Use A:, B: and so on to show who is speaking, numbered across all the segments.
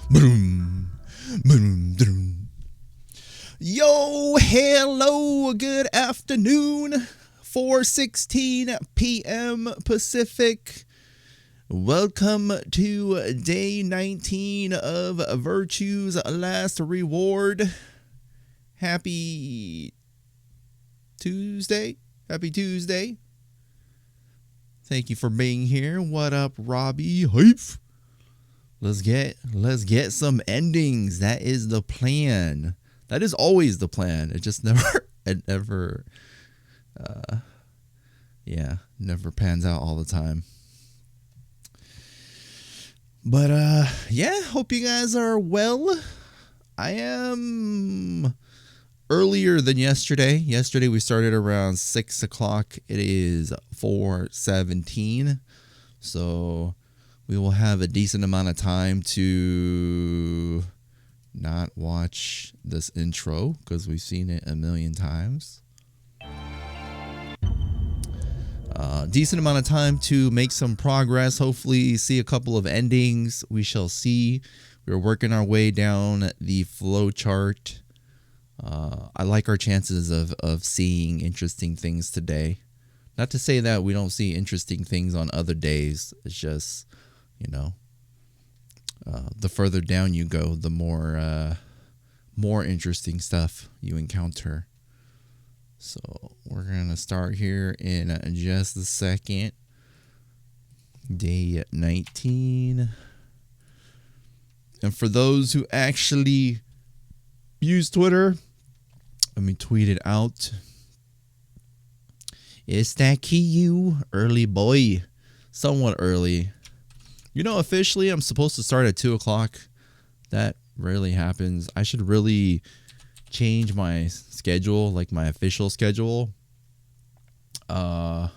A: Boom, boom, boom. Yo, hello, good afternoon. 4:16 p.m. Pacific. Welcome to day 19 of Virtue's Last Reward. Happy Tuesday. Happy Tuesday. Thank you for being here. What up, Robbie? Hype. Let's get some endings. That is the plan. That is always the plan. It just never never pans out all the time. But hope you guys are well. I am earlier than yesterday. Yesterday we started around 6 o'clock. It is 4:17. So we will have a decent amount of time to not watch this intro because we've seen it a million times. Decent amount of time to make some progress. Hopefully see a couple of endings. We shall see. We're working our way down the flow chart. I like our chances of seeing interesting things today. Not to say that we don't see interesting things on other days. It's just, the further down you go, the more interesting stuff you encounter. So we're going to start here in just a second. Day 19. And for those who actually use Twitter, let me tweet it out. It's that KU early boy. Somewhat early. Officially I'm supposed to start at 2 o'clock. That rarely happens. I should really change my schedule, like my official schedule. Sorry,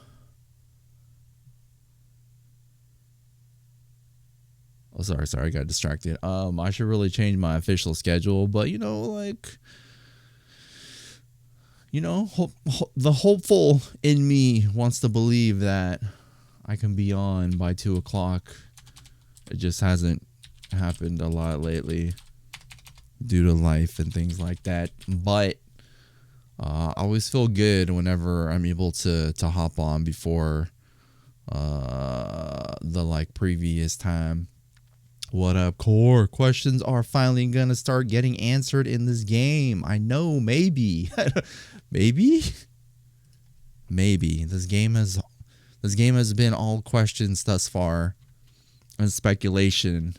A: I got distracted. I should really change my official schedule, but the hopeful in me wants to believe that I can be on by 2 o'clock. It just hasn't happened a lot lately due to life and things like that. But I always feel good whenever I'm able to hop on before the previous time. What up, Core? Questions are finally gonna start getting answered in this game. I know, maybe. Maybe this game has been all questions thus far and speculation.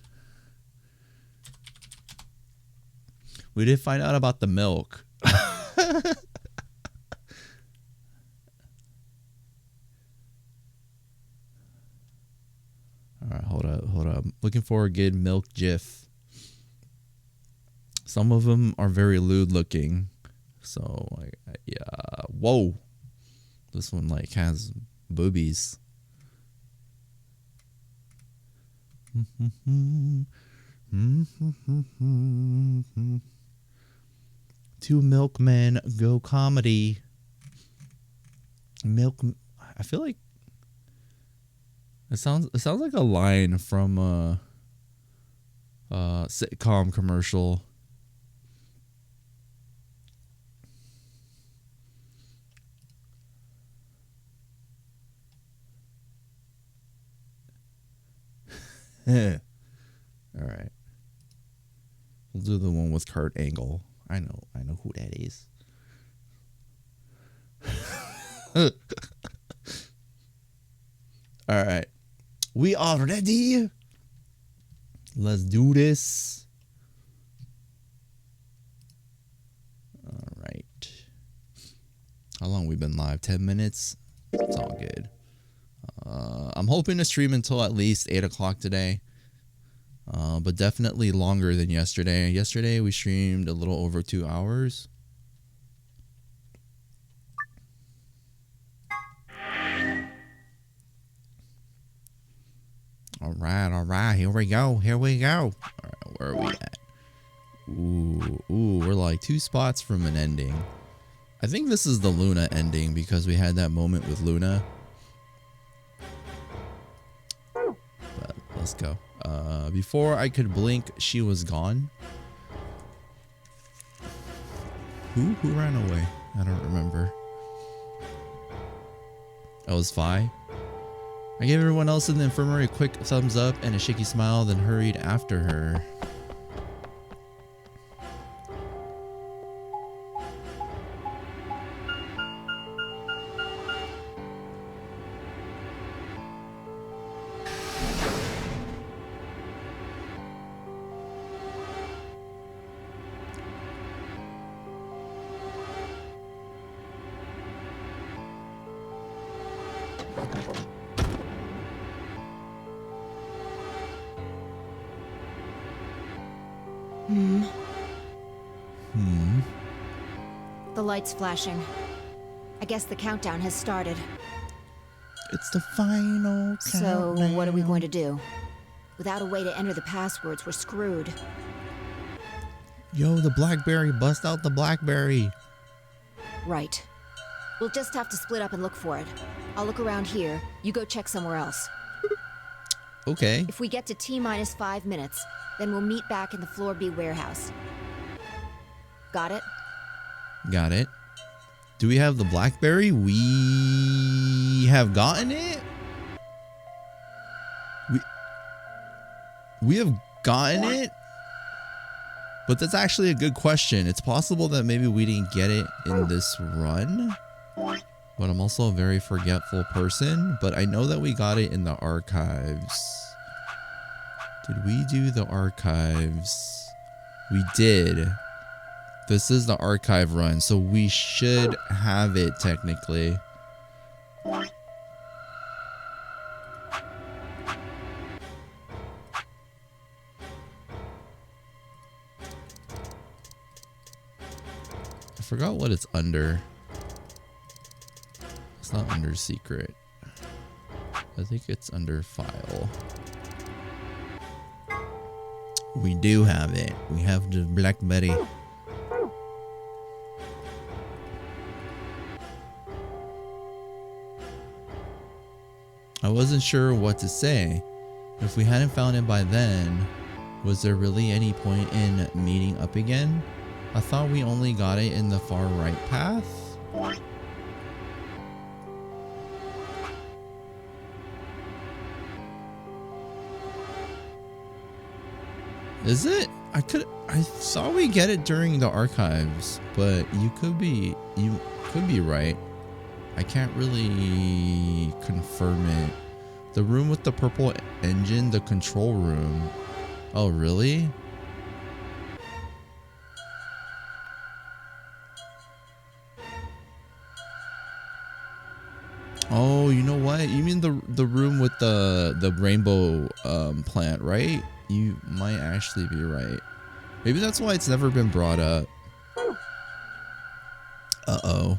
A: We did find out about the milk. Alright, hold up. Looking for a good milk gif. Some of them are very lewd looking. So, yeah. Whoa. This one, has boobies. Two milkmen go comedy. I feel like it sounds like a line from a sitcom commercial. All right. We'll do the one with Kurt Angle. I know who that is. All right. We are ready. Let's do this. All right. How long we been live? 10 minutes? It's all good. I'm hoping to stream until at least 8 o'clock today. But definitely longer than yesterday. Yesterday we streamed a little over 2 hours. All right. Here we go. All right, where are we at? Ooh, we're like 2 spots from an ending. I think this is the Luna ending because we had that moment with Luna. But let's go. Before I could blink, she was gone. Who ran away? I don't remember. That was Fi. I gave everyone else in the infirmary a quick thumbs up and a shaky smile, then hurried after her.
B: The light's flashing. I guess the countdown has started.
A: It's the final countdown.
B: So, what are we going to do? Without a way to enter the passwords, we're screwed.
A: Yo, the Blackberry. Bust out the Blackberry.
B: Right. We'll just have to split up and look for it. I'll look around here. You go check somewhere else.
A: Okay.
B: If we get to T-minus 5 minutes, then we'll meet back in the Floor B warehouse. Got it?
A: Got it. Do we have the Blackberry? We have gotten it? We have gotten it? But that's actually a good question. It's possible that maybe we didn't get it in this run. But I'm also a very forgetful person. But I know that we got it in the archives. Did we do the archives? We did. This is the archive run, so we should have it technically. I forgot what it's under. It's not under secret. I think it's under file. We do have it. We have the Blackberry. I wasn't sure what to say. If we hadn't found it by then, was there really any point in meeting up again? I thought we only got it in the far right path. Is it? I saw we get it during the archives, but you could be right. I can't really confirm it. The room with the purple engine, the control room. Oh, really? Oh, you know what? You mean the room with the rainbow plant, right? You might actually be right. Maybe that's why it's never been brought up. Uh-oh.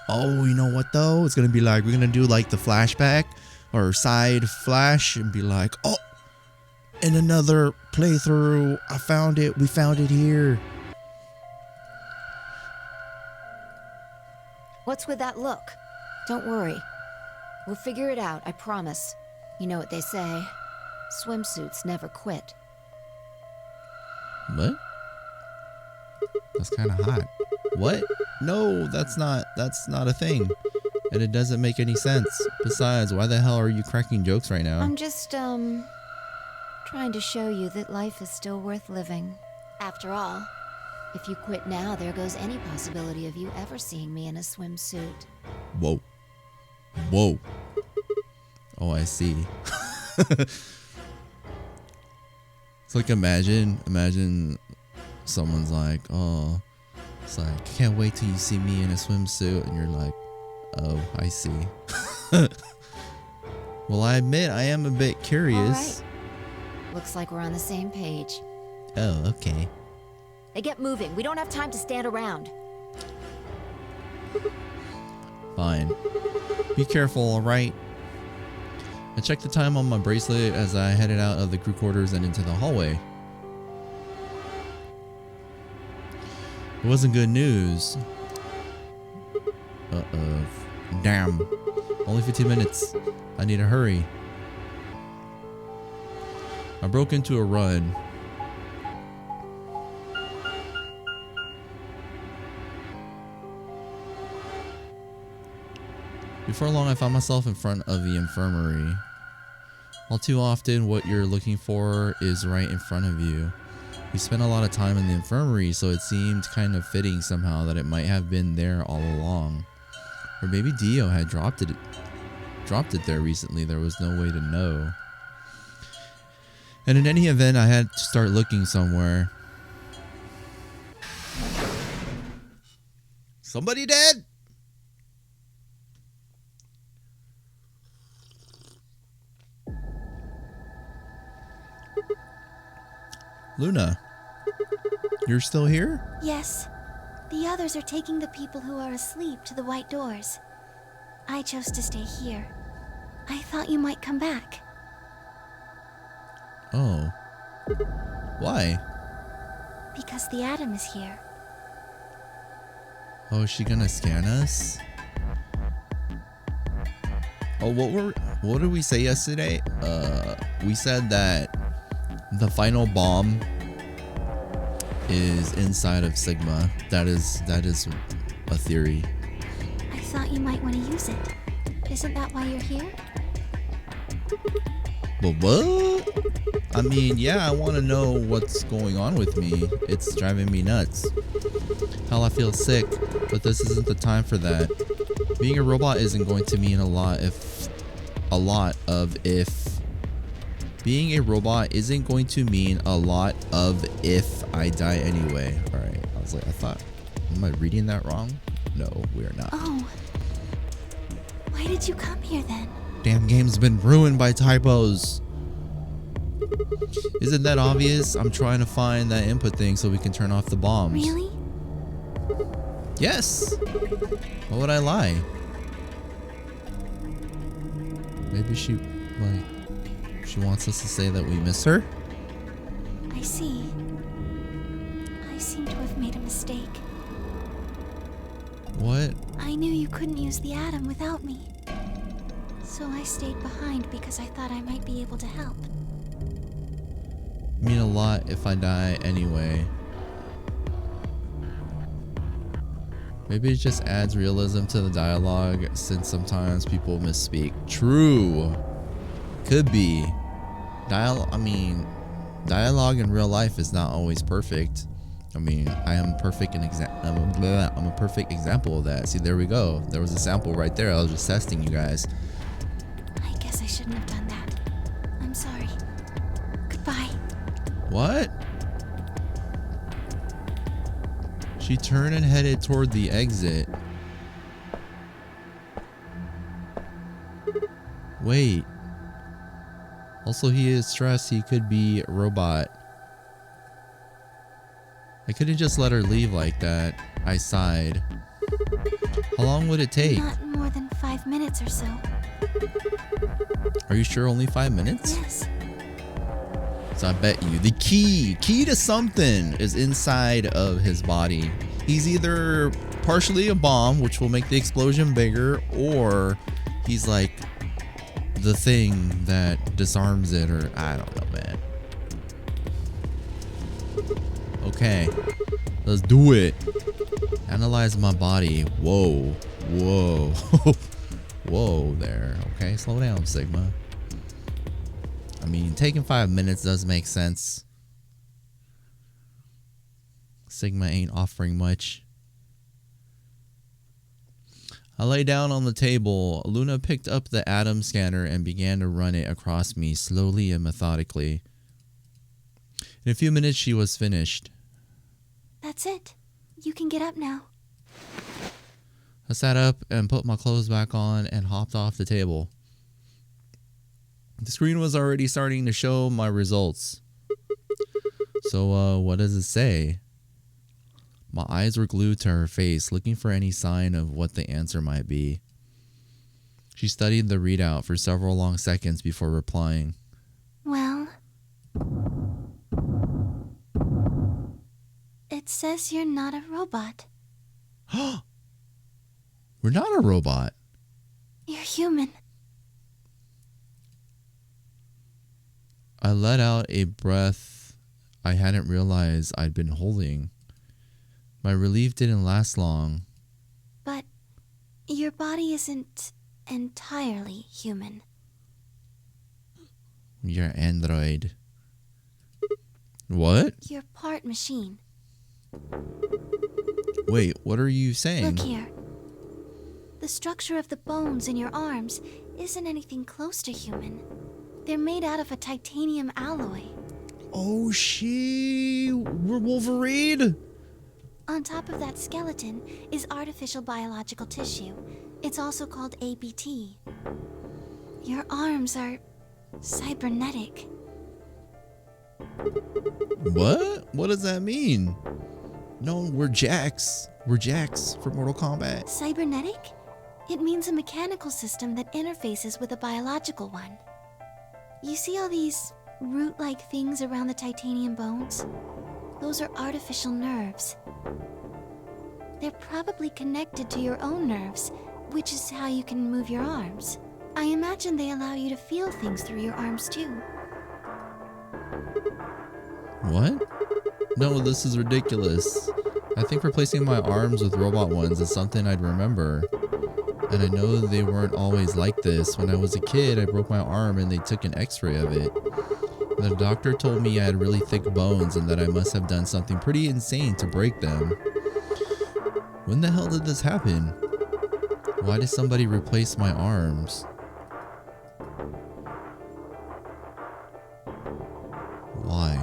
A: Oh, you know what though? It's gonna be like, we're gonna do like the flashback or side flash and be like, oh, in another playthrough, I found it. We found it here.
B: What's with that look? Don't worry. We'll figure it out, I promise. You know what they say. Swimsuits never quit.
A: What? That's kind of hot. What? No, that's not a thing. And it doesn't make any sense. Besides, why the hell are you cracking jokes right now?
B: I'm just, trying to show you that life is still worth living. After all, if you quit now, there goes any possibility of you ever seeing me in a swimsuit.
A: Whoa. Whoa. Oh, I see. It's like imagine someone's like, oh, it's like, I can't wait till you see me in a swimsuit, and you're like, oh, I see. Well, I admit I am a bit curious.
B: All right. Looks like we're on the same page.
A: Oh, okay.
B: Hey, get moving. We don't have time to stand around.
A: Fine. Be careful, alright? I checked the time on my bracelet as I headed out of the crew quarters and into the hallway. It wasn't good news. Uh-oh. Damn. Only 15 minutes. I need to hurry. I broke into a run. Before long, I found myself in front of the infirmary. All too often, what you're looking for is right in front of you. We spent a lot of time in the infirmary, so it seemed kind of fitting somehow that it might have been there all along. Or maybe Dio had dropped it there recently. There was no way to know. And in any event, I had to start looking somewhere. Somebody dead? Luna, you're still here?
C: Yes. The others are taking the people who are asleep to the white doors. I chose to stay here. I thought you might come back.
A: Oh. Why?
C: Because the Atom is here.
A: Oh, is she gonna scan us? Oh, what did we say yesterday? We said that the final bomb is inside of Sigma. That is a theory.
C: I thought you might want to use it. Isn't that why you're here?
A: But what? I mean, yeah, I want to know what's going on with me. It's driving me nuts. Hell, I feel sick, but this isn't the time for that. Being a robot isn't going to mean a lot if being a robot isn't going to mean a lot of if I die anyway. Alright, am I reading that wrong? No, we are not.
C: Oh. Why did you come here then?
A: Damn game's been ruined by typos. Isn't that obvious? I'm trying to find that input thing so we can turn off the bombs.
C: Really?
A: Yes. Why would I lie? Maybe she wants us to say that we miss her?
C: I see. I seem to have made a mistake.
A: What?
C: I knew you couldn't use the Atom without me. So I stayed behind because I thought I might be able to help.
A: Mean a lot if I die anyway. Maybe it just adds realism to the dialogue since sometimes people misspeak. True. Could be. Dialogue in real life is not always perfect. I mean, I'm a perfect example of that. See, there we go. There was a sample right there. I was just testing you guys.
C: I guess I shouldn't have done that. I'm sorry. Goodbye.
A: What? She turned and headed toward the exit. Wait. Also, he is stressed he could be a robot. I couldn't just let her leave like that. I sighed. How long would it take?
C: Not more than 5 minutes or so.
A: Are you sure only 5 minutes?
C: Yes.
A: So I bet you the key to something is inside of his body. He's either partially a bomb, which will make the explosion bigger, or he's like the thing that disarms it, or I don't know, man. Okay, let's do it. Analyze my body. Whoa, whoa, whoa there. Okay, slow down, Sigma. I mean, taking 5 minutes does make sense. Sigma ain't offering much. I lay down on the table. Luna picked up the Atom scanner and began to run it across me slowly and methodically. In a few minutes, she was finished.
C: That's it. You can get up now.
A: I sat up and put my clothes back on and hopped off the table. The screen was already starting to show my results. So, what does it say? My eyes were glued to her face, looking for any sign of what the answer might be. She studied the readout for several long seconds before replying.
C: Well, it says you're not a robot.
A: We're not a robot.
C: You're human.
A: I let out a breath I hadn't realized I'd been holding. My relief didn't last long.
C: But your body isn't entirely human.
A: You're an android. What?
C: You're part machine.
A: Wait, what are you saying?
C: Look here. The structure of the bones in your arms isn't anything close to human. They're made out of a titanium alloy.
A: Oh, we're Wolverine.
C: On top of that skeleton is artificial biological tissue. It's also called ABT. Your arms are cybernetic.
A: What? What does that mean? No, we're Jax. We're Jax from Mortal Kombat.
C: Cybernetic? It means a mechanical system that interfaces with a biological one. You see all these root-like things around the titanium bones? Those are artificial nerves. They're probably connected to your own nerves, which is how you can move your arms. I imagine they allow you to feel things through your arms too.
A: What? No, this is ridiculous. I think replacing my arms with robot ones is something I'd remember. And I know they weren't always like this. When I was a kid, I broke my arm and they took an x-ray of it. The doctor told me I had really thick bones and that I must have done something pretty insane to break them. When the hell did this happen? Why did somebody replace my arms? Why?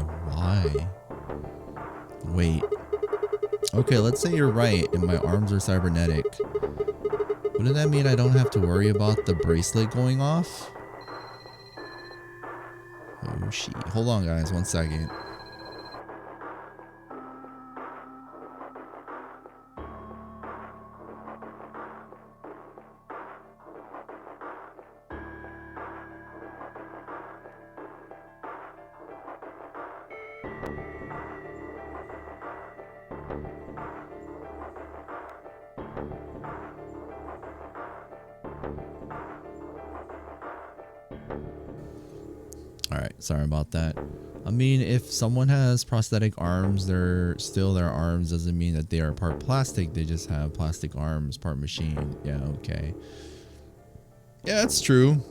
A: Wait. Okay, let's say you're right and my arms are cybernetic. Wouldn't that mean I don't have to worry about the bracelet going off? Oh, shit. Hold on, guys. 1 second. Alright, sorry about that. I mean, if someone has prosthetic arms, they're still their arms. Doesn't mean that they are part plastic. They just have plastic arms, part machine. Yeah, okay. Yeah, that's true.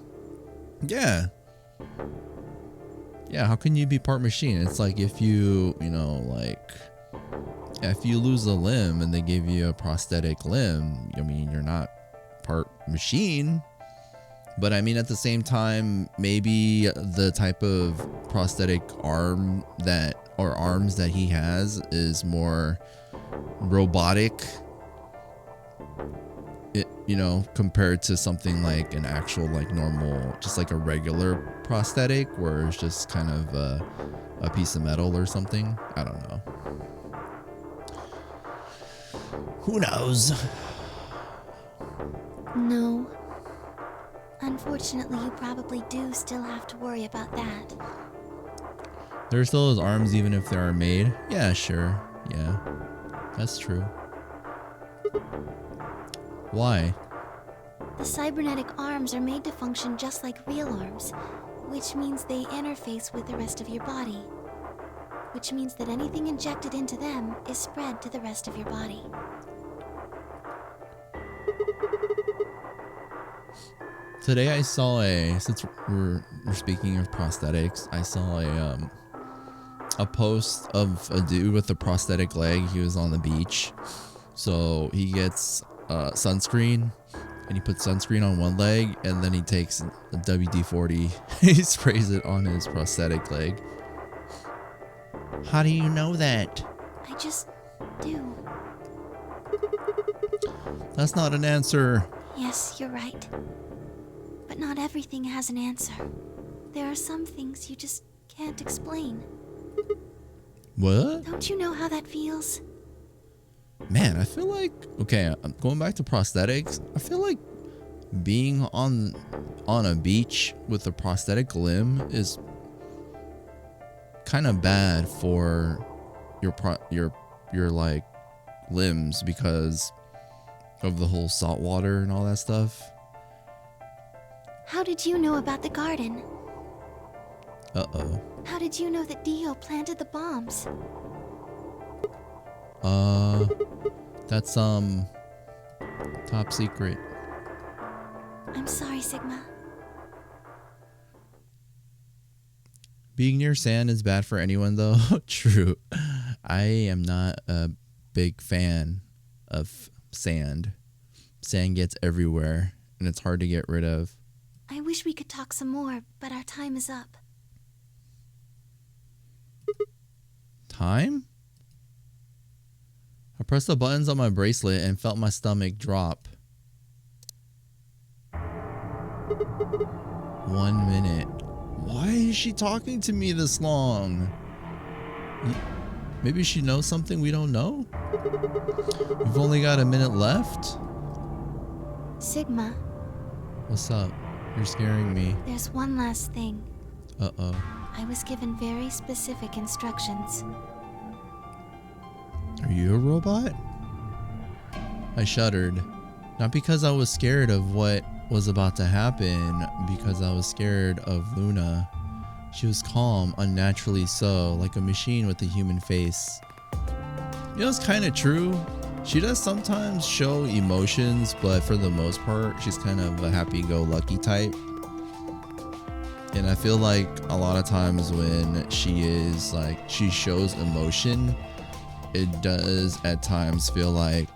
A: Yeah. Yeah, how can you be part machine? It's like if you if you lose a limb and they give you a prosthetic limb, I mean, you're not part machine. But I mean, at the same time, maybe the type of prosthetic arm arms that he has is more robotic, compared to something like an actual, like, normal, just like a regular prosthetic where it's just kind of a piece of metal or something. I don't know. Who knows?
C: No. Unfortunately, you probably do still have to worry about that.
A: There's still those arms even if they are made? Yeah, sure. Yeah. That's true. Why?
C: The cybernetic arms are made to function just like real arms, which means they interface with the rest of your body. Which means that anything injected into them is spread to the rest of your body.
A: Today I saw since we're speaking of prosthetics, I saw a post of a dude with a prosthetic leg. He was on the beach. So he gets sunscreen and he puts sunscreen on one leg and then he takes a WD-40. He sprays it on his prosthetic leg. How do you know that?
C: I just do.
A: That's not an answer.
C: Yes, you're right. But not everything has an answer. There are some things you just can't explain.
A: What?
C: Don't you know how that feels?
A: Man, I feel like, okay, I'm going back to prosthetics. I feel like being on a beach with a prosthetic limb is kind of bad for your like limbs because of the whole salt water and all that stuff.
C: How did you know about the garden?
A: Uh-oh.
C: How did you know that Dio planted the bombs?
A: That's top secret.
C: I'm sorry, Sigma.
A: Being near sand is bad for anyone though. True. I am not a big fan of sand. Sand gets everywhere and it's hard to get rid of.
C: I wish we could talk some more, but our time is up.
A: Time? I pressed the buttons on my bracelet and felt my stomach drop. 1 minute. Why is she talking to me this long? Maybe she knows something we don't know? We've only got a minute left?
C: Sigma,
A: What's up? You're scaring me.
C: there's one last thing.
A: Uh-oh.
C: I was given very specific instructions.
A: Are you a robot? I shuddered. Not because I was scared of what was about to happen, because I was scared of Luna. She was calm, unnaturally so, like a machine with a human face. You know, it's kind of true. She does sometimes show emotions, but for the most part, she's kind of a happy-go-lucky type. And I feel like a lot of times when she shows emotion, it does at times feel like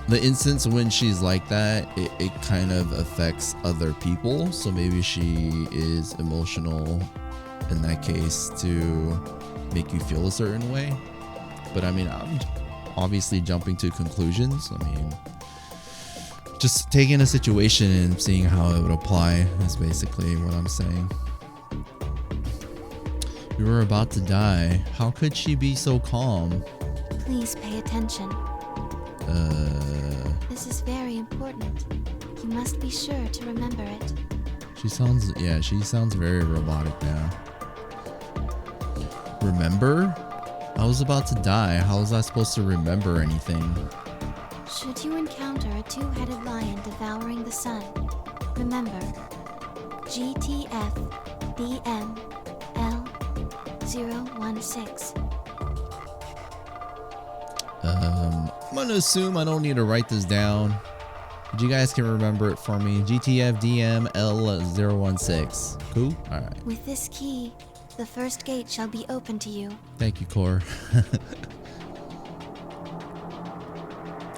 A: the instance when she's like that, it kind of affects other people. So maybe she is emotional in that case to make you feel a certain way. But I mean, I'm obviously jumping to conclusions. I mean, just taking a situation and seeing how it would apply is basically what I'm saying. We were about to die. How could she be so calm?
C: Please pay attention. This is very important. You must be sure to remember it.
A: She sounds very robotic now. Remember? I was about to die. How was I supposed to remember anything?
C: Should you encounter a two-headed lion devouring the sun, remember GTFDML016.
A: I'm gonna assume I don't need to write this down. But you guys can remember it for me. GTFDML016. Cool? Alright.
C: With this key, the first gate shall be open to you.
A: Thank you, Core.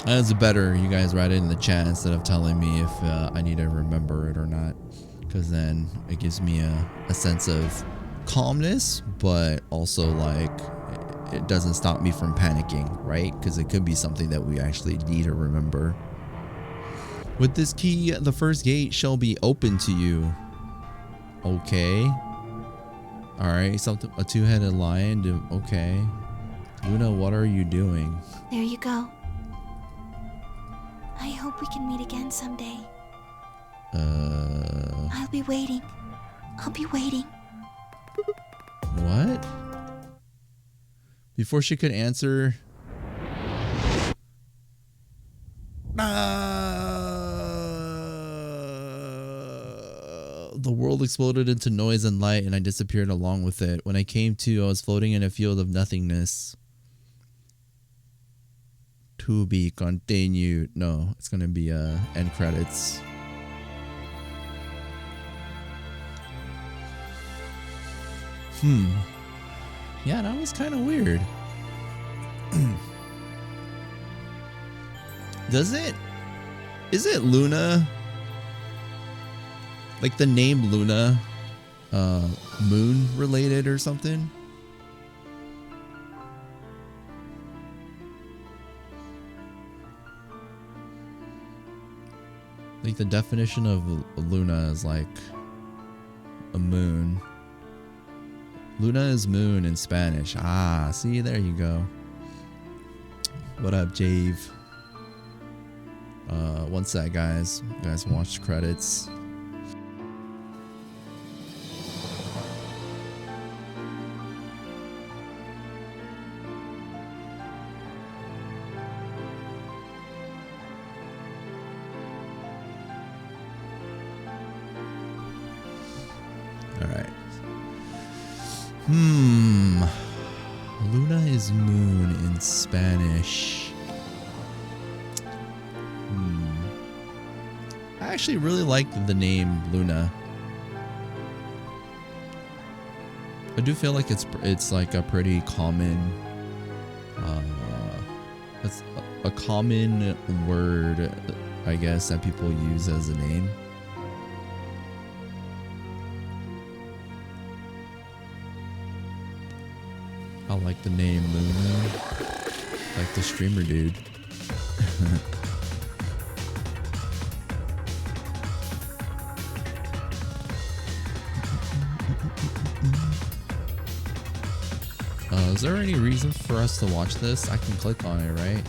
A: That's better. You guys write it in the chat instead of telling me if I need to remember it or not. Because then it gives me a sense of calmness, but also like it doesn't stop me from panicking, right? Because it could be something that we actually need to remember. With this key, the first gate shall be open to you. Okay. Alright, something, a two-headed lion. Okay. Luna, what are you doing?
C: There you go. I hope we can meet again someday. I'll be waiting. I'll be waiting.
A: What? Before she could answer... The world exploded into noise and light, and I disappeared along with it. When I came to, I was floating in a field of nothingness. To be continued. No, it's gonna be end credits. Yeah, that was kind of weird. Is it Luna? Like the name Luna, moon related or something? Like the definition of Luna is like a moon. Luna is moon in Spanish. Ah, see, there you go. What up, Jave? One sec, guys. You guys watched credits. Alright. Luna is moon in Spanish. I actually really like the name Luna. I do feel like it's like a pretty common it's a common word, I guess, that people use as a name. I like the name Luna. Like the streamer dude. Is there any reason for us to watch this? I can click on it, right?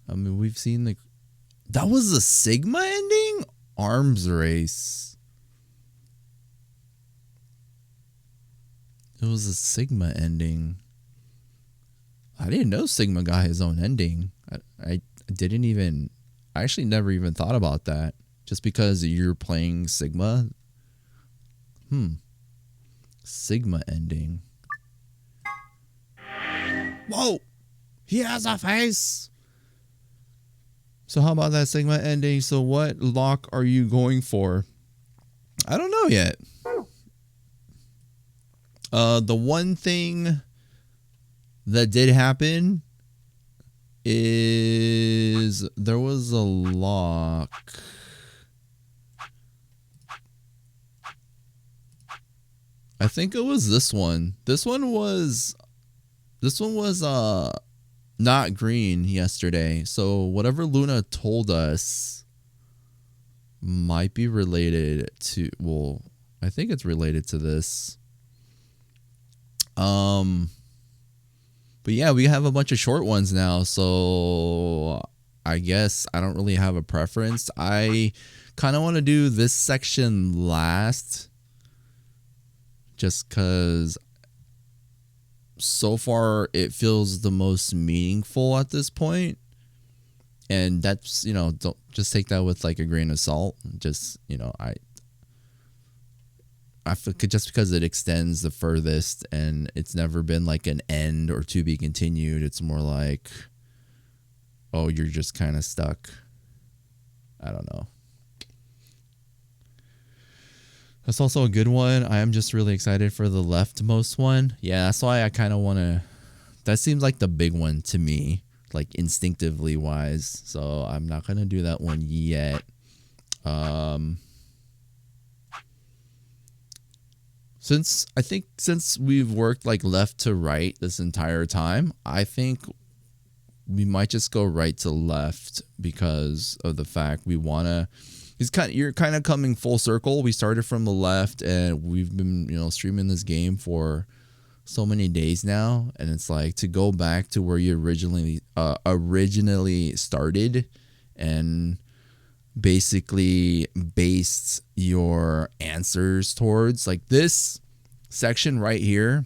A: I mean, we've seen the... That was a Sigma ending? Arms race. It was a Sigma ending. I didn't know Sigma got his own ending. I didn't even... I actually never even thought about that. Just because you're playing Sigma. Sigma ending. Whoa! He has a face! So how about that Sigma ending? So what lock are you going for? I don't know yet. The one thing that did happen is there was a lock. I think it was this one. This one was not green yesterday. So whatever Luna told us might be related to, well, I think it's related to this. But yeah, we have a bunch of short ones now, so I guess I don't really have a preference. I kind of want to do this section last, just because so far it feels the most meaningful at this point. And that's, you know, don't just take that with like a grain of salt. Just, you know, I feel just because it extends the furthest and it's never been like an end or to be continued. It's more like, oh, you're just kind of stuck. I don't know. That's also a good one. I am just really excited for the leftmost one. Yeah, that's why I kind of want to... That seems like the big one to me, like instinctively wise. So I'm not going to do that one yet. Since we've worked like left to right this entire time, I think we might just go right to left because of the fact we want to... You're kind of coming full circle. We started from the left and we've been, you know, streaming this game for so many days now, and it's like to go back to where you originally started and basically based your answers towards, like, this section right here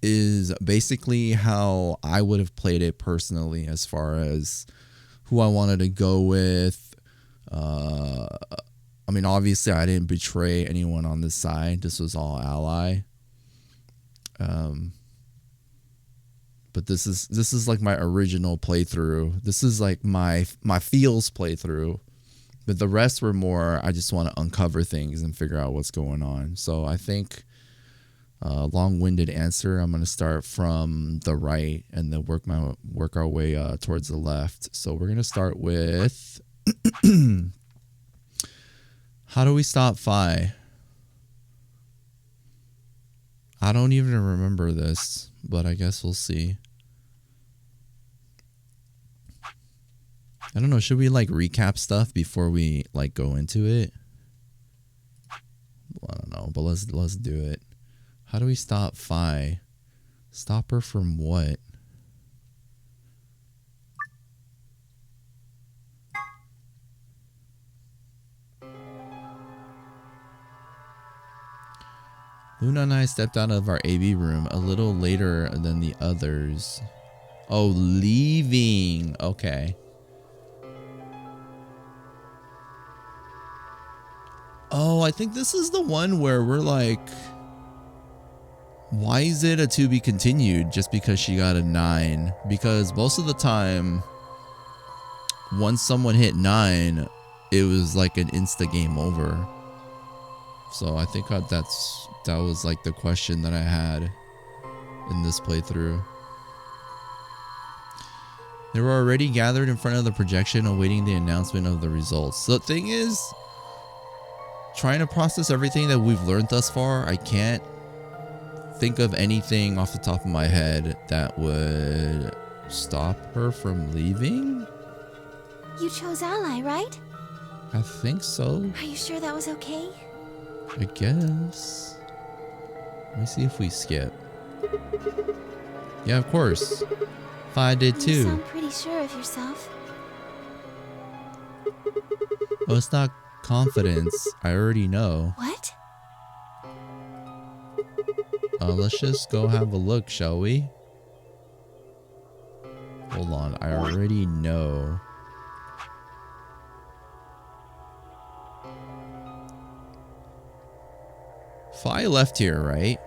A: is basically how I would have played it personally, as far as who I wanted to go with. I mean, obviously I didn't betray anyone on this side. This was all ally. But this is like my original playthrough. This is like my feels playthrough. But the rest were more, I just want to uncover things and figure out what's going on. So I think long-winded answer, I'm going to start from the right and then work our way towards the left. So we're going to start with how do we stop Phi? I don't even remember this, but I guess we'll see. I don't know. Should we like recap stuff before we like go into it? Well, I don't know, but let's do it. How do we stop Phi? Stop her from what? Luna and I stepped out of our AV room a little later than the others. Oh, leaving. Okay. Oh, I think this is the one where we're like, why is it a to be continued just because she got a 9? Because most of the time, once someone hit 9, it was like an insta game over. So I think that was like the question that I had in this playthrough. They were already gathered in front of the projection awaiting the announcement of the results. So the thing is, trying to process everything that we've learned thus far, I can't think of anything off the top of my head that would stop her from leaving.
C: You chose Ally, right?
A: I think so.
C: Are you sure that was okay?
A: I guess. Let me see if we skip. Yeah, of course. Phi did too.
C: You sound pretty sure of yourself.
A: Oh, it's not confidence. I already know.
C: What?
A: Let's just go have a look, shall we? Hold on, I already know. Phi left here, right?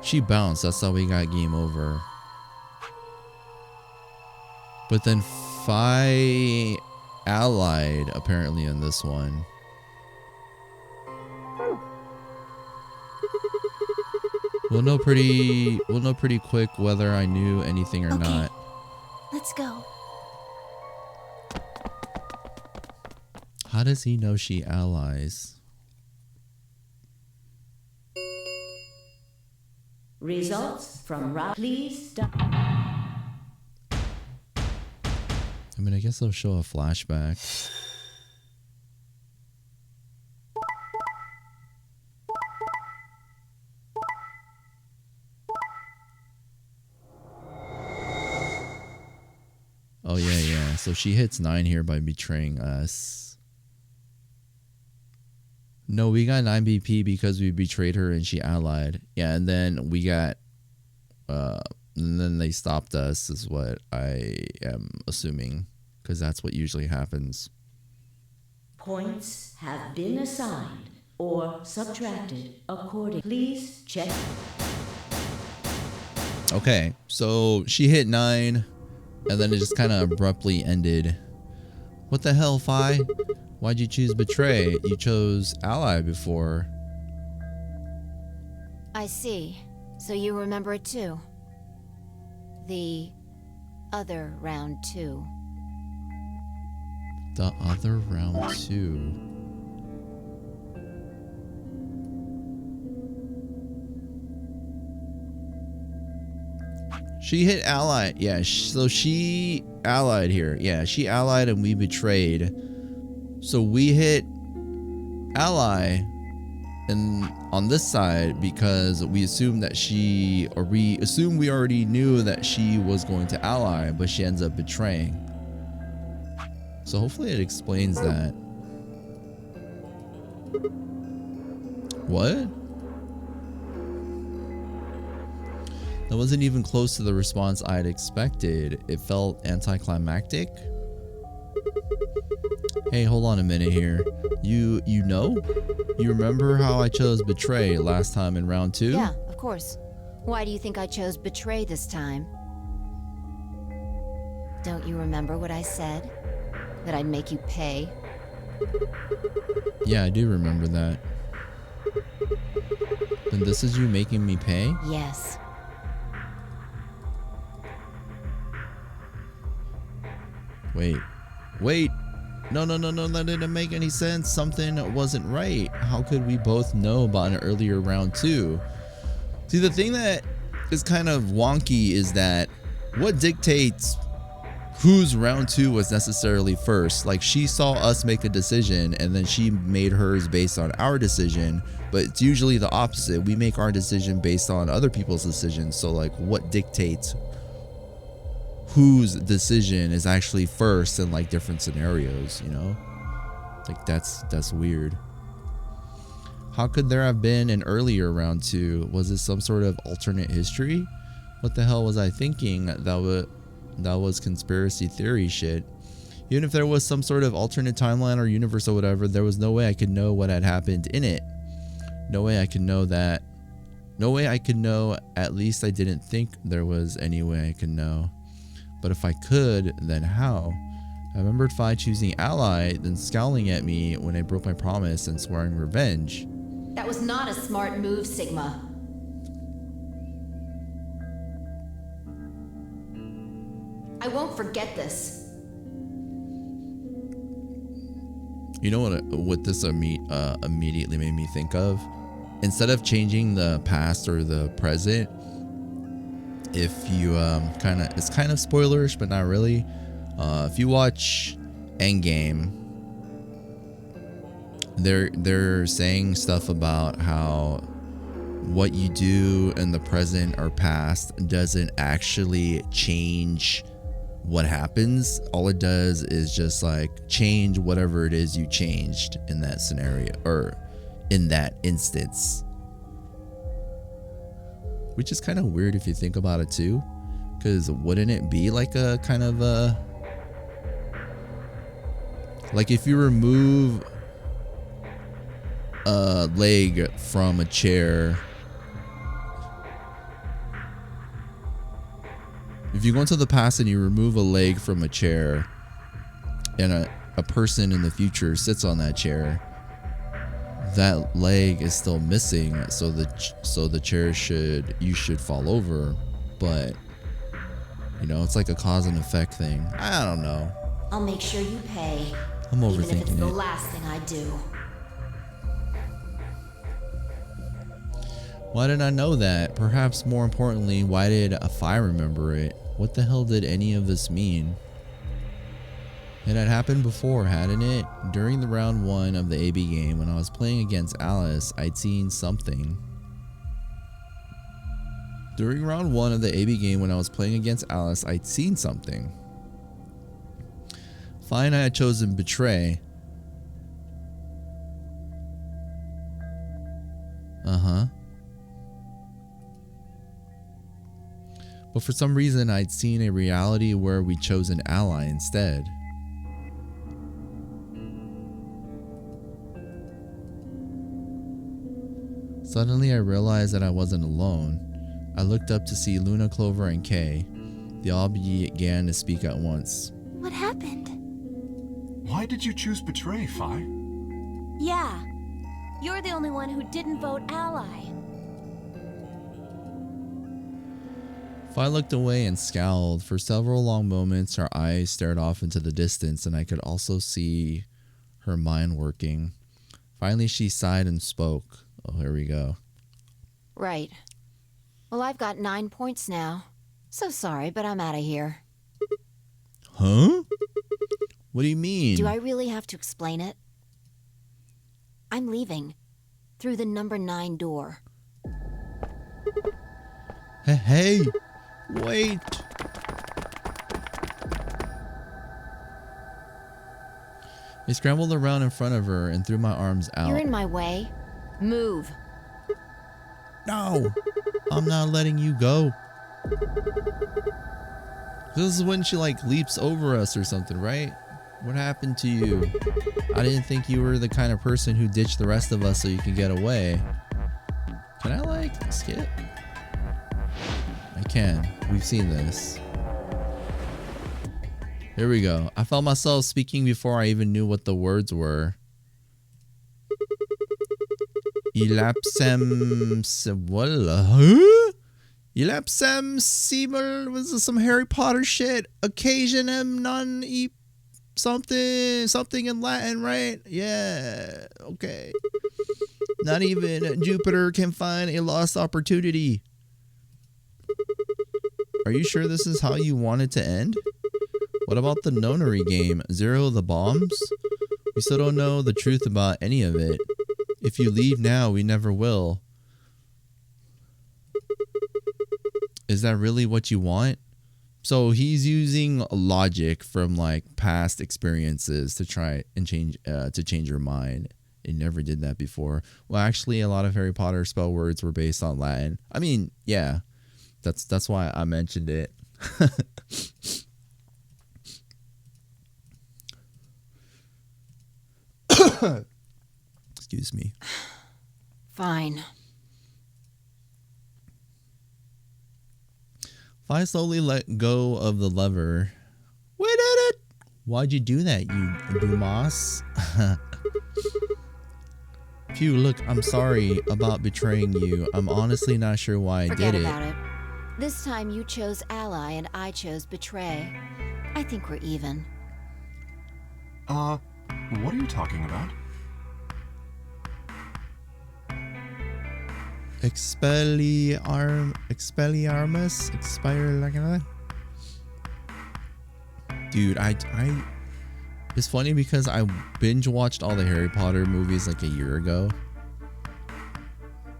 A: She bounced, that's how we got game over. But then Phi allied apparently in this one. We'll know pretty quick whether I knew anything or not.
C: Let's go.
A: How does he know she allies?
D: Results from round. Please stop.
A: I mean, I guess they'll show a flashback. Oh, yeah. So she hits 9 here by betraying us. No, we got 9 BP because we betrayed her and she allied. Yeah, and then we got... and then they stopped us is what I am assuming. Because that's what usually happens.
D: Points have been assigned or subtracted according. Please check.
A: Okay, so she hit 9, and then it just kind of abruptly ended. What the hell, Phi? Why'd you choose betray? You chose ally before.
B: I see. So you remember it too. The other round 2.
A: The other round 2. She hit ally. Yeah, so she allied here. Yeah, she allied and we betrayed. So we hit ally and on this side because we assumed that we assumed we already knew that she was going to ally, but she ends up betraying. So hopefully it explains that. What? That wasn't even close to the response I'd expected. It felt anticlimactic. Hey, hold on a minute here. You know? You remember how I chose betray last time in round 2?
B: Yeah, of course. Why do you think I chose betray this time? Don't you remember what I said? That I'd make you pay?
A: Yeah, I do remember that. And this is you making me pay?
B: Yes.
A: Wait. No, that didn't make any sense. Something wasn't right. How could we both know about an earlier round 2? See, the thing that is kind of wonky is that what dictates whose round 2 was necessarily first. Like, she saw us make a decision and then she made hers based on our decision, but it's usually the opposite. We make our decision based on other people's decisions. So like, what dictates whose decision is actually first in like different scenarios, you know? Like, that's weird. How could there have been an earlier round 2? Was it some sort of alternate history? What the hell was I thinking? That was conspiracy theory shit. Even if there was some sort of alternate timeline or universe or whatever, there was no way I could know what had happened in it. No way I could know that. No way I could know. At least I didn't think there was any way I could know. But if I could, then how? I remembered Fi choosing ally, then scowling at me when I broke my promise and swearing revenge.
B: That was not a smart move, Sigma. I won't forget this.
A: You know what this immediately made me think of? Instead of changing the past or the present, if you it's kind of spoilerish, but not really. If you watch Endgame, they're saying stuff about how what you do in the present or past doesn't actually change what happens. All it does is just like change whatever it is you changed in that scenario or in that instance, which is kind of weird if you think about it too, because wouldn't it be like a kind of a, like if you remove a leg from a chair, if you go into the past and you remove a leg from a chair and a person in the future sits on that chair, that leg is still missing, so the chair you should fall over. But you know, it's like a cause and effect thing. I don't know.
B: I'll make sure you pay.
A: I'm overthinking
B: even if it's the
A: it.
B: last thing I do.
A: Why did I know that? Perhaps more importantly, why did Fi remember it? What the hell did any of this mean? It had happened before, hadn't it? During the round 1 of the AB game, when I was playing against Alice, I'd seen something. During round 1 of the AB game, when I was playing against Alice, I'd seen something. Fi and I had chosen Betray. But for some reason, I'd seen a reality where we chose an ally instead. Suddenly, I realized that I wasn't alone. I looked up to see Luna, Clover, and Kay. They all began to speak at once.
C: What happened?
E: Why did you choose Betray, Fi?
C: Yeah. You're the only one who didn't vote ally.
A: Fi looked away and scowled. For several long moments, her eyes stared off into the distance, and I could also see her mind working. Finally, she sighed and spoke. Oh, here we go.
B: Right. Well, I've got 9 points now. So sorry, but I'm out of here.
A: Huh? What do you mean?
B: Do I really have to explain it? I'm leaving. Through the number 9 door.
A: Hey, wait. I scrambled around in front of her and threw my arms out.
B: You're in my way. Move.
A: No, I'm not letting you go. This is when she like leaps over us or something, right? What happened to you? I didn't think you were the kind of person who ditched the rest of us so you could get away. Can I like skip? I can. We've seen this. Here we go. I felt myself speaking before I even knew what the words were. Elapsem Elapsem Seamer, was this some Harry Potter shit? Occasionem non something in Latin, right? Yeah, okay. Not even Jupiter can find a lost opportunity. Are you sure this is how you want it to end? What about the Nonary game? Zero the bombs? We still don't know the truth about any of it. If you leave now, we never will. Is that really what you want? So he's using logic from like past experiences to try and change your mind. It never did that before. Well, actually, a lot of Harry Potter spell words were based on Latin. I mean, yeah, that's why I mentioned it. Excuse me.
B: Fine.
A: Fi slowly let go of the lever. We did it! Why'd you do that, you Dumas? Phew, look, I'm sorry about betraying you. I'm honestly not sure why I
B: Forget
A: did it.
B: about it. This time you chose ally and I chose betray. I think we're even.
E: What are you talking about?
A: Expelliarmus? Dude, it's funny because I binge watched all the Harry Potter movies like a year ago.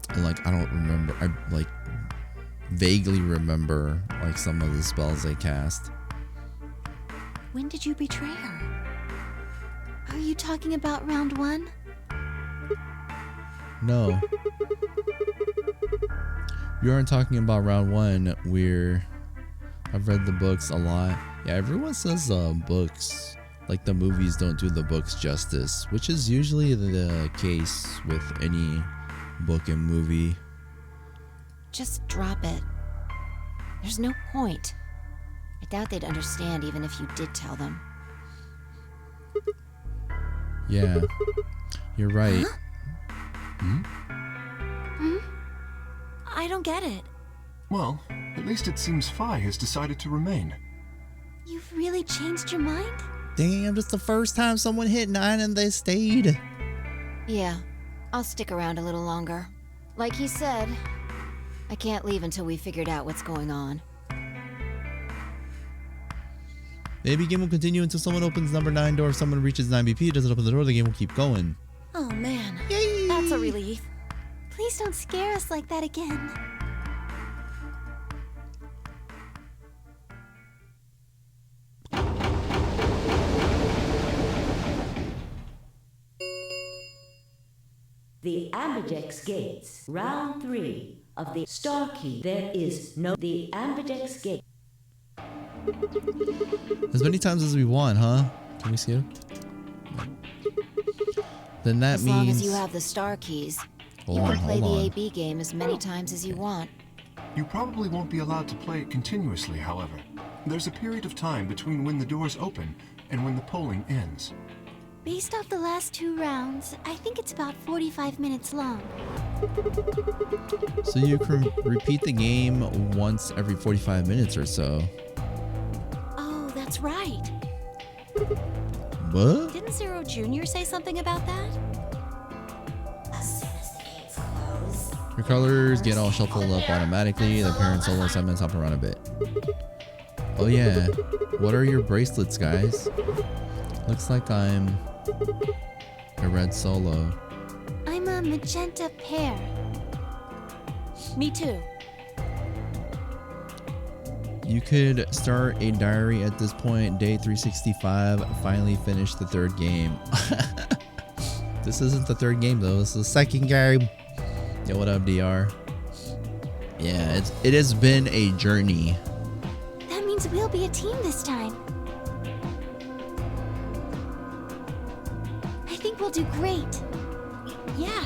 A: And like I don't remember, I like vaguely remember like some of the spells they cast.
C: When did you betray her? Are you talking about round 1?
A: No. You aren't talking about round 1 where I've read the books a lot. Yeah, everyone says books, like the movies don't do the books justice, which is usually the case with any book and movie.
B: Just drop it. There's no point. I doubt they'd understand even if you did tell them.
A: Yeah, you're right.
C: Huh? I don't get it.
E: Well, at least it seems Fi has decided to remain.
C: You've really changed your mind?
A: Damn, just the first time someone hit 9 and they stayed.
B: Yeah, I'll stick around a little longer. Like he said, I can't leave until we figured out what's going on.
A: Maybe game will continue until someone opens number 9 door. If someone reaches 9 BP, doesn't open the door, the game will keep going.
C: Oh man,
A: Yay!
C: that's a relief. Please don't scare us like that again.
D: The Ambidex Gates, round 3 of the Star Key. There is no the Ambidex Gate.
A: As many times as we want, huh? Can we see it? Then that
B: As
A: means...
B: long as you have the star keys, you can play the AB game as many times as you want.
E: You probably won't be allowed to play it continuously, however. There's a period of time between when the doors open and when the polling ends.
C: Based off the last 2 rounds, I think it's about 45 minutes long.
A: So you can repeat the game once every 45 minutes or so.
C: Oh, that's right.
A: What?
C: Didn't Zero Jr. say something about that?
A: Your colors get all shuffled up automatically. The parent solo assignments hop around a bit. Oh yeah. What are your bracelets, guys? Looks like I'm a red solo.
C: I'm a magenta pear.
B: Me too.
A: You could start a diary at this point. Day 365. Finally finished the 3rd game. This isn't the 3rd game though. This is the 2nd game. Yo, what up, DR? Yeah, it has been a journey.
C: That means we'll be a team this time. I think we'll do great. Yeah.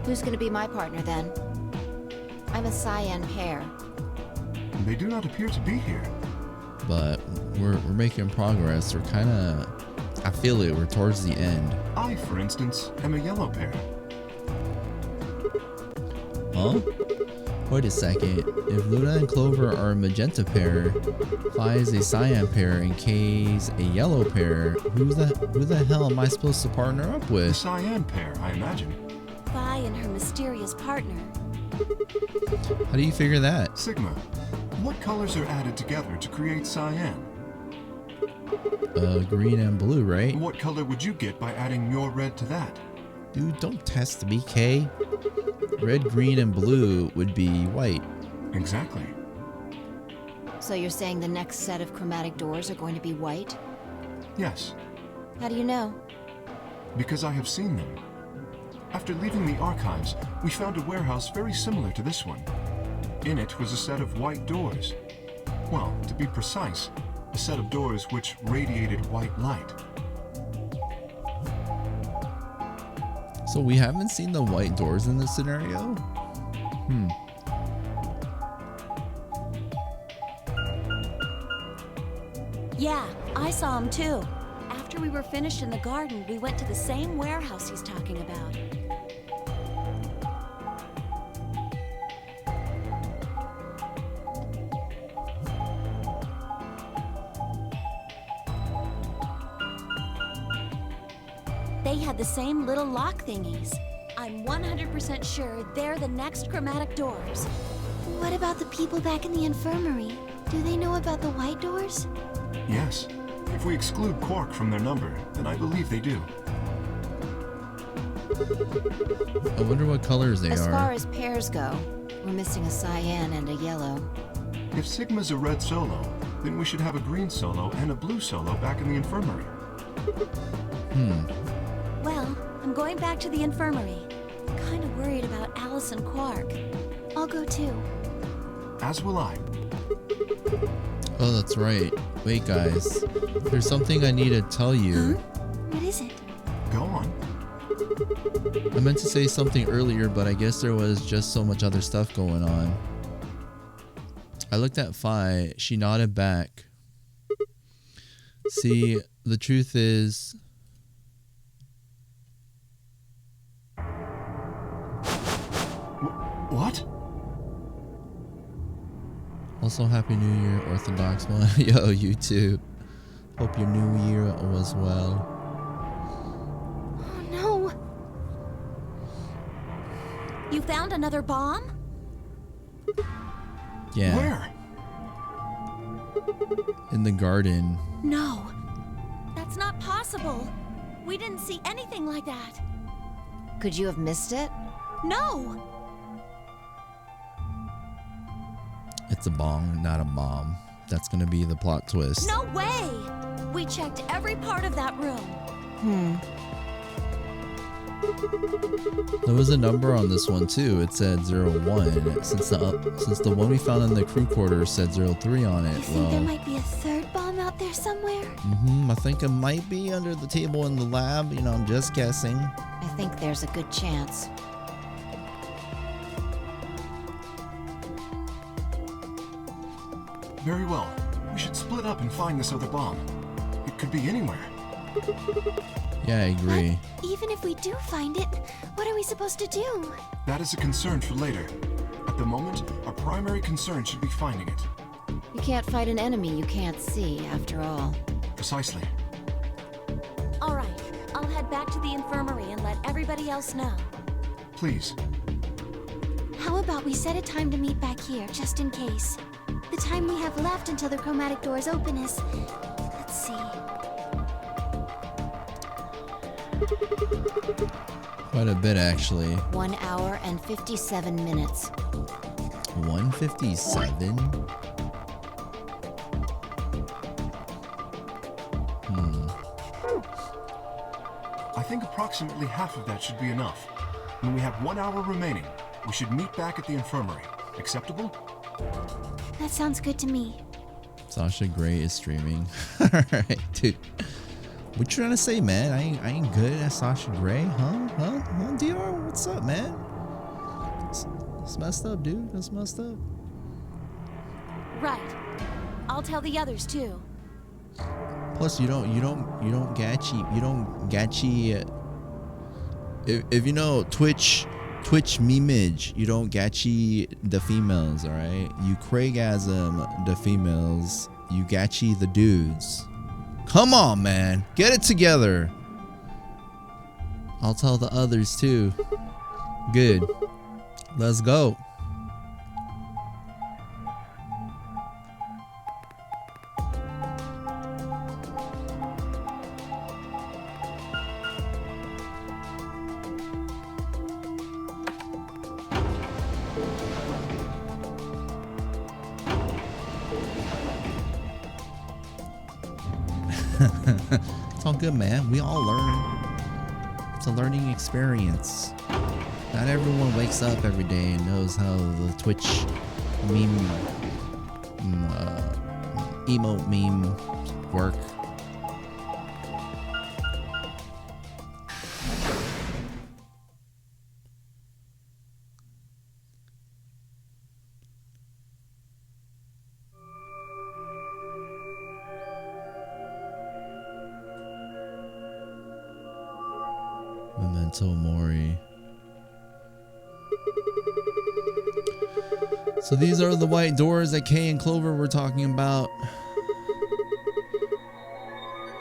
B: Who's gonna be my partner then? I'm a cyan pear.
E: They do not appear to be here.
A: But we're making progress. We're kind of... I feel it. We're towards the end.
E: I, for instance, am a yellow pear.
A: Huh? Wait a second. If Luna and Clover are a magenta pair, Fi is a cyan pair, and Kay's a yellow pair, who the hell am I supposed to partner up
E: The
A: with?
E: cyan pear, I imagine.
C: Vi and her mysterious partner.
A: How do you figure that?
E: Sigma, what colors are added together to create cyan?
A: Green and blue, right?
E: What color would you get by adding your red to that?
A: Dude, don't test me, Kay. Red, green, and blue would be white.
E: Exactly.
B: So you're saying the next set of chromatic doors are going to be white?
E: Yes,
B: How do you know?
E: because I have seen them. After leaving the archives, we found a warehouse very similar to this one. In it was a set of white doors. Well, to be precise, a set of doors which radiated white light.
A: So we haven't seen the white doors in this scenario?
F: Yeah, I saw him too. After we were finished in the garden, we went to the same warehouse he's talking about. They had the same little lock thingies. I'm 100% sure they're the next chromatic doors.
C: What about the people back in the infirmary? Do they know about the white doors?
E: Yes, if we exclude Quark from their number, then I believe they do.
A: I wonder what colors they
B: As
A: are.
B: far as pairs go, we're missing a cyan and a yellow.
E: If Sigma's a red solo, then we should have a green solo and a blue solo back in the infirmary.
F: Well, I'm going back to the infirmary. I'm kind of worried about Alice and Quark.
C: I'll go too.
E: As will I.
A: Oh, that's right. Wait, guys. There's something I need to tell you.
C: What is it?
E: Go on.
A: I meant to say something earlier, but I guess there was just so much other stuff going on. I looked at Phi. She nodded back. See, the truth is...
E: What?
A: Also, Happy New Year, Orthodox one. Yo, you too. Hope your new year was well.
C: Oh no!
F: You found another bomb?
A: Yeah,
E: Where?
A: in the garden.
F: No. That's not possible. We didn't see anything like that.
B: Could you have missed it?
F: No!
A: It's a bong, not a bomb. That's gonna be the plot twist.
F: No way! We checked every part of that room.
A: There was a number on this one too. It said 01. Since the one we found in the crew quarters said 03 on
C: You
A: it.
C: think there
A: Well,
C: might be a third bomb out there somewhere?
A: I think it might be under the table in the lab. You know, I'm just guessing.
B: I think there's a good chance.
E: Very well. We should split up and find this other bomb. It could be anywhere.
A: Yeah, I agree.
C: But even if we do find it, what are we supposed to do?
E: That is a concern for later. At the moment, our primary concern should be finding it.
B: You can't fight an enemy you can't see, after all.
E: Precisely.
F: All right, I'll head back to the infirmary and let everybody else know.
E: Please.
C: How about we set a time to meet back here, just in case? The time we have left until the chromatic doors open is... Let's see...
A: Quite a bit, actually.
B: 1 hour and 57 minutes.
A: 157?
E: I think approximately half of that should be enough. When we have 1 hour remaining, we should meet back at the infirmary. Acceptable?
C: That sounds good to me.
A: Sasha Grey is streaming. Alright, dude. What you trying to say, man? I ain't good at Sasha Grey, huh? Huh, DR? What's up, man? It's messed up, dude. That's messed up.
F: Right. I'll tell the others too.
A: Plus, you don't gachi. If you know Twitch memeage, you don't gachi the females, all right? You Craigasm the females. You gachi the dudes. Come on, man. Get it together. I'll tell the others too. Good. Let's go. It's all good, man. We all learn. It's a learning experience. Not everyone wakes up every day and knows how the Twitch meme, emote meme work. Memento Mori. So these are the white doors that Kay and Clover were talking about.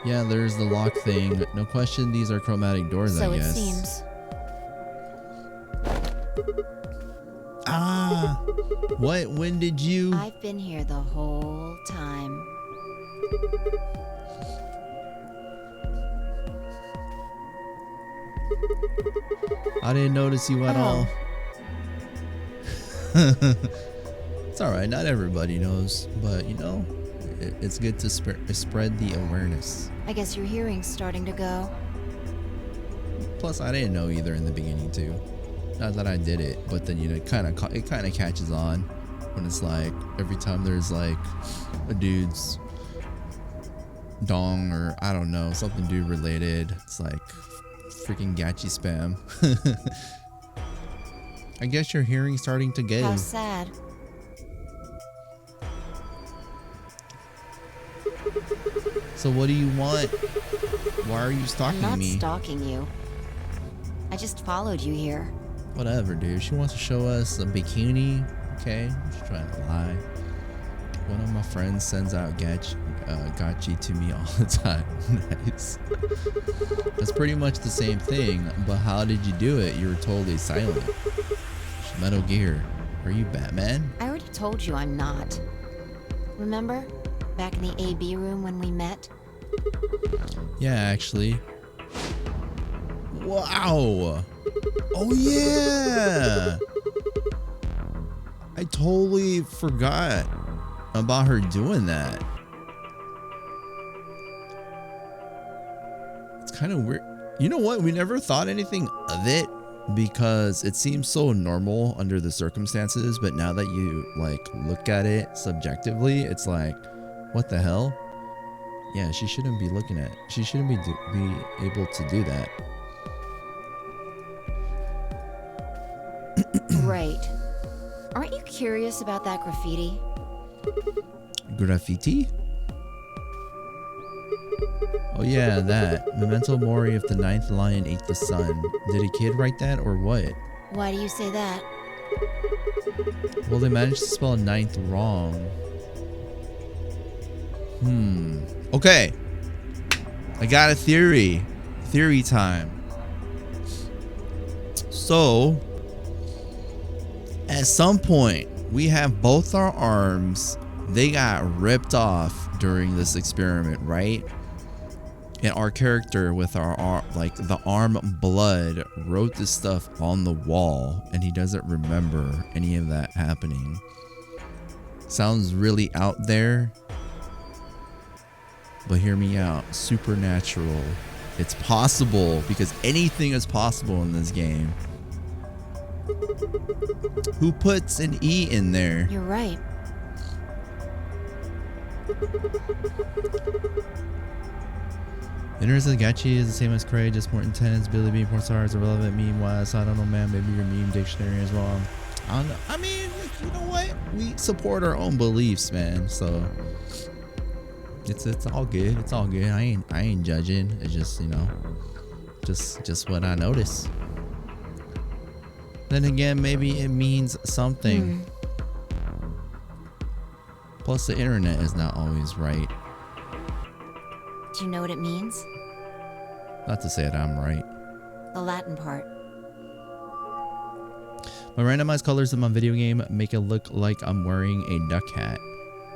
A: Yeah, there's the lock thing. No question, these are chromatic doors,
B: So
A: I
B: it
A: guess.
B: seems.
A: Ah! What? When did you?
B: I've been here the whole time.
A: I didn't notice you at all. It's alright, not everybody knows, but you know, it's good to spread the awareness.
B: I guess your hearing's starting to go.
A: Plus, I didn't know either in the beginning too. Not that I did it, but then you know, it kind of catches on when it's like every time there's like a dude's dong or I don't know, something dude related. It's like freaking gachi spam. I guess your hearing's starting to go.
B: How sad.
A: So what do you want? Why are you stalking
B: I'm not
A: me?
B: stalking you. I just followed you here.
A: Whatever, dude. She wants to show us a bikini. Okay, she's trying to lie. One of my friends sends out gachi to me all the time. Nice. That's pretty much the same thing, but how did you do it? You were totally silent. Metal Gear. Are you Batman?
B: I already told you I'm not. Remember? Back in the AB room when we met?
A: Yeah, actually. Wow. Oh, yeah. I totally forgot about her doing that. It's kind of weird. You know what? We never thought anything of it because it seems so normal under the circumstances. But now that you like look at it subjectively, it's like, what the hell? Yeah, she shouldn't be looking at. She shouldn't be able to do that.
B: Right. Aren't you curious about that graffiti?
A: Graffiti? Oh yeah, that. Memento Mori if the ninth lion ate the sun. Did a kid write that or what?
B: Why do you say that?
A: Well, they managed to spell ninth wrong. Okay. I got a theory. Theory time. So, at some point, we have both our arms. They got ripped off during this experiment, right? And our character with our arm, like the arm blood, wrote this stuff on the wall, and he doesn't remember any of that happening. Sounds really out there, but hear me out. Supernatural. It's possible because anything is possible in this game. Who puts an E in there?
B: You're right.
A: Inners of Gachi is the same as Cray, just more intense. Billy being porn star is irrelevant meme-wise. So I don't know, man. Maybe your meme dictionary is wrong. I don't know. I mean, you know what? We support our own beliefs, man. So it's all good. It's all good. I ain't judging. It's just, you know, just what I notice. Then again, maybe it means something. Plus, the internet is not always right.
B: Do you know what it means?
A: Not to say that I'm right.
B: The Latin part.
A: My randomized colors in my video game make it look like I'm wearing a duck hat.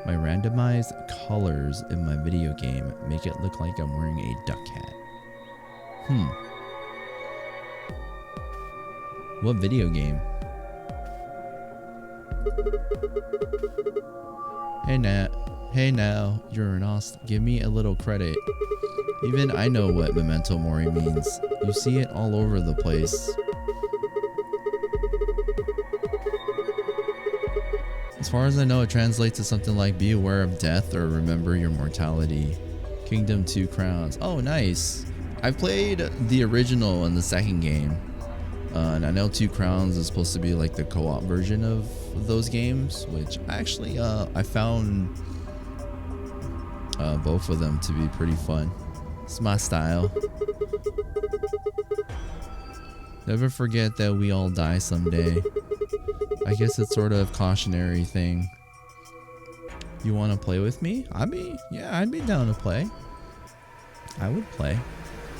A: My randomized colors in my video game make it look like I'm wearing a duck hat. What video game? Hey Nat. Hey now, you're an Ost. Give me a little credit. Even I know what Memento Mori means. You see it all over the place. As far as I know, it translates to something like be aware of death or remember your mortality. Kingdom 2 Crowns. Oh, nice. I've played the original and the second game. And I know 2 Crowns is supposed to be like the co-op version of those games, which actually I found both of them to be pretty fun. It's my style. Never forget that we all die someday. I guess it's sort of a cautionary thing. You want to play with me? I'd be down to play. I would play.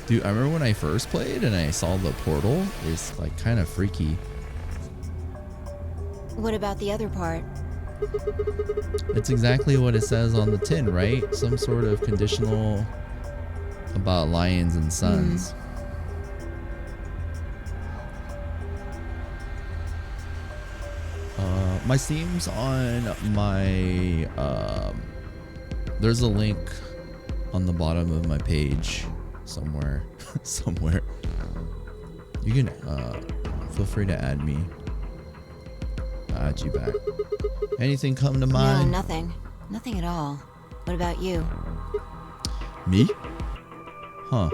A: Dude, I remember when I first played and I saw the portal. It's like kind of freaky.
B: What about the other part?
A: It's exactly what it says on the tin, right? Some sort of conditional about lions and suns. My Steam's on my there's a link on the bottom of my page somewhere. Somewhere. You can feel free to add me. I'll add you back. Anything come to mind?
B: No, nothing. Nothing at all. What about you?
A: Me? Huh.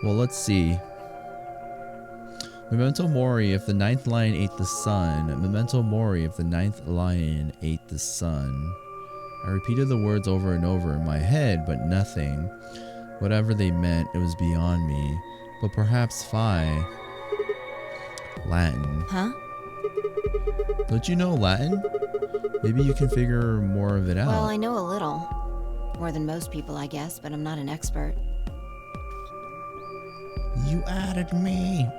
A: Well, let's see. Memento Mori, if the ninth lion ate the sun. Memento Mori, if the ninth lion ate the sun. I repeated the words over and over in my head, but nothing. Whatever they meant, it was beyond me. But perhaps Phi. Latin.
B: Huh?
A: Don't you know Latin? Maybe you can figure more of it out.
B: Well, I know a little. More than most people, I guess, but I'm not an expert.
A: You added me.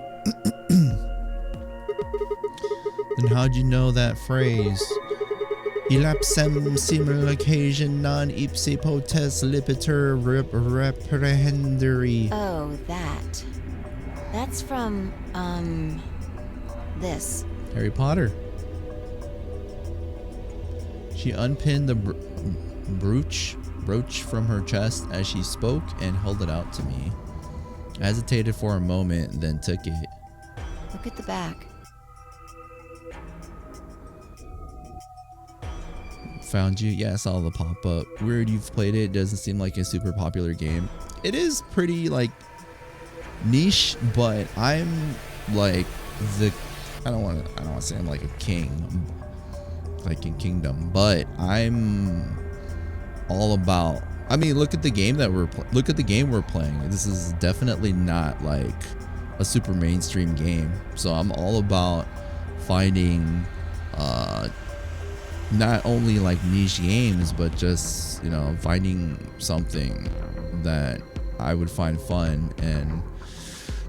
A: Then how'd you know that phrase? Elapsem simul occasion non ipse potest lipiter reprehendere.
B: Oh, that. That's from, this.
A: Harry Potter. She unpinned the brooch from her chest as she spoke and held it out to me. I hesitated for a moment, then took it.
B: Look at the back.
A: Found you? Yeah, I saw the pop-up. Weird you've played it. Doesn't seem like a super popular game. It is pretty, like, niche, but I'm, like, I don't want to say I'm, like, a king, like in Kingdom, but I'm all about... I mean, look at the game that we're playing. This is definitely not, like, a super mainstream game. So I'm all about finding... not only like niche games, but just, you know, finding something that I would find fun and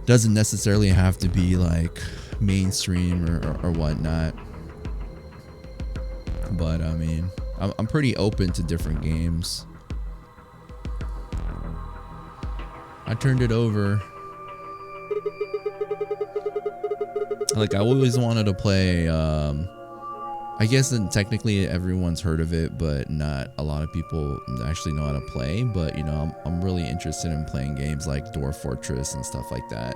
A: doesn't necessarily have to be like mainstream or whatnot. But I mean, I'm pretty open to different games. I turned it over. Like, I always wanted to play, I guess technically everyone's heard of it, but not a lot of people actually know how to play. But, you know, I'm really interested in playing games like Dwarf Fortress and stuff like that.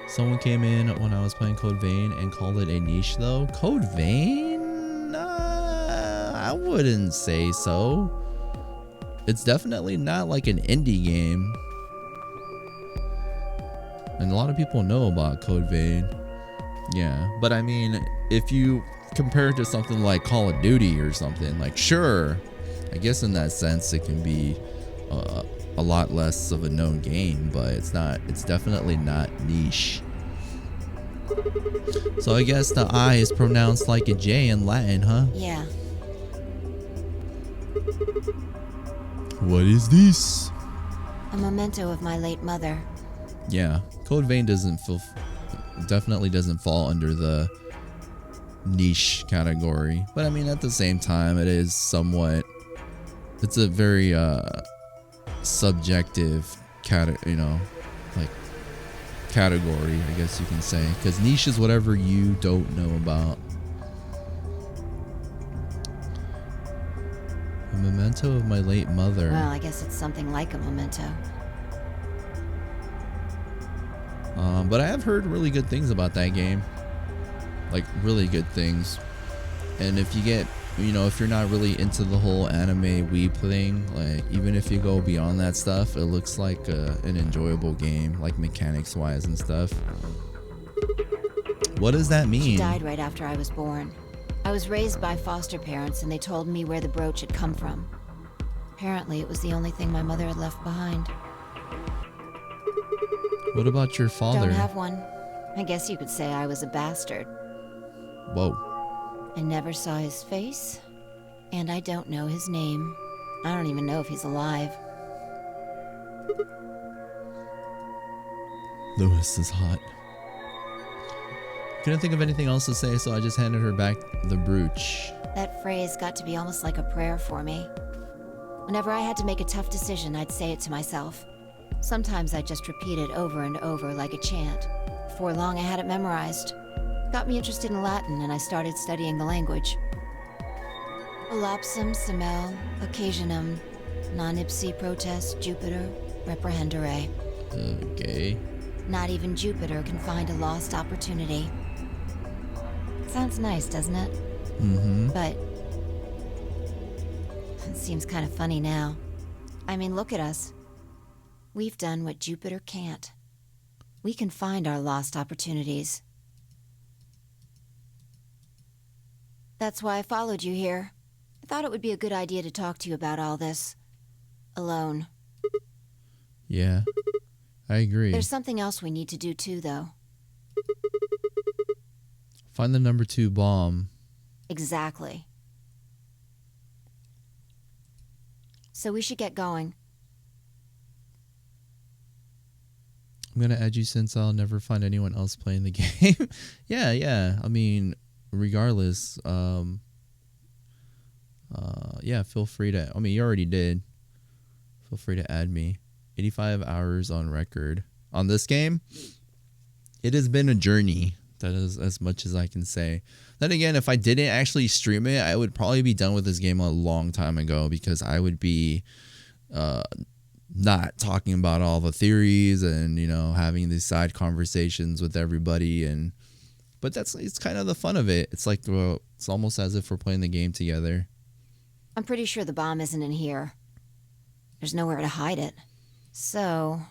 A: Someone came in when I was playing Code Vein and called it a niche, though. Code Vein? I wouldn't say so. It's definitely not like an indie game. And a lot of people know about Code Vein. Yeah, but I mean, if you compare it to something like Call of Duty or something, like, sure, I guess in that sense it can be a lot less of a known game, but it's definitely not niche. So I guess the I is pronounced like a J in Latin, huh?
B: Yeah.
A: What is this?
B: A memento of my late mother.
A: Yeah, Code Vein definitely doesn't fall under the niche category, but I mean, at the same time, it is somewhat, it's a very subjective category, I guess you can say, because niche is whatever you don't know about. memento of my late mother.
B: Well, I guess it's something like a memento.
A: But I have heard really good things about that game. Like, really good things. And if you get, if you're not really into the whole anime weeb thing, like, even if you go beyond that stuff, it looks like an enjoyable game, like mechanics wise and stuff. What does that mean?
B: She died right after I was born. I was raised by foster parents, and they told me where the brooch had come from. Apparently, it was the only thing my mother had left behind.
A: What about your father?
B: Don't have one. I guess you could say I was a bastard.
A: Whoa.
B: I never saw his face, and I don't know his name. I don't even know if he's alive.
A: Lewis is hot. Couldn't think of anything else to say, so I just handed her back the brooch.
B: That phrase got to be almost like a prayer for me. Whenever I had to make a tough decision, I'd say it to myself. Sometimes I'd just repeat it over and over like a chant. Before long, I had it memorized. Got me interested in Latin, and I started studying the language. Olapsum semel occasionum non ipsi protest Jupiter reprehendere.
A: Okay.
B: Not even Jupiter can find a lost opportunity. Sounds nice, doesn't it?
A: Mm-hmm.
B: But it seems kind of funny now. I mean, look at us. We've done what Jupiter can't. We can find our lost opportunities. That's why I followed you here. I thought it would be a good idea to talk to you about all this. Alone.
A: Yeah, I agree.
B: There's something else we need to do too, though.
A: Find the number 2 bomb.
B: Exactly. So we should get going.
A: I'm gonna add you since I'll never find anyone else playing the game. yeah. I mean, regardless, yeah, feel free to. I mean, you already did. Feel free to add me. 85 hours on record on this game. It has been a journey. That is as much as I can say. Then again, if I didn't actually stream it, I would probably be done with this game a long time ago, because I would be not talking about all the theories and, having these side conversations with everybody. But it's kind of the fun of it. It's like, it's almost as if we're playing the game together.
B: I'm pretty sure the bomb isn't in here. There's nowhere to hide it. So...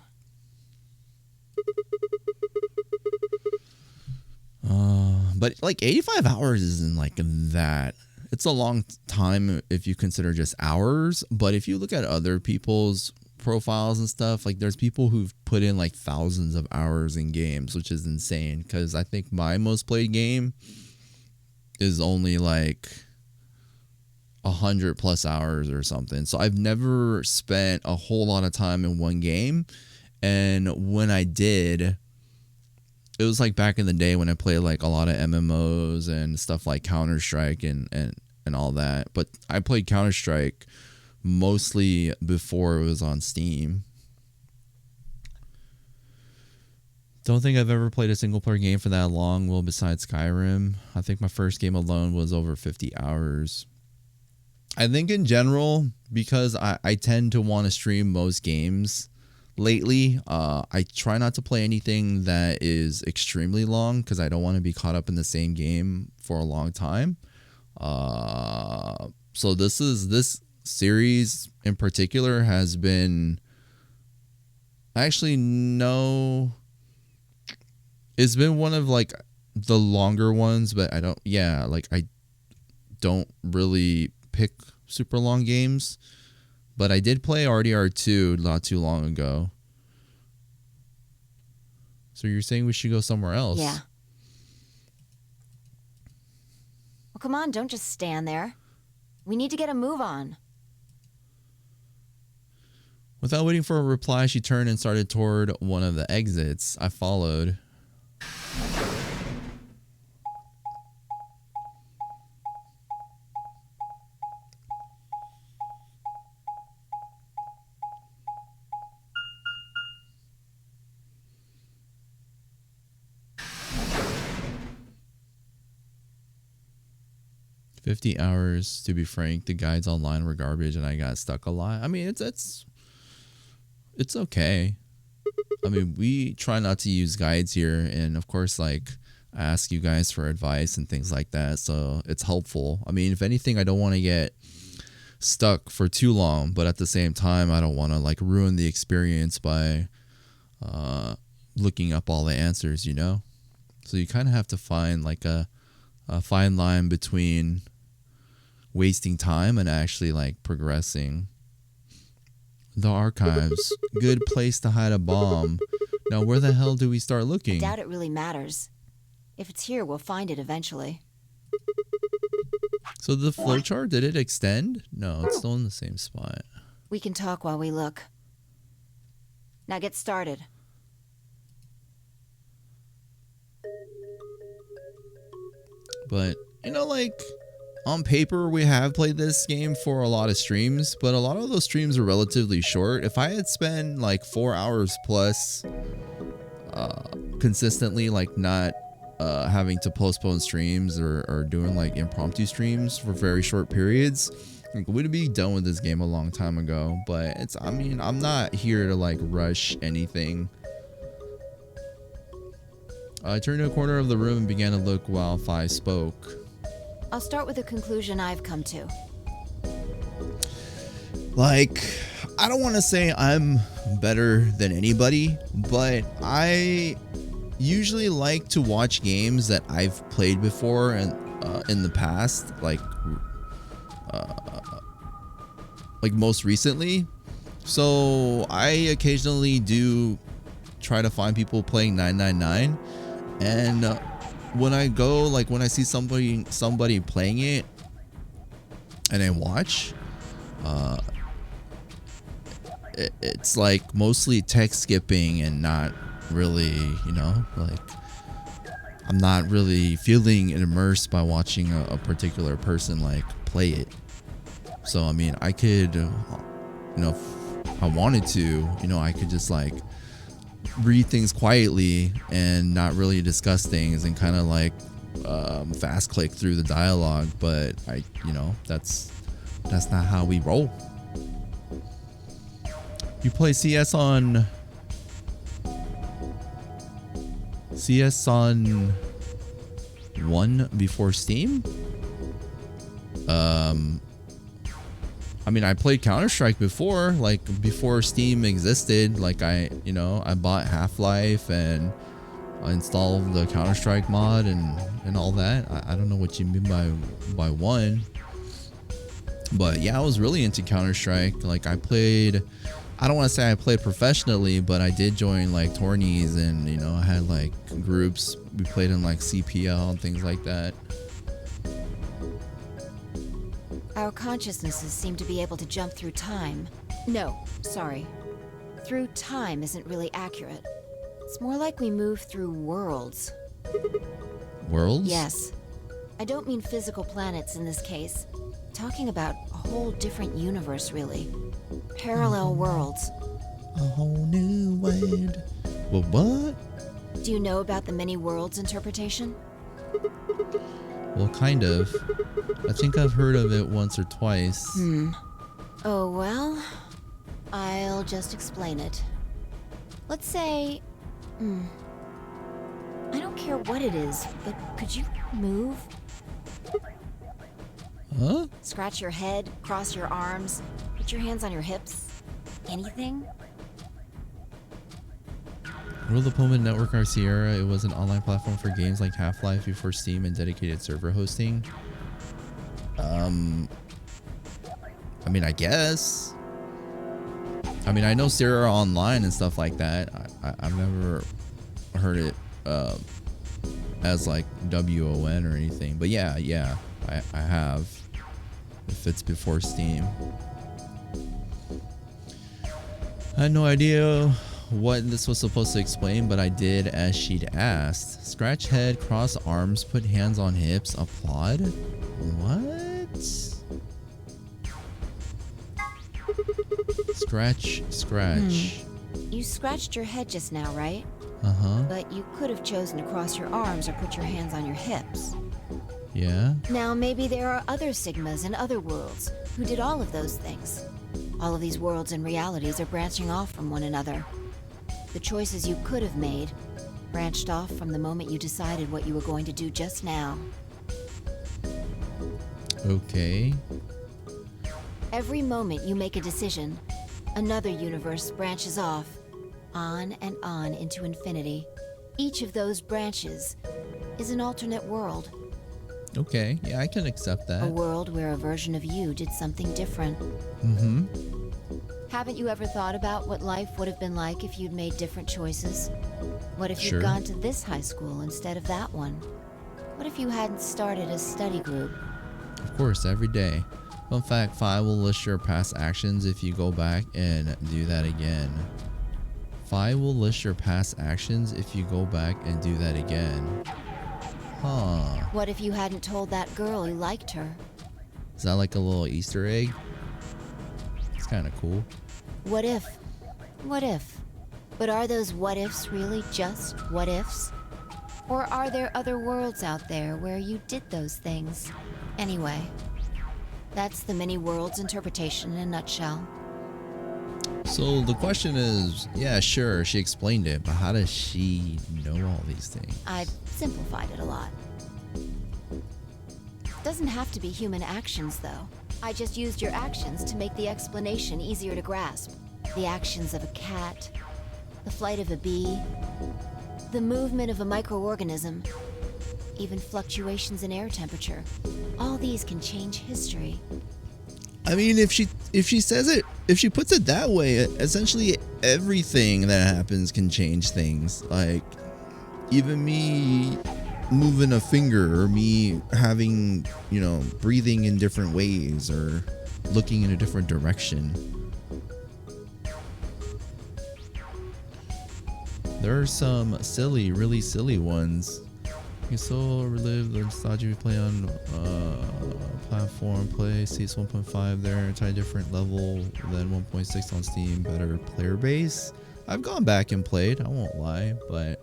A: But like 85 hours isn't like that. It's a long time if you consider just hours. But if you look at other people's profiles and stuff, like there's people who've put in like thousands of hours in games, which is insane. Because I think my most played game is only like 100+ hours or something. So I've never spent a whole lot of time in one game. And when I did, it was like back in the day when I played like a lot of MMOs and stuff like Counter-Strike and all that. But I played Counter-Strike mostly before it was on Steam. Don't think I've ever played a single player game for that long. Well, besides Skyrim, I think my first game alone was over 50 hours. I think in general, because I tend to want to stream most games lately, I try not to play anything that is extremely long, because I don't want to be caught up in the same game for a long time. So this series in particular has been it's been one of like the longer ones, but I don't really pick super long games. But I did play RDR2 not too long ago. So you're saying we should go somewhere else?
B: Yeah. Well, come on, don't just stand there. We need to get a move on.
A: Without waiting for a reply, she turned and started toward one of the exits. I followed. 50 hours, to be frank. The guides online were garbage and I got stuck a lot. I mean, it's okay. I mean, we try not to use guides here, and of course, like, I ask you guys for advice and things like that, so it's helpful. I mean, if anything, I don't want to get stuck for too long, but at the same time, I don't want to like ruin the experience by looking up all the answers, you know? So you kind of have to find like a fine line between wasting time and actually like progressing. The archives. Good place to hide a bomb. Now, where the hell do we start looking?
B: Doubt it really matters. If it's here, we'll find it eventually.
A: So the flowchart, did it extend? No, it's still in the same spot.
B: We can talk while we look. Now get started.
A: But, you know, like, on paper, we have played this game for a lot of streams, but a lot of those streams are relatively short. If I had spent like 4 hours plus consistently, like not having to postpone streams or doing like impromptu streams for very short periods, like, we'd be done with this game a long time ago. But it's, I mean, I'm not here to like rush anything. I turned to a corner of the room and began to look while Fi spoke.
B: I'll start with a conclusion I've come to.
A: Like, I don't want to say I'm better than anybody, but I usually like to watch games that I've played before and in the past, like most recently. So I occasionally do try to find people playing 999, and when I go, like when I see somebody playing it and I watch, it's like mostly text skipping and not really, you know, like I'm not really feeling immersed by watching a particular person like play it. So I mean, I could, you know, if I wanted to, you know, I could just like read things quietly and not really discuss things and kind of like fast click through the dialogue, but I, you know, that's not how we roll. You play CS on one before Steam? I mean, I played Counter-Strike before, like before Steam existed. Like I bought Half-Life and I installed the Counter-Strike mod and all that. I don't know what you mean by one, but yeah, I was really into Counter-Strike. Like I played, I don't want to say I played professionally, but I did join like tourneys and, you know, I had like groups. We played in like CPL and things like that.
B: Our consciousnesses seem to be able to jump through time. No, sorry. Through time isn't really accurate. It's more like we move through worlds.
A: Worlds?
B: Yes. I don't mean physical planets in this case. Talking about a whole different universe, really. Parallel worlds.
A: A whole new world. Well, what?
B: Do you know about the many worlds interpretation?
A: Well, kind of. I think I've heard of it once or twice.
B: Oh, well, I'll just explain it. Let's say, I don't care what it is, but could you move?
A: Huh?
B: Scratch your head, cross your arms, put your hands on your hips. Anything?
A: World Opponent Network or Sierra, it was an online platform for games like Half-Life before Steam and dedicated server hosting. I mean, I guess. I mean, I know Sierra Online and stuff like that. I've never heard it as like WON or anything. But yeah, I have. If it's before Steam. I had no idea what this was supposed to explain, but I did as she'd asked. Scratch head, cross arms, put hands on hips, applaud? What? Scratch.
B: You scratched your head just now, right?
A: Uh-huh.
B: But you could have chosen to cross your arms or put your hands on your hips.
A: Yeah?
B: Now, maybe there are other Sigmas in other worlds who did all of those things. All of these worlds and realities are branching off from one another. The choices you could have made branched off from the moment you decided what you were going to do just now.
A: Okay.
B: Every moment you make a decision, another universe branches off, on and on into infinity. Each of those branches is an alternate world.
A: Okay. Yeah, I can accept
B: A
A: that.
B: world where a version of you did something different.
A: Mm-hmm.
B: Haven't you ever thought about what life would have been like if you'd made different choices? What if
A: Sure.
B: you'd gone to this high school instead of that one? What if you hadn't started a study group?
A: Of course, every day. Fun fact, 5 will list your past actions if you go back and do that again. 5 will list your past actions if you go back and do that again. Huh.
B: What if you hadn't told that girl you liked her?
A: Is that like a little Easter egg? It's kind of cool.
B: What if? What if? But are those what ifs really just what ifs? Or are there other worlds out there where you did those things? Anyway, that's the many worlds interpretation in a nutshell.
A: So the question is, yeah, sure, she explained it, but how does she know all these things?
B: I've simplified it a lot. Doesn't have to be human actions, though. I just used your actions to make the explanation easier to grasp. The actions of a cat, the flight of a bee, the movement of a microorganism, even fluctuations in air temperature. All these can change history.
A: I mean, if she says it, if she puts it that way, essentially everything that happens can change things. Like even me moving a finger, or me having, breathing in different ways, or looking in a different direction. There are some really silly ones. You so relive the nostalgia we play on platform, play seats 1.5 there, entirely different level than 1.6 on Steam, better player base. I've gone back and played, I won't lie, but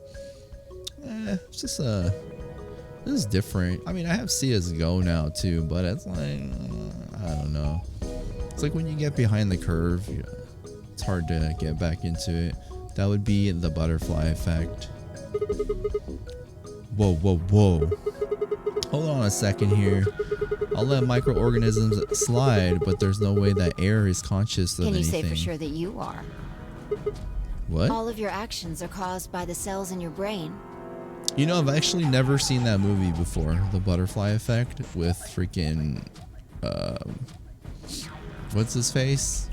A: it's just this is different. I mean, I have CSGO now too, but it's like I don't know. It's like when you get behind the curve, it's hard to get back into it. That would be the butterfly effect. Whoa. Hold on a second here. I'll let microorganisms slide, but there's no way that air is conscious of anything.
B: Can you say for sure that you are?
A: What?
B: All of your actions are caused by the cells in your brain.
A: I've actually never seen that movie before. The butterfly effect with freaking what's his face?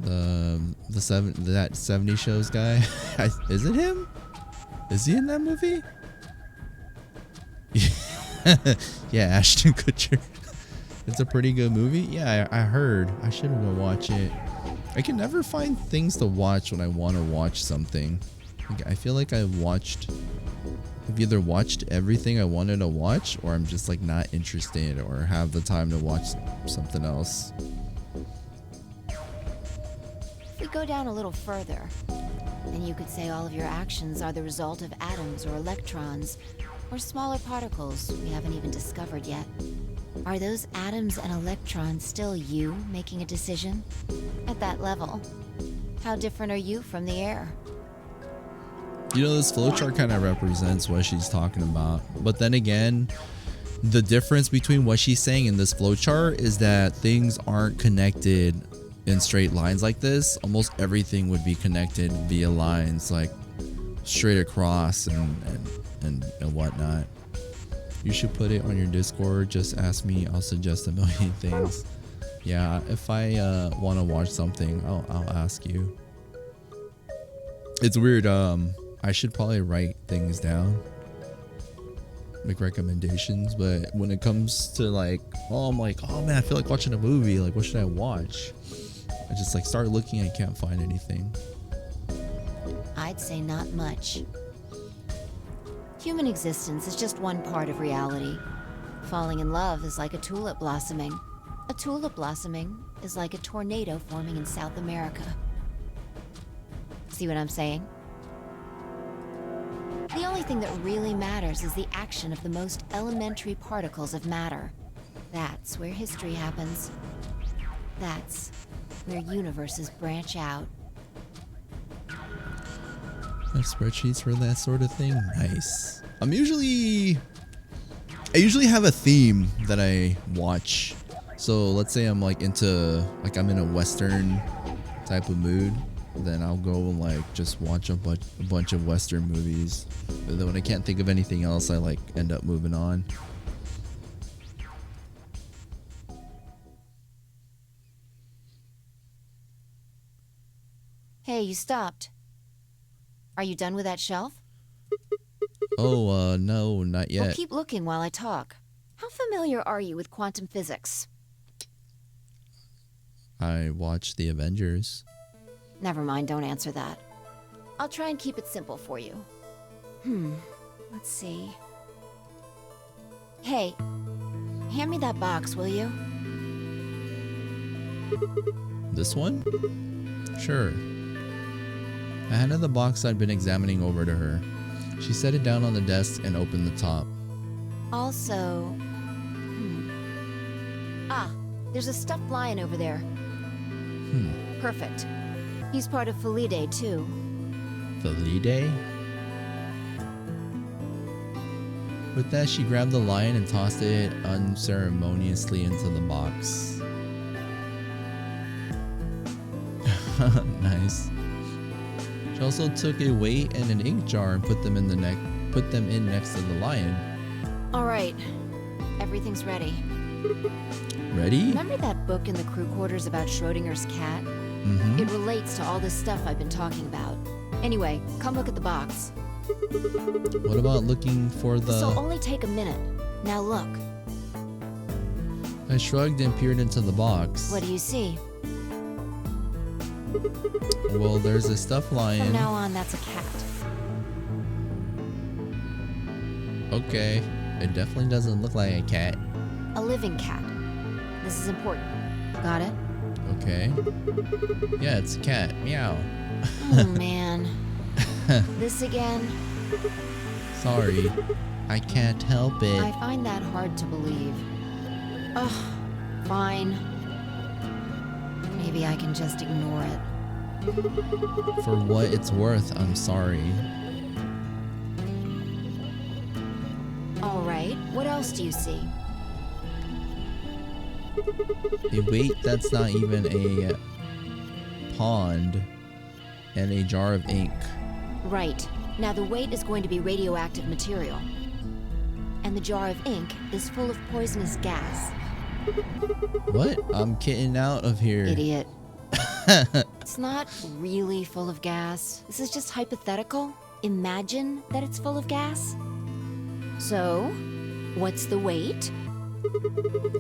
A: That 70 shows guy. Is it him? Is he in that movie? Yeah, Ashton Kutcher. It's a pretty good movie. Yeah, I heard. I should go watch it. I can never find things to watch when I want to watch something. I feel like I've either watched everything I wanted to watch, or I'm just like not interested or have the time to watch something else.
B: If we go down a little further, then you could say all of your actions are the result of atoms or electrons, or smaller particles we haven't even discovered yet. Are those atoms and electrons still you making a decision? At that level, how different are you from the air?
A: This flowchart kind of represents what she's talking about. But then again, the difference between what she's saying in this flowchart is that things aren't connected in straight lines like this. Almost everything would be connected via lines, like straight across and whatnot. You should put it on your Discord. Just ask me. I'll suggest a million things. Yeah, if I want to watch something, I'll ask you. It's weird. I should probably write things down, make recommendations, but when it comes to I'm like, oh man, I feel like watching a movie. Like, what should I watch? I just start looking. I can't find anything.
B: I'd say not much. Human existence is just one part of reality. Falling in love is like a tulip blossoming. A tulip blossoming is like a tornado forming in South America. See what I'm saying? The only thing that really matters is the action of the most elementary particles of matter. That's where history happens. That's where universes branch out.
A: Have spreadsheets for that sort of thing? Nice. I usually have a theme that I watch. So let's say I'm like I'm in a Western type of mood, then I'll go and like just watch a bunch of Western movies. But then when I can't think of anything else, I like end up moving on.
B: Hey, you stopped. Are you done with that shelf?
A: Oh, no, not yet.
B: Well, keep looking while I talk. How familiar are you with quantum physics?
A: I watched the Avengers.
B: Never mind, don't answer that. I'll try and keep it simple for you. Let's see. Hey, hand me that box, will you?
A: This one? Sure. I handed the box I'd been examining over to her. She set it down on the desk and opened the top.
B: Also... Ah, there's a stuffed lion over there. Perfect. He's part of Felidae, too.
A: Felidae? With that, she grabbed the lion and tossed it unceremoniously into the box. Nice. She also took a weight and an ink jar and put them in next to the lion.
B: All right, everything's ready.
A: Ready?
B: Remember that book in the crew quarters about Schrodinger's cat?
A: Mm-hmm.
B: It relates to all this stuff I've been talking about. Anyway, come look at the box.
A: What about looking for the...
B: This'll only take a minute. Now look.
A: I shrugged and peered into the box.
B: What do you see?
A: Well, there's a stuffed lion.
B: From now on, that's a cat.
A: Okay. It definitely doesn't look like a cat.
B: A living cat. This is important. Got it?
A: Okay. Yeah, it's a cat. Meow.
B: Oh, man. This again?
A: Sorry. I can't help it.
B: I find that hard to believe. Ugh, fine. Maybe I can just ignore it.
A: For what it's worth, I'm sorry.
B: All right, what else do you see?
A: Wait, that's not even a pond. And a jar of ink.
B: Right. Now the weight is going to be radioactive material. And the jar of ink is full of poisonous gas.
A: What? I'm getting out of here.
B: Idiot. It's not really full of gas. This is just hypothetical. Imagine that it's full of gas. So, what's the weight?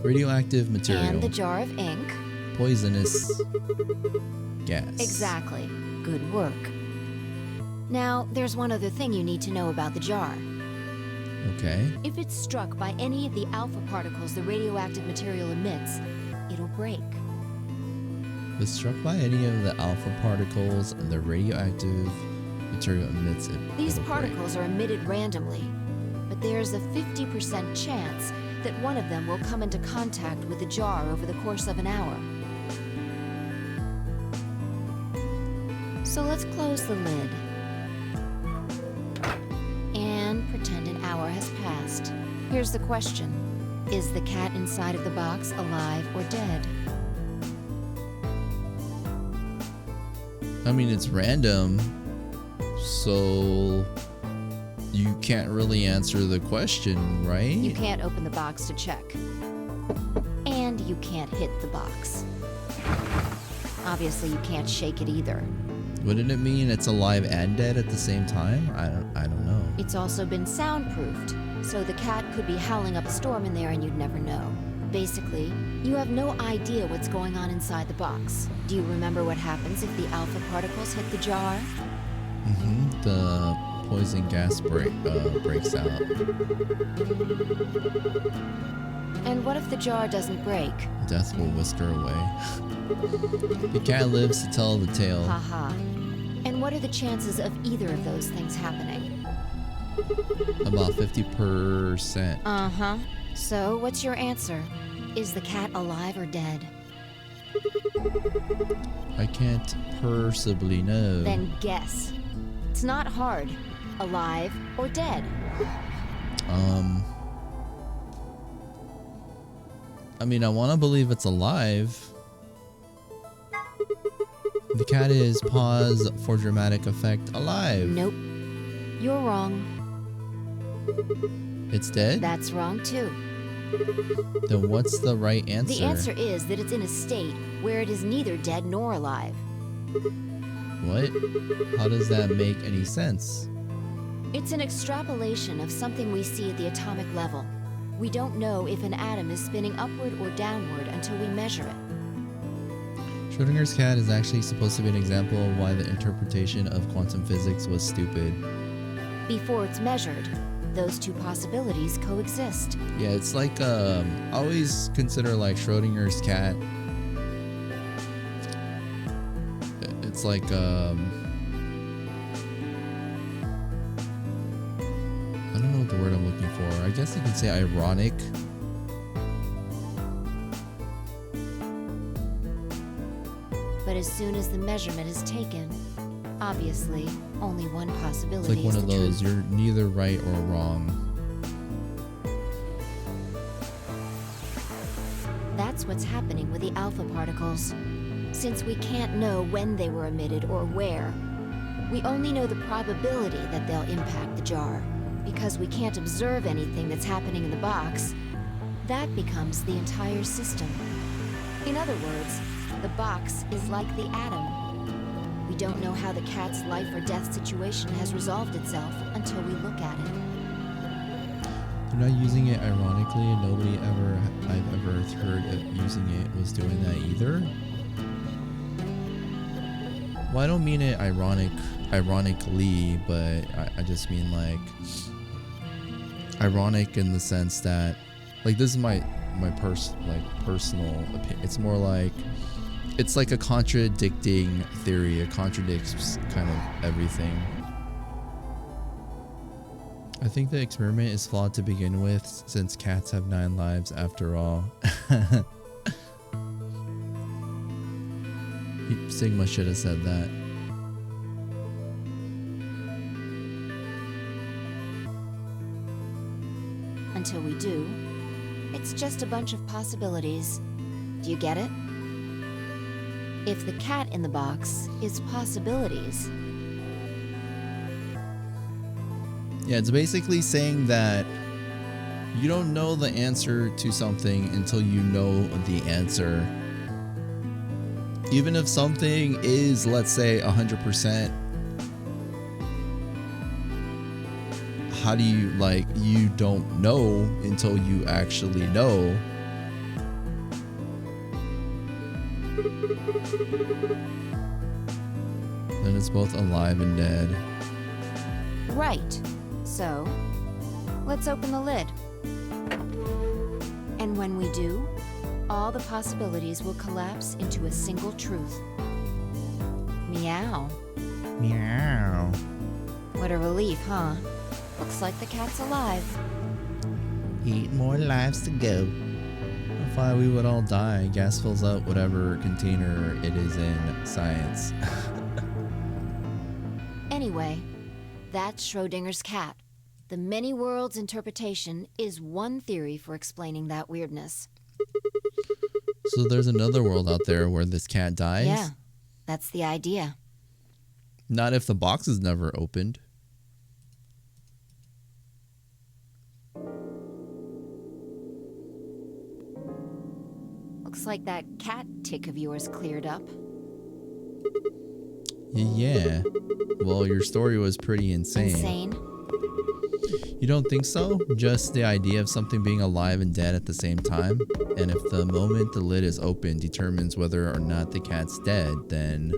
A: Radioactive material.
B: And the jar of ink.
A: Poisonous gas.
B: Exactly. Good work. Now, there's one other thing you need to know about the jar.
A: Okay.
B: If it's struck by any of the alpha particles the radioactive material emits, it'll break.
A: If it's struck by any of the alpha particles and the radioactive material emits it.
B: These
A: it'll
B: particles are emitted randomly, but there's a 50% chance that one of them will come into contact with the jar over the course of an hour. So let's close the lid. And pretend an hour has passed. Here's the question. Is the cat inside of the box alive or dead?
A: I mean, it's random, so you can't really answer the question, right?
B: You can't open the box to check. And you can't hit the box. Obviously, you can't shake it either.
A: Wouldn't it mean it's alive and dead at the same time? I don't know.
B: It's also been soundproofed, so the cat could be howling up a storm in there and you'd never know. Basically, you have no idea what's going on inside the box. Do you remember what happens if the alpha particles hit the jar?
A: Mm-hmm. The poison gas breaks out.
B: And what if the jar doesn't break?
A: Death will whisk her away. The cat lives to tell the tale.
B: Haha. And what are the chances of either of those things happening?
A: About 50%.
B: Uh-huh. So, what's your answer? Is the cat alive or dead?
A: I can't possibly know.
B: Then guess. It's not hard. Alive or dead?
A: I mean, I want to believe it's alive. The cat is, pause for dramatic effect, alive.
B: Nope. You're wrong.
A: It's dead?
B: That's wrong too.
A: Then what's the right answer?
B: The answer is that it's in a state where it is neither dead nor alive.
A: What? How does that make any sense?
B: It's an extrapolation of something we see at the atomic level. We don't know if an atom is spinning upward or downward until we measure it.
A: Schrodinger's cat is actually supposed to be an example of why the interpretation of quantum physics was stupid.
B: Before it's measured, those two possibilities coexist.
A: Yeah, it's like, I always consider like Schrodinger's cat. It's like, I don't know what the word I'm looking for. I guess you could say ironic.
B: But as soon as the measurement is taken, obviously, only one
A: It's
B: possibility
A: like one
B: is
A: of
B: the
A: those,
B: truth.
A: you're neither right or wrong.
B: That's what's happening with the alpha particles. Since we can't know when they were emitted or where, we only know the probability that they'll impact the jar. Because we can't observe anything that's happening in the box, that becomes the entire system. In other words, the box is like the atom. We don't know how the cat's life or death situation has resolved itself until we look at it.
A: They're not using it ironically, and nobody I've ever heard of using it was doing that either. Well, I don't mean it ironically, but I just mean like ironic in the sense that, like, this is my personal opinion. It's more like, it's like a contradicting theory. It contradicts kind of everything. I think the experiment is flawed to begin with, since cats have 9 lives after all. Sigma should have said that.
B: Until we do, it's just a bunch of possibilities. Do you get it? If the cat in the box is possibilities,
A: Yeah, it's basically saying that you don't know the answer to something until you know the answer. Even if something is, let's say, 100%, how do you, like, you don't know until you actually know. Then it's both alive and dead.
B: right. So, let's open the lid. And when we do, all the possibilities will collapse into a single truth. Meow.
A: Meow.
B: What a relief, huh? Looks like the cat's alive.
A: 8 more lives to go. If we would all die, gas fills up whatever container it is in. Science.
B: Anyway, that's Schrodinger's cat. The many worlds interpretation is one theory for explaining that weirdness.
A: So there's another world out there where this cat dies?
B: Yeah, that's the idea.
A: Not if the box is never opened.
B: Looks like that cat tick of yours cleared up.
A: Yeah. Well, your story was pretty insane.
B: Insane?
A: You don't think so? Just the idea of something being alive and dead at the same time? And if the moment the lid is open determines whether or not the cat's dead, then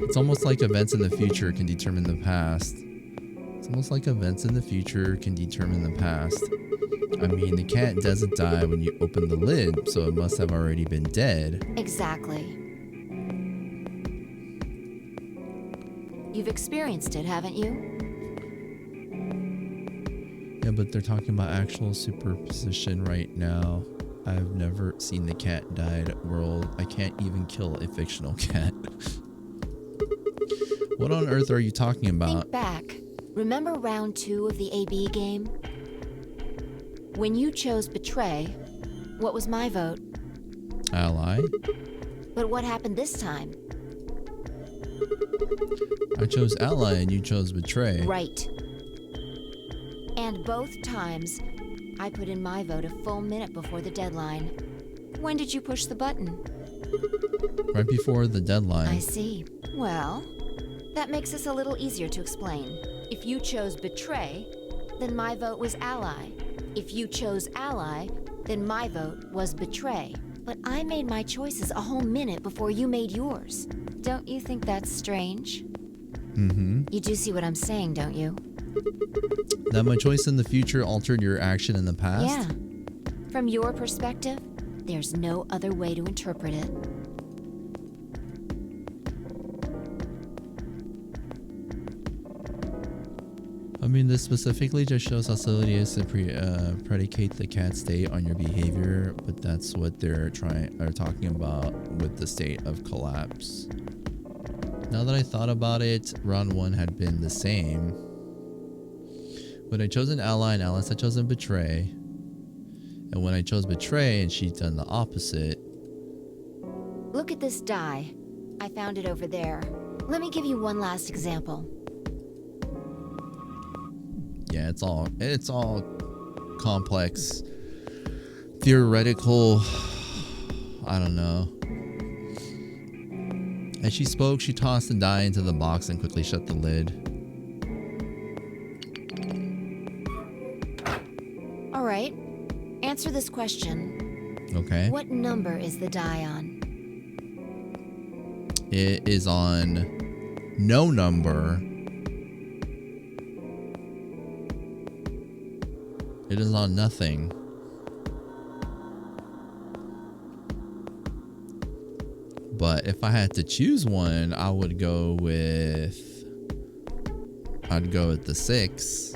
A: it's almost like events in the future can determine the past. It's almost like events in the future can determine the past. I mean, the cat doesn't die when you open the lid, so it must have already been dead.
B: Exactly. You've experienced it, haven't you?
A: but they're talking about actual superposition right now. I've never seen the cat died world. I can't even kill a fictional cat. What on earth are you talking about?
B: Think back. Remember round 2 of the AB game? When you chose Betray, what was my vote?
A: Ally?
B: But what happened this time?
A: I chose Ally and you chose Betray.
B: Right. And both times, I put in my vote a full minute before the deadline. When did you push the button?
A: Right before the deadline.
B: I see. Well, that makes this a little easier to explain. If you chose Betray, then my vote was Ally. If you chose Ally, then my vote was Betray. But I made my choices a whole minute before you made yours. Don't you think that's strange?
A: Mm-hmm.
B: You do see what I'm saying, don't you?
A: That my choice in the future altered your action in the past?
B: Yeah. From your perspective, there's no other way to interpret it.
A: I mean, this specifically just shows how silly it is to predicate the cat state on your behavior, but that's what they're talking about with the state of collapse. Now that I thought about it, round 1 had been the same. When I chose an ally and Alice had chosen Betray, and when I chose Betray and she'd done the opposite.
B: Look at this die. I found it over there. Let me give you one last example.
A: Yeah, it's all complex, theoretical. I don't know. As she spoke, she tossed the die into the box and quickly shut the lid.
B: All right. Answer this question.
A: Okay.
B: What number is the die on?
A: It is on no number. It is on nothing. But if I had to choose one, I'd go with the 6.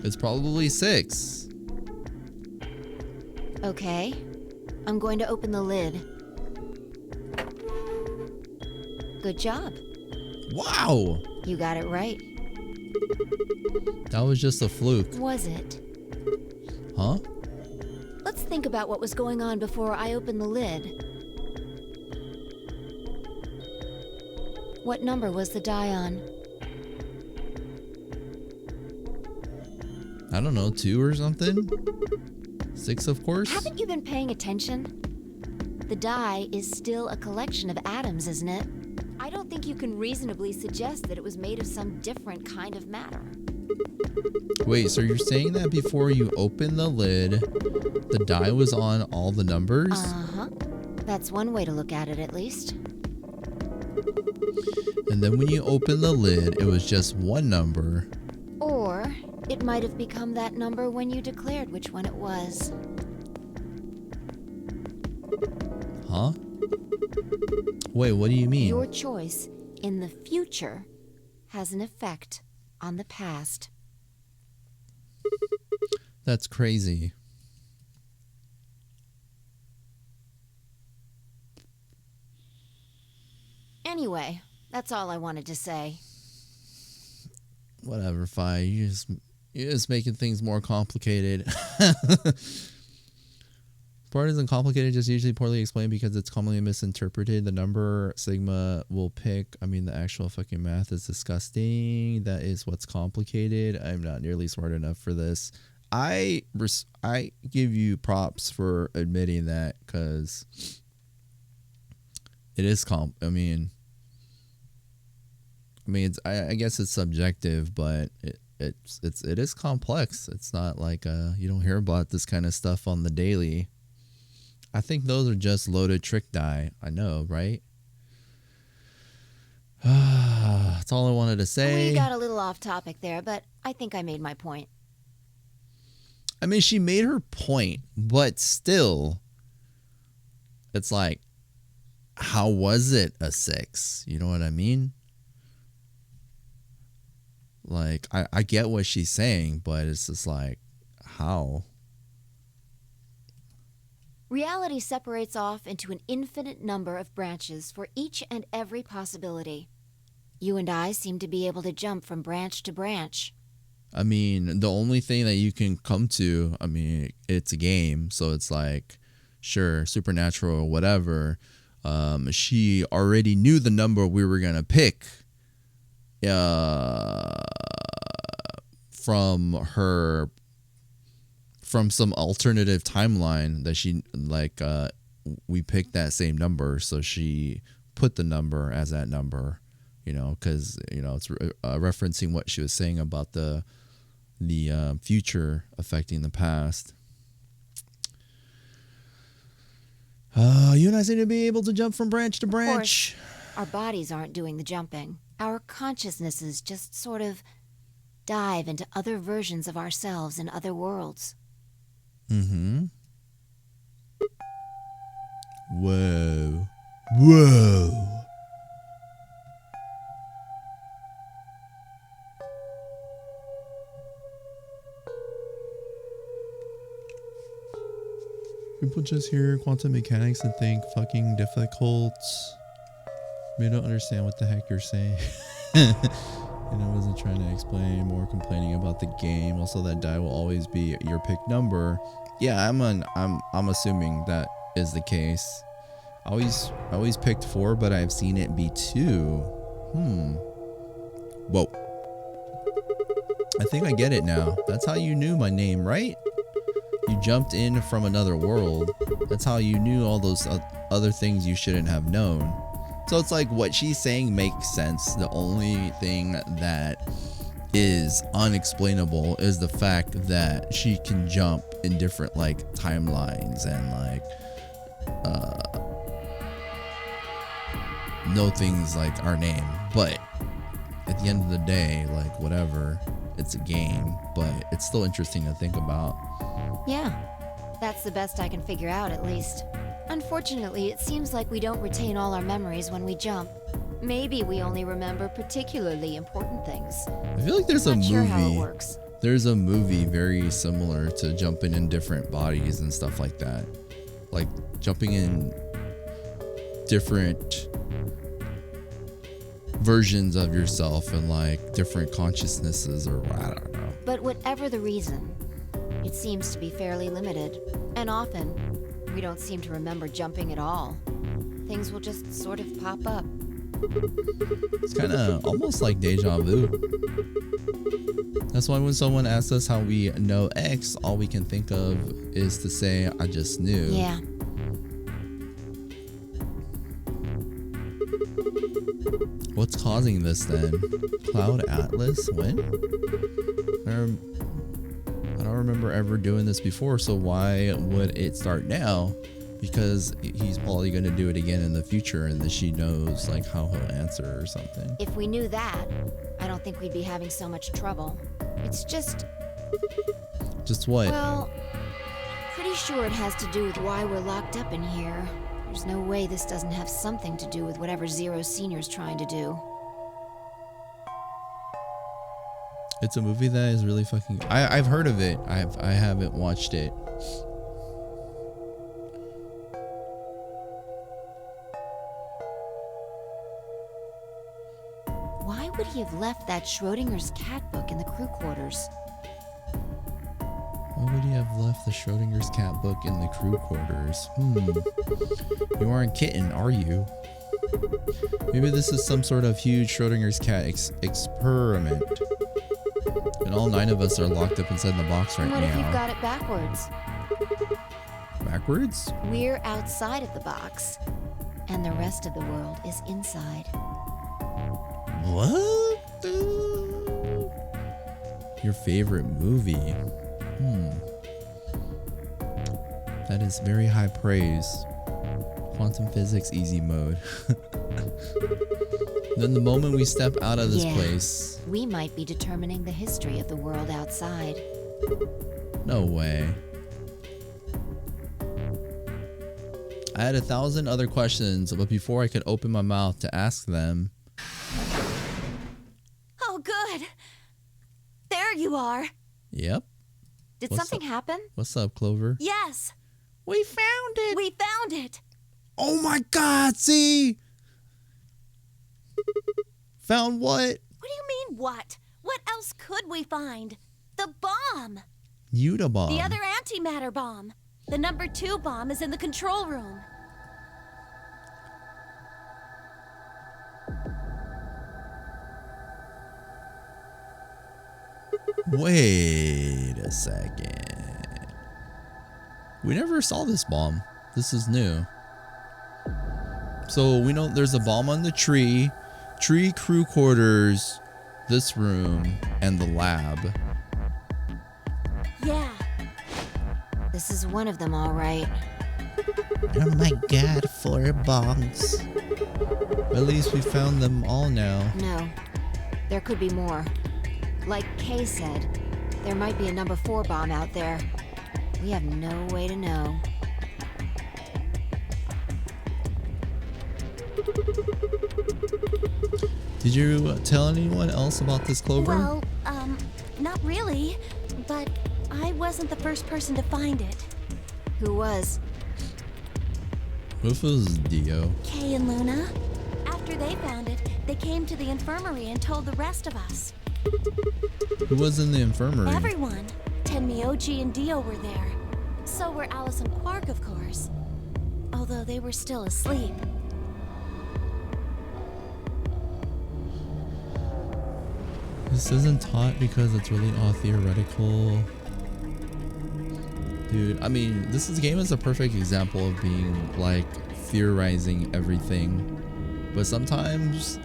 A: It's probably 6.
B: Okay. I'm going to open the lid. Good job.
A: Wow!
B: You got it right.
A: That was just a fluke.
B: Was it?
A: Huh?
B: Let's think about what was going on before I opened the lid. What number was the die on?
A: I don't know, 2 or something? 6, of course?
B: Haven't you been paying attention? The die is still a collection of atoms, isn't it? I don't think you can reasonably suggest that it was made of some different kind of matter.
A: Wait, so you're saying that before you opened the lid, the die was on all the numbers?
B: Uh-huh. That's one way to look at it, at least.
A: And then when you opened the lid, it was just one number.
B: Or it might have become that number when you declared which one it was.
A: Huh? Wait, what do you mean?
B: Your choice in the future has an effect on the past.
A: That's crazy.
B: Anyway, that's all I wanted to say.
A: Whatever, Fi. You're just making things more complicated. Part isn't complicated, just usually poorly explained because it's commonly misinterpreted. The number Sigma will pick, the actual fucking math is disgusting. That is what's complicated. I'm not nearly smart enough for this. I give you props for admitting that, because it is I guess it's subjective, but it is complex. It's not like you don't hear about this kind of stuff on the daily. I think those are just loaded trick die. I know, right? That's all I wanted to say.
B: We got a little off topic there, but I think I made my point.
A: She made her point, but still, it's like, how was it a 6? You know what I mean? Like, I get what she's saying, but it's just like, how?
B: Reality separates off into an infinite number of branches for each and every possibility. You and I seem to be able to jump from branch to branch.
A: I mean, the only thing that you can come to, I mean, it's a game, so it's like, sure, supernatural or whatever. She already knew the number we were gonna pick from some alternative timeline that she we picked that same number, so she put the number as that number, because it's referencing what she was saying about the future affecting the past. You and I seem to be able to jump from branch to branch.
B: Of course, our bodies aren't doing the jumping. Our consciousnesses just sort of dive into other versions of ourselves in other worlds.
A: Mm-hmm. Whoa. Whoa. People just hear quantum mechanics and think fucking difficult. They don't understand what the heck you're saying. And I wasn't trying to explain, more complaining about the game. Also, that die will always be your pick number. Yeah, I'm assuming that is the case. I always picked 4, but I've seen it be 2. Whoa. I think I get it now. That's how you knew my name, right? You jumped in from another world. That's how you knew all those other things you shouldn't have known. So it's like what she's saying makes sense. The only thing that is unexplainable is the fact that she can jump in different timelines and know things like our name. But at the end of the day, whatever, it's a game, but it's still interesting to think about.
B: Yeah, that's the best I can figure out, at least. Unfortunately, it seems like we don't retain all our memories when we jump. Maybe we only remember particularly important things.
A: I feel like there's a
B: Not
A: movie.
B: sure how it works.
A: There's a movie very similar to jumping in different bodies and stuff like that. Like jumping in different versions of yourself and different consciousnesses, or I don't know.
B: But whatever the reason, it seems to be fairly limited. And often, we don't seem to remember jumping at all. Things will just sort of pop up.
A: It's kind of almost like deja vu. That's why when someone asks us how we know X, all we can think of is to say, I just knew.
B: Yeah.
A: What's causing this then? Cloud Atlas? When? I don't remember ever doing this before, so why would it start now? Because he's probably going to do it again in the future, and then she knows how he'll answer or something.
B: If we knew that, I don't think we'd be having so much trouble. It's just...
A: Just what?
B: Well, pretty sure it has to do with why we're locked up in here. There's no way this doesn't have something to do with whatever Zero Senior's trying to do.
A: It's a movie that is really fucking... I've heard of it. I haven't watched it.
B: Why would he have left that Schrodinger's cat book in the crew quarters?
A: Why would he have left the Schrodinger's cat book in the crew quarters? You aren't kitten, are you? Maybe this is some sort of huge Schrodinger's cat experiment. And all 9 of us are locked up inside the box right
B: What
A: now.
B: if you've got it backwards?
A: Backwards?
B: We're outside of the box, and the rest of the world is inside.
A: What? Your favorite movie? That is very high praise. Quantum physics easy mode. Then the moment we step out of this place...
B: We might be determining the history of the world outside.
A: No way. I had 1,000 other questions, but before I could open my mouth to ask them...
F: Oh, good. There you are.
A: Yep.
B: Did
A: What's
B: something happen?
A: What's up, Clover?
F: Yes,
A: We found it.
F: we found it.
A: Oh my God! See, found what?
F: What do you mean, what? What else could we find? The bomb.
A: Unabomb.
F: The other antimatter bomb. The number 2 bomb is in the control room.
A: Wait a second. We never saw this bomb. This is new. So we know there's a bomb on the tree crew quarters, this room, and the lab.
F: Yeah.
B: This is one of them, all right.
A: Oh my God, 4 bombs. At least we found them all now.
B: No, there could be more. Like Kay said, there might be a number 4 bomb out there. We have no way to know.
A: Did you tell anyone else about this, Clover?
F: Well, not really. But I wasn't the first person to find it.
B: Who was?
A: What if it was Dio?
F: Kay and Luna. After they found it, they came to the infirmary and told the rest of us.
A: Who was in the infirmary?
F: Everyone. Tenmyoji and Dio were there. So were Alice and Quark, of course. Although they were still asleep.
A: This isn't taught because it's really all theoretical. Dude, I mean, this game is a perfect example of being like theorizing everything. But sometimes,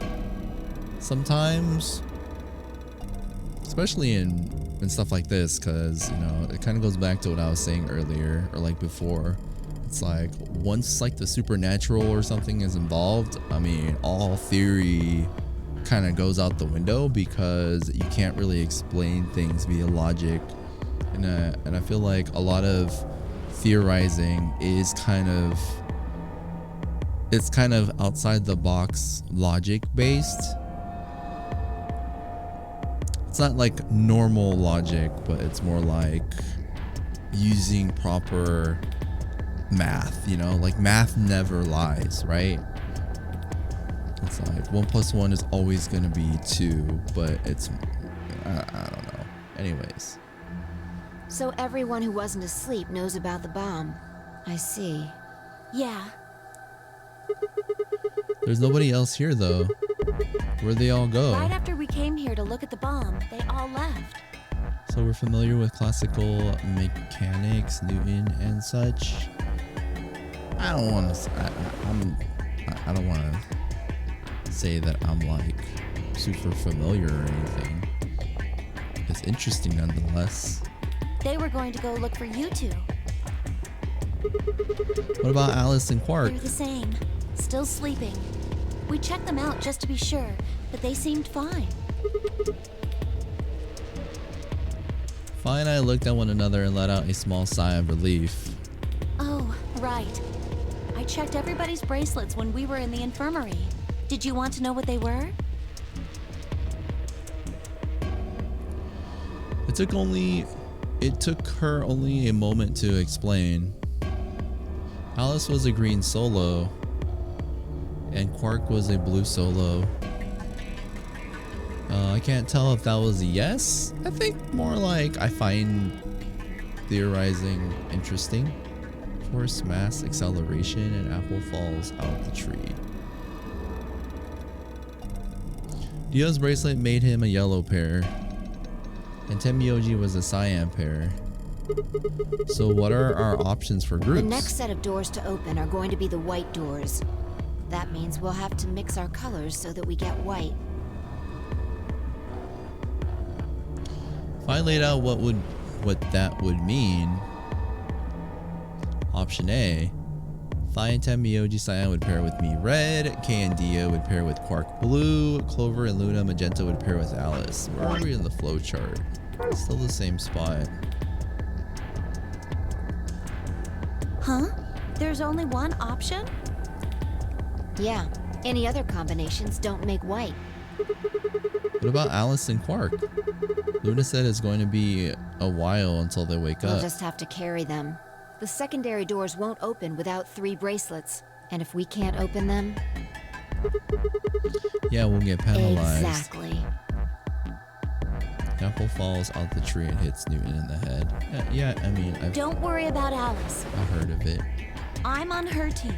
A: especially in stuff like this, because, you know, it kind of goes back to what I was saying earlier, or like before. It's like, once like the supernatural or something is involved, I mean, all theory kind of goes out the window because you can't really explain things via logic. And I feel like a lot of theorizing is kind of outside the box logic based. It's not like normal logic, but it's more like using proper math, you know, like math never lies, right? It's like 1 + 1 is always gonna be 2, but it's I don't know. Anyways.
B: So everyone who wasn't asleep knows about the bomb. I see.
F: Yeah.
A: There's nobody else here though. Where'd they all go?
F: Right after we came here to look at the bomb, they all left.
A: So we're familiar with classical mechanics, Newton and such. I don't want to. I don't want to say that I'm like super familiar or anything. It's interesting nonetheless.
F: They were going to go look for you two.
A: What about Alice and Quark?
F: They're the same. Still sleeping. We checked them out just to be sure, but they seemed fine.
A: Fi and I looked at one another and let out a small sigh of relief.
F: Oh, right. I checked everybody's bracelets when we were in the infirmary. Did you want to know what they were?
A: It took her only a moment to explain. Alice was a green solo, and Quark was a blue solo. I can't tell if that was a yes. I think more like I find theorizing interesting. Force, mass, acceleration, and apple falls out the tree. Dio's bracelet made him a yellow pair, and Tenmyoji was a cyan pair. So what are our options for groups?
B: The next set of doors to open are going to be the white doors. That means we'll have to mix our colors so that we get white.
A: If I laid out what that would mean, option A, Fi and Tenmyoji cyan would pair with me red, Kay and Dio would pair with Quark blue, Clover and Luna magenta would pair with Alice. Where are we in the flowchart? Still the same spot.
F: Huh? There's only one option?
B: Yeah, any other combinations don't make white.
A: What about Alice and Quark? Luna said it's going to be a while until they wake
B: We'll
A: up.
B: just have to carry them. The secondary doors won't open without 3 bracelets. And if we can't open them...
A: Yeah, we'll get penalized.
B: Exactly.
A: Apple falls out the tree and hits Newton in the head. Yeah, I mean, I've
F: Don't worry about Alice.
A: heard of it.
F: I'm on her team.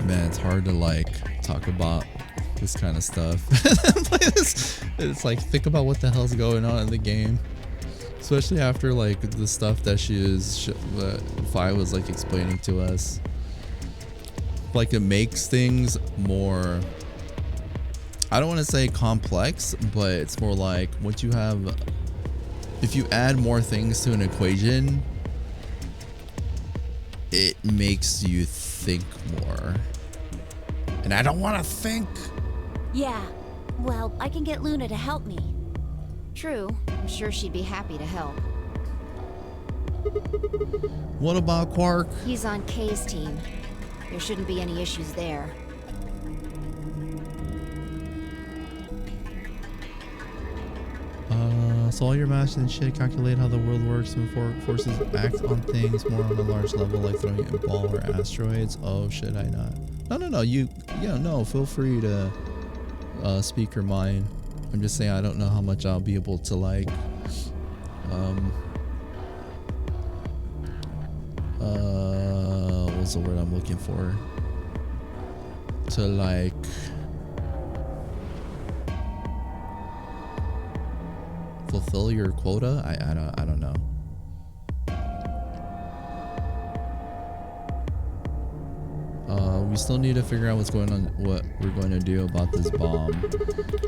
A: Man, it's hard to like talk about this kind of stuff. It's like, think about what the hell's going on in the game, especially after like the stuff that Vi was like explaining to us. Like, it makes things more, I don't want to say complex, but it's more like once you have, if you add more things to an equation, it makes you think more. And I don't want to think.
F: Yeah. Well, I can get Luna to help me.
B: True. I'm sure she'd be happy to help.
A: What about Quark?
B: He's on Kay's team. There shouldn't be any issues there.
A: So all your math and shit calculate how the world works and forces act on things more on a large level, like throwing a ball or asteroids. Oh, should I not? No. Feel free to speak your mind. I'm just saying I don't know how much I'll be able to like. What's the word I'm looking for? To like. Fulfill your quota? I don't know. We still need to figure out what we're going to do about this bomb.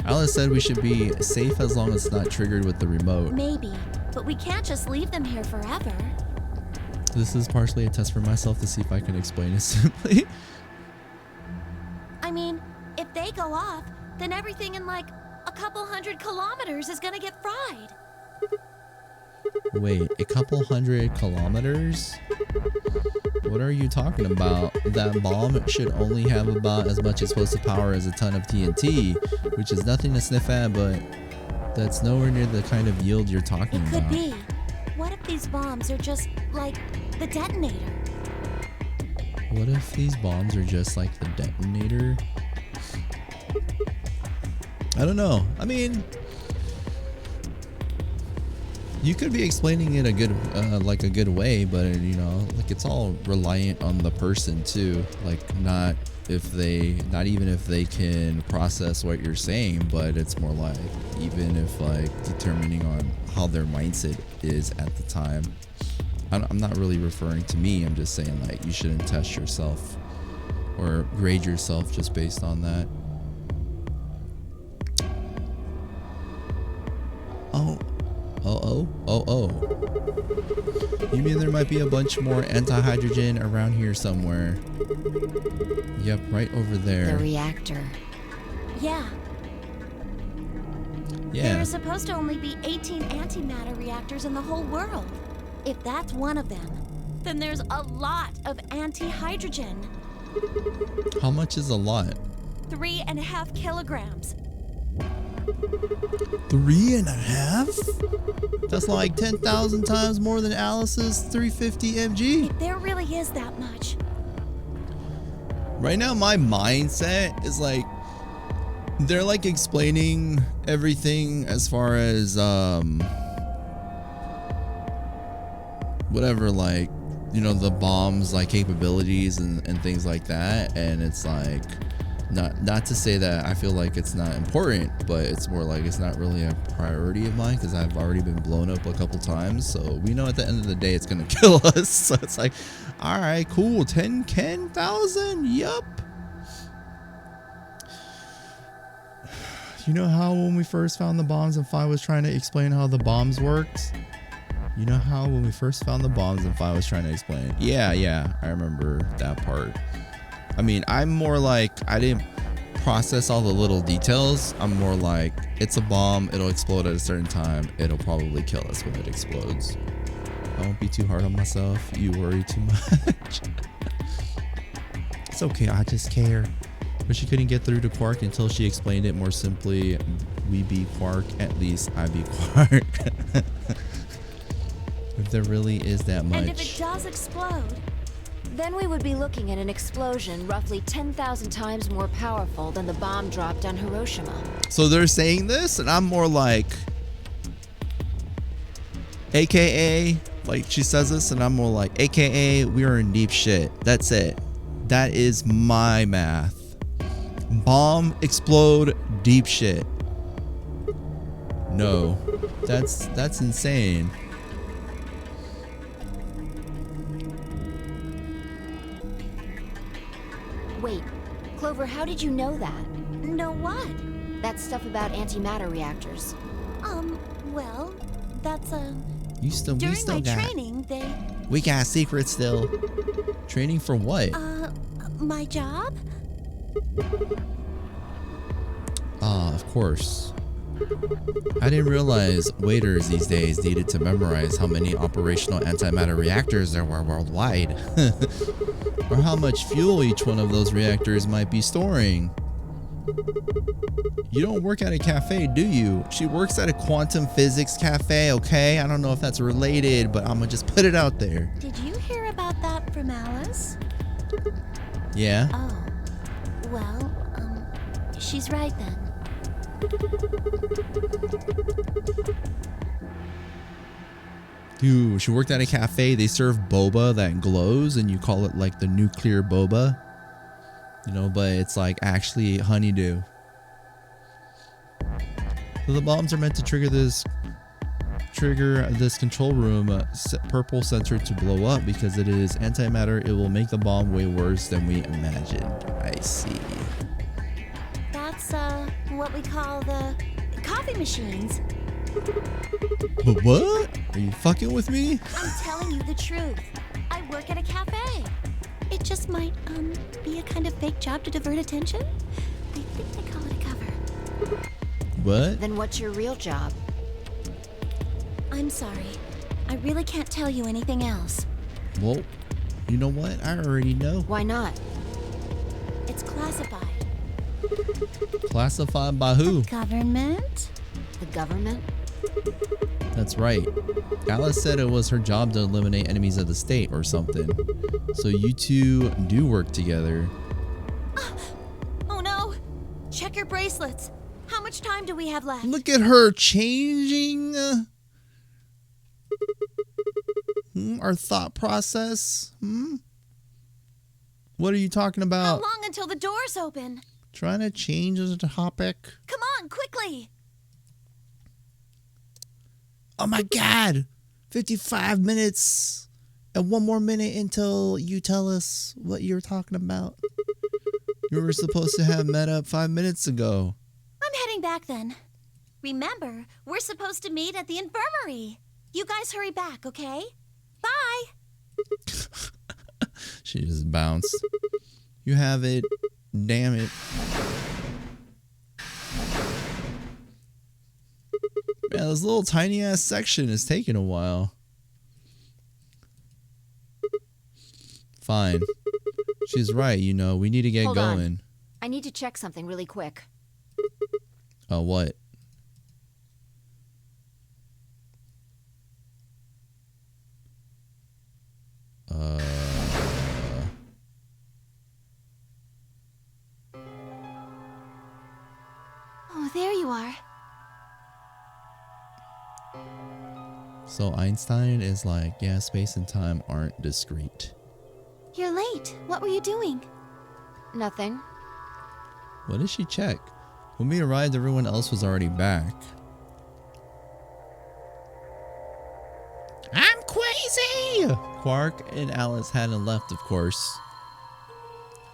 A: Alice said we should be safe as long as it's not triggered with the remote.
F: Maybe, but we can't just leave them here forever.
A: This is partially a test for myself to see if I can explain it simply.
F: I mean, if they go off, then everything in like a couple 100 kilometers is gonna get fried.
A: Wait, a couple 100 kilometers? What are you talking about? That bomb should only have about as much explosive power as a ton of TNT, which is nothing to sniff at, but that's nowhere near the kind of yield you're talking
F: It
A: about.
F: could be. What if these bombs are just like the detonator?
A: What if these bombs are just like the detonator? I don't know. I mean, you could be explaining it a good way, but like it's all reliant on the person too. Like not even if they can process what you're saying, but it's more like even if like determining on how their mindset is at the time. I'm not really referring to me. I'm just saying like you shouldn't test yourself or grade yourself just based on that. Oh. You mean there might be a bunch more anti-hydrogen around here somewhere? Yep, right over there.
B: The reactor.
F: Yeah.
A: Yeah.
F: There are supposed to only be 18 antimatter reactors in the whole world. If that's one of them, then there's a lot of anti-hydrogen.
A: How much is a lot?
F: 3.5 kilograms.
A: 3.5? That's like 10,000 times more than Alice's 350 mg.
F: There really is that much.
A: Right now, my mindset is like, they're like explaining everything as far as, whatever, like, the bombs, like capabilities and things like that. And it's like, not to say that I feel like it's not important, but it's more like it's not really a priority of mine because I've already been blown up a couple times. So we know at the end of the day it's gonna kill us. So it's like, all right, cool, 10,000, yup. You know how when we first found the bombs and Fi was trying to explain how the bombs worked? You know how when we first found the bombs and Fi was trying to explain it? Yeah, I remember that part. I mean, I'm more like, I didn't process all the little details. I'm more like, it's a bomb, it'll explode at a certain time, it'll probably kill us when it explodes. I won't be too hard on myself. You worry too much. It's okay, I just care. But she couldn't get through to Quark until she explained it more simply. We be Quark, at least I be Quark. If there really is that much.
F: And if it does explode,
B: Then we would be looking at an explosion roughly 10,000 times more powerful than the bomb dropped on Hiroshima.
A: So they're saying this, and I'm more like, AKA, like she says this, and I'm more like, AKA, we are in deep shit. That's it. That is my math. Bomb, explode, deep shit. No, that's insane.
B: Wait, Clover, how did you know that?
F: know what?
B: That stuff about antimatter reactors.
F: Well, that's
A: We still
F: during my
A: got
F: training,
A: we got secrets still. Training for what?
F: my job?
A: Of course. I didn't realize waiters these days needed to memorize how many operational antimatter reactors there were worldwide. Or how much fuel each one of those reactors might be storing. You don't work at a cafe, do you? She works at a quantum physics cafe, okay? I don't know if that's related, but I'm gonna just put it out there.
F: Did you hear about that from Alice?
A: Yeah?
F: Oh. Well, she's right then.
A: Dude, she worked at a cafe. They serve boba that glows, and you call it like the nuclear boba. You know, but it's like actually honeydew. So the bombs are meant to trigger this control room purple sensor to blow up because it is antimatter. It will make the bomb way worse than we imagined. I see.
F: That's, what we call the coffee machines.
A: But what? Are you fucking with me?
F: I'm telling you the truth. I work at a cafe. It just might, be a kind of fake job to divert attention. I think they call it a cover.
A: What?
B: Then what's your real job?
F: I'm sorry. I really can't tell you anything else.
A: Well, you know what? I already know.
B: Why not?
F: It's classified.
A: Classified by who?
F: Government?
B: The government?
A: That's right. Alice said it was her job to eliminate enemies of the state or something. So you two do work together.
F: Oh no! Check your bracelets. How much time do we have left?
A: Look at her changing our thought process. What are you talking
F: How
A: about?
F: long until the doors open?
A: Trying to change the topic.
F: Come on, quickly!
A: Oh my God! 55 minutes and one more minute until you tell us what you're talking about. You were supposed to have met up 5 minutes ago.
F: I'm heading back then. Remember, we're supposed to meet at the infirmary. You guys hurry back, okay? Bye!
A: She just bounced. You have it. Damn it. Man, this little tiny ass section is taking a while. Fine. She's right, you know, we need to get
B: Hold
A: going.
B: on. I need to check something really quick.
A: What?
C: Oh, there you are.
A: So Einstein is like, yeah, space and time aren't discrete.
C: You're late. What were you doing?
B: Nothing.
A: What did she check? When we arrived, everyone else was already back. I'm crazy! Quark and Alice hadn't left, of course.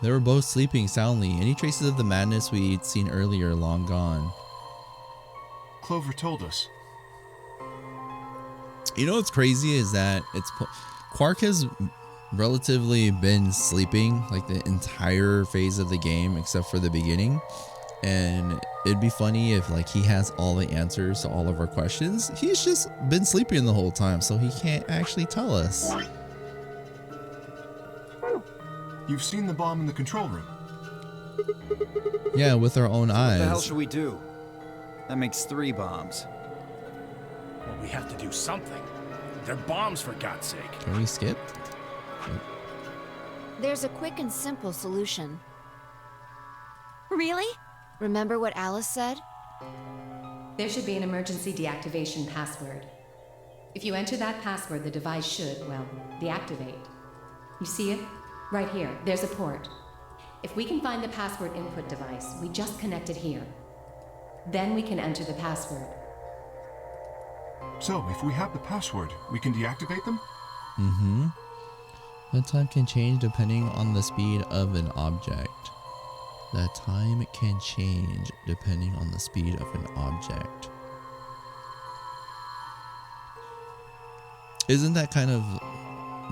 A: They were both sleeping soundly. Any traces of the madness we'd seen earlier long gone.
E: Clover told us.
A: You know what's crazy is that Quark has relatively been sleeping like the entire phase of the game except for the beginning. And it'd be funny if like he has all the answers to all of our questions. He's just been sleeping the whole time, so he can't actually tell us.
E: You've seen the bomb in the control room.
A: Yeah, with our own eyes.
G: What the hell should we do? That makes 3 bombs.
H: Well, we have to do something. They're bombs, for God's sake.
A: Can we skip?
B: There's a quick and simple solution.
F: Really?
B: Remember what Alice said?
I: There should be an emergency deactivation password. If you enter that password, the device should, well, deactivate. You see it? Right here. There's a port. If we can find the password input device, we just connect it here. Then we can enter the password.
E: So, if we have the password, we can deactivate them?
A: Mm-hmm. The time can change depending on the speed of an object. The time can change depending on the speed of an object. Isn't that kind of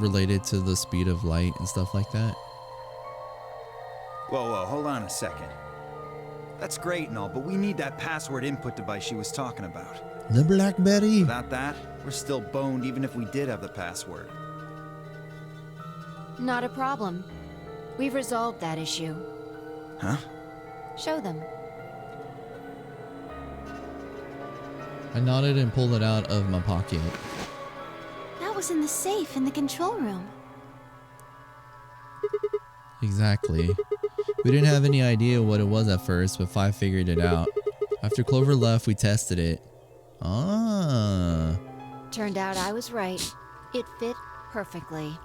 A: related to the speed of light and stuff like that?
G: Whoa, hold on a second. That's great and all, but we need that password input device she was talking about.
A: The BlackBerry.
G: Without that, we're still boned even if we did have the password.
B: Not a problem. We've resolved that issue.
G: Huh?
B: Show them.
A: I nodded and pulled it out of my pocket.
C: That was in the safe in the control room.
A: Exactly. We didn't have any idea what it was at first, but Five figured it out. After Clover left, we tested it. Ah.
B: Turned out I was right. It fit perfectly.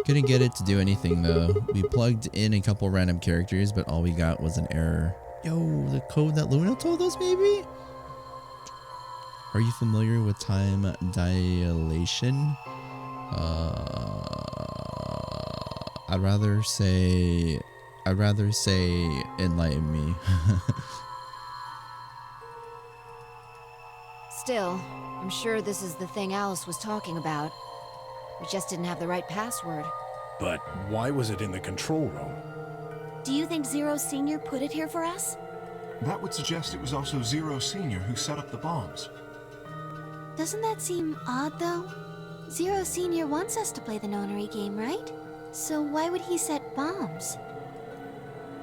A: Couldn't get it to do anything though. We plugged in a couple random characters, but all we got was an error. Yo, the code that Luna told us maybe? Are you familiar with time dilation? I'd rather say enlighten me.
B: Still, I'm sure this is the thing Alice was talking about. We just didn't have the right password.
H: But why was it in the control room?
C: Do you think Zero Senior put it here for us?
E: That would suggest it was also Zero Senior who set up the bombs.
C: Doesn't that seem odd, though? Zero Senior wants us to play the Nonary game, right? So why would he set bombs?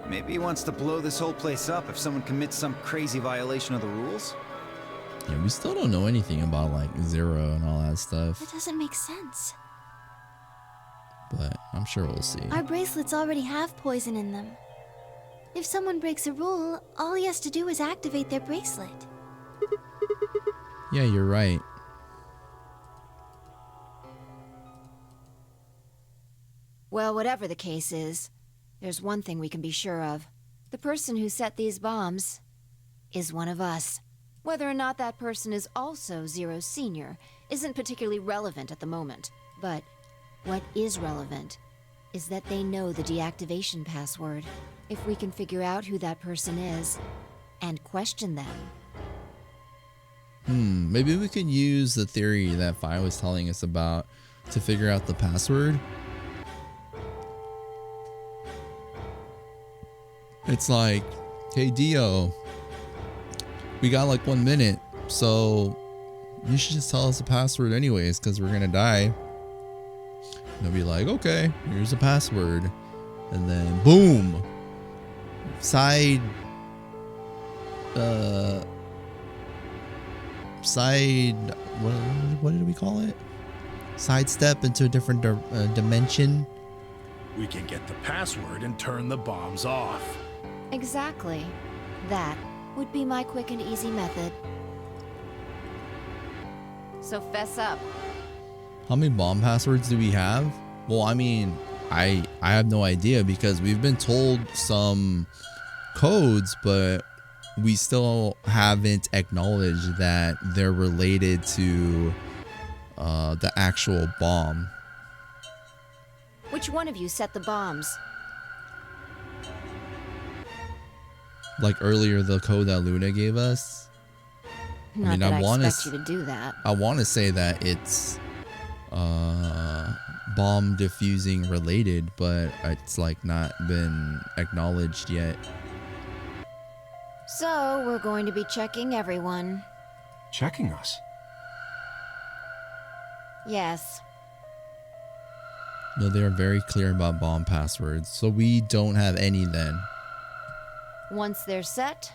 G: Maybe he wants to blow this whole place up if someone commits some crazy violation of the rules?
A: Yeah, we still don't know anything about like Zero and all that stuff,
C: That doesn't make sense.
A: but I'm sure we'll see.
C: Our bracelets already have poison in them. If someone breaks a rule, all he has to do is activate their bracelet.
A: Yeah, you're right.
B: Well, whatever the case is, there's one thing we can be sure of. The person who set these bombs is one of us. Whether or not that person is also Zero Senior isn't particularly relevant at the moment. But what is relevant is that they know the deactivation password. If we can figure out who that person is and question them.
A: Maybe we can use the theory that Fi was telling us about to figure out the password. It's like, hey Dio, we got like 1 minute, so you should just tell us the password anyways, because we're gonna die. And they'll be like, okay, here's the password. And then boom, what did we call it? Sidestep into a different dimension.
H: We can get the password and turn the bombs off.
B: Exactly. That would be my quick and easy method. So fess up.
A: How many bomb passwords do we have? Well, I mean, I have no idea because we've been told some codes, but we still haven't acknowledged that they're related to the actual bomb.
B: Which one of you set the bombs?
A: Like earlier, the code that Luna gave us.
B: Not
A: mean,
B: that
A: I
B: I
A: wanna
B: expect you to do that.
A: I want to say that it's bomb diffusing related, but it's like not been acknowledged yet.
B: So, we're going to be checking everyone.
E: Checking us?
B: Yes.
A: No, they are very clear about bomb passwords, so we don't have any then.
B: Once they're set,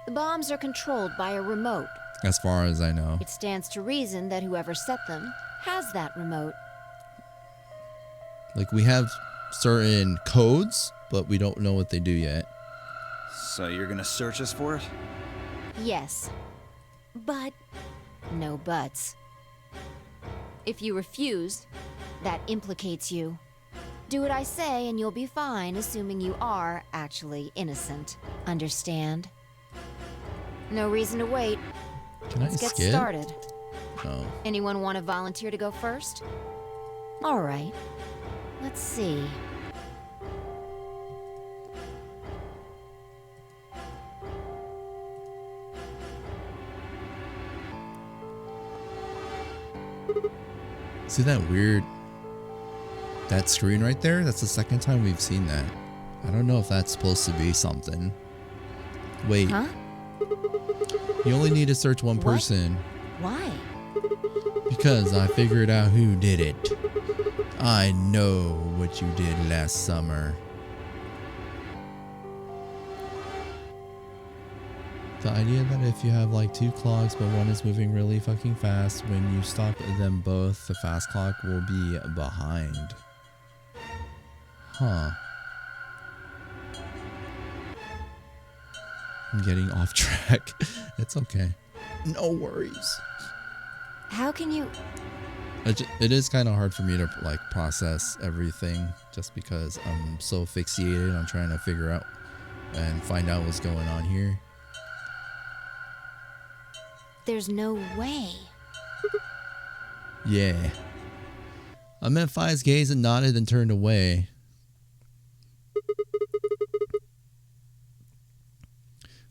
B: the bombs are controlled by a remote.
A: As far as I know.
B: It stands to reason that whoever set them has that remote.
A: Like, we have certain codes, but we don't know what they do yet.
G: So you're gonna search us for it?
B: Yes.
C: But
B: No buts. If you refuse, that implicates you. Do what I say and you'll be fine, assuming you are actually innocent. Understand? No reason to wait.
A: Can I
B: Let's get
A: skip?
B: started.
A: Oh.
B: Anyone want to volunteer to go first? All right. Let's see.
A: See that weird... That screen right there? That's the second time we've seen that. I don't know if that's supposed to be something. Wait.
B: Huh?
A: You only need to search one person.
B: Why?
A: Because I figured out who did it. I know what you did last summer. The idea that if you have like two clocks but one is moving really fucking fast, when you stop them both, the fast clock will be behind. Huh. I'm getting off track. It's okay. No worries.
B: How can you...
A: It is kind of hard for me to like process everything just because I'm so fixated on trying to figure out and find out what's going on here.
B: There's no way.
A: Yeah. I met Fi's gaze and nodded and turned away.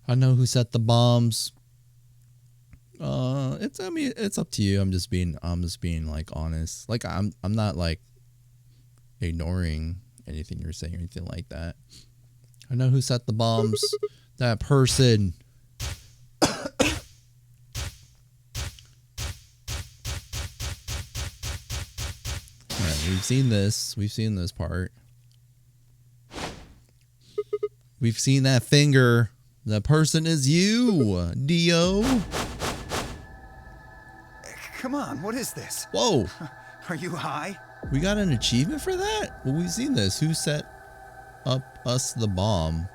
A: I know who set the bombs. It's up to you. I'm just being like honest. Like I'm not like ignoring anything you're saying or anything like that. I know who set the bombs. That person. We've seen this. We've seen this part. We've seen that finger. The person is you, Dio.
G: Come on, what is this?
A: Whoa.
G: Are you high?
A: We got an achievement for that? Well, we've seen this. Who set up us the bomb?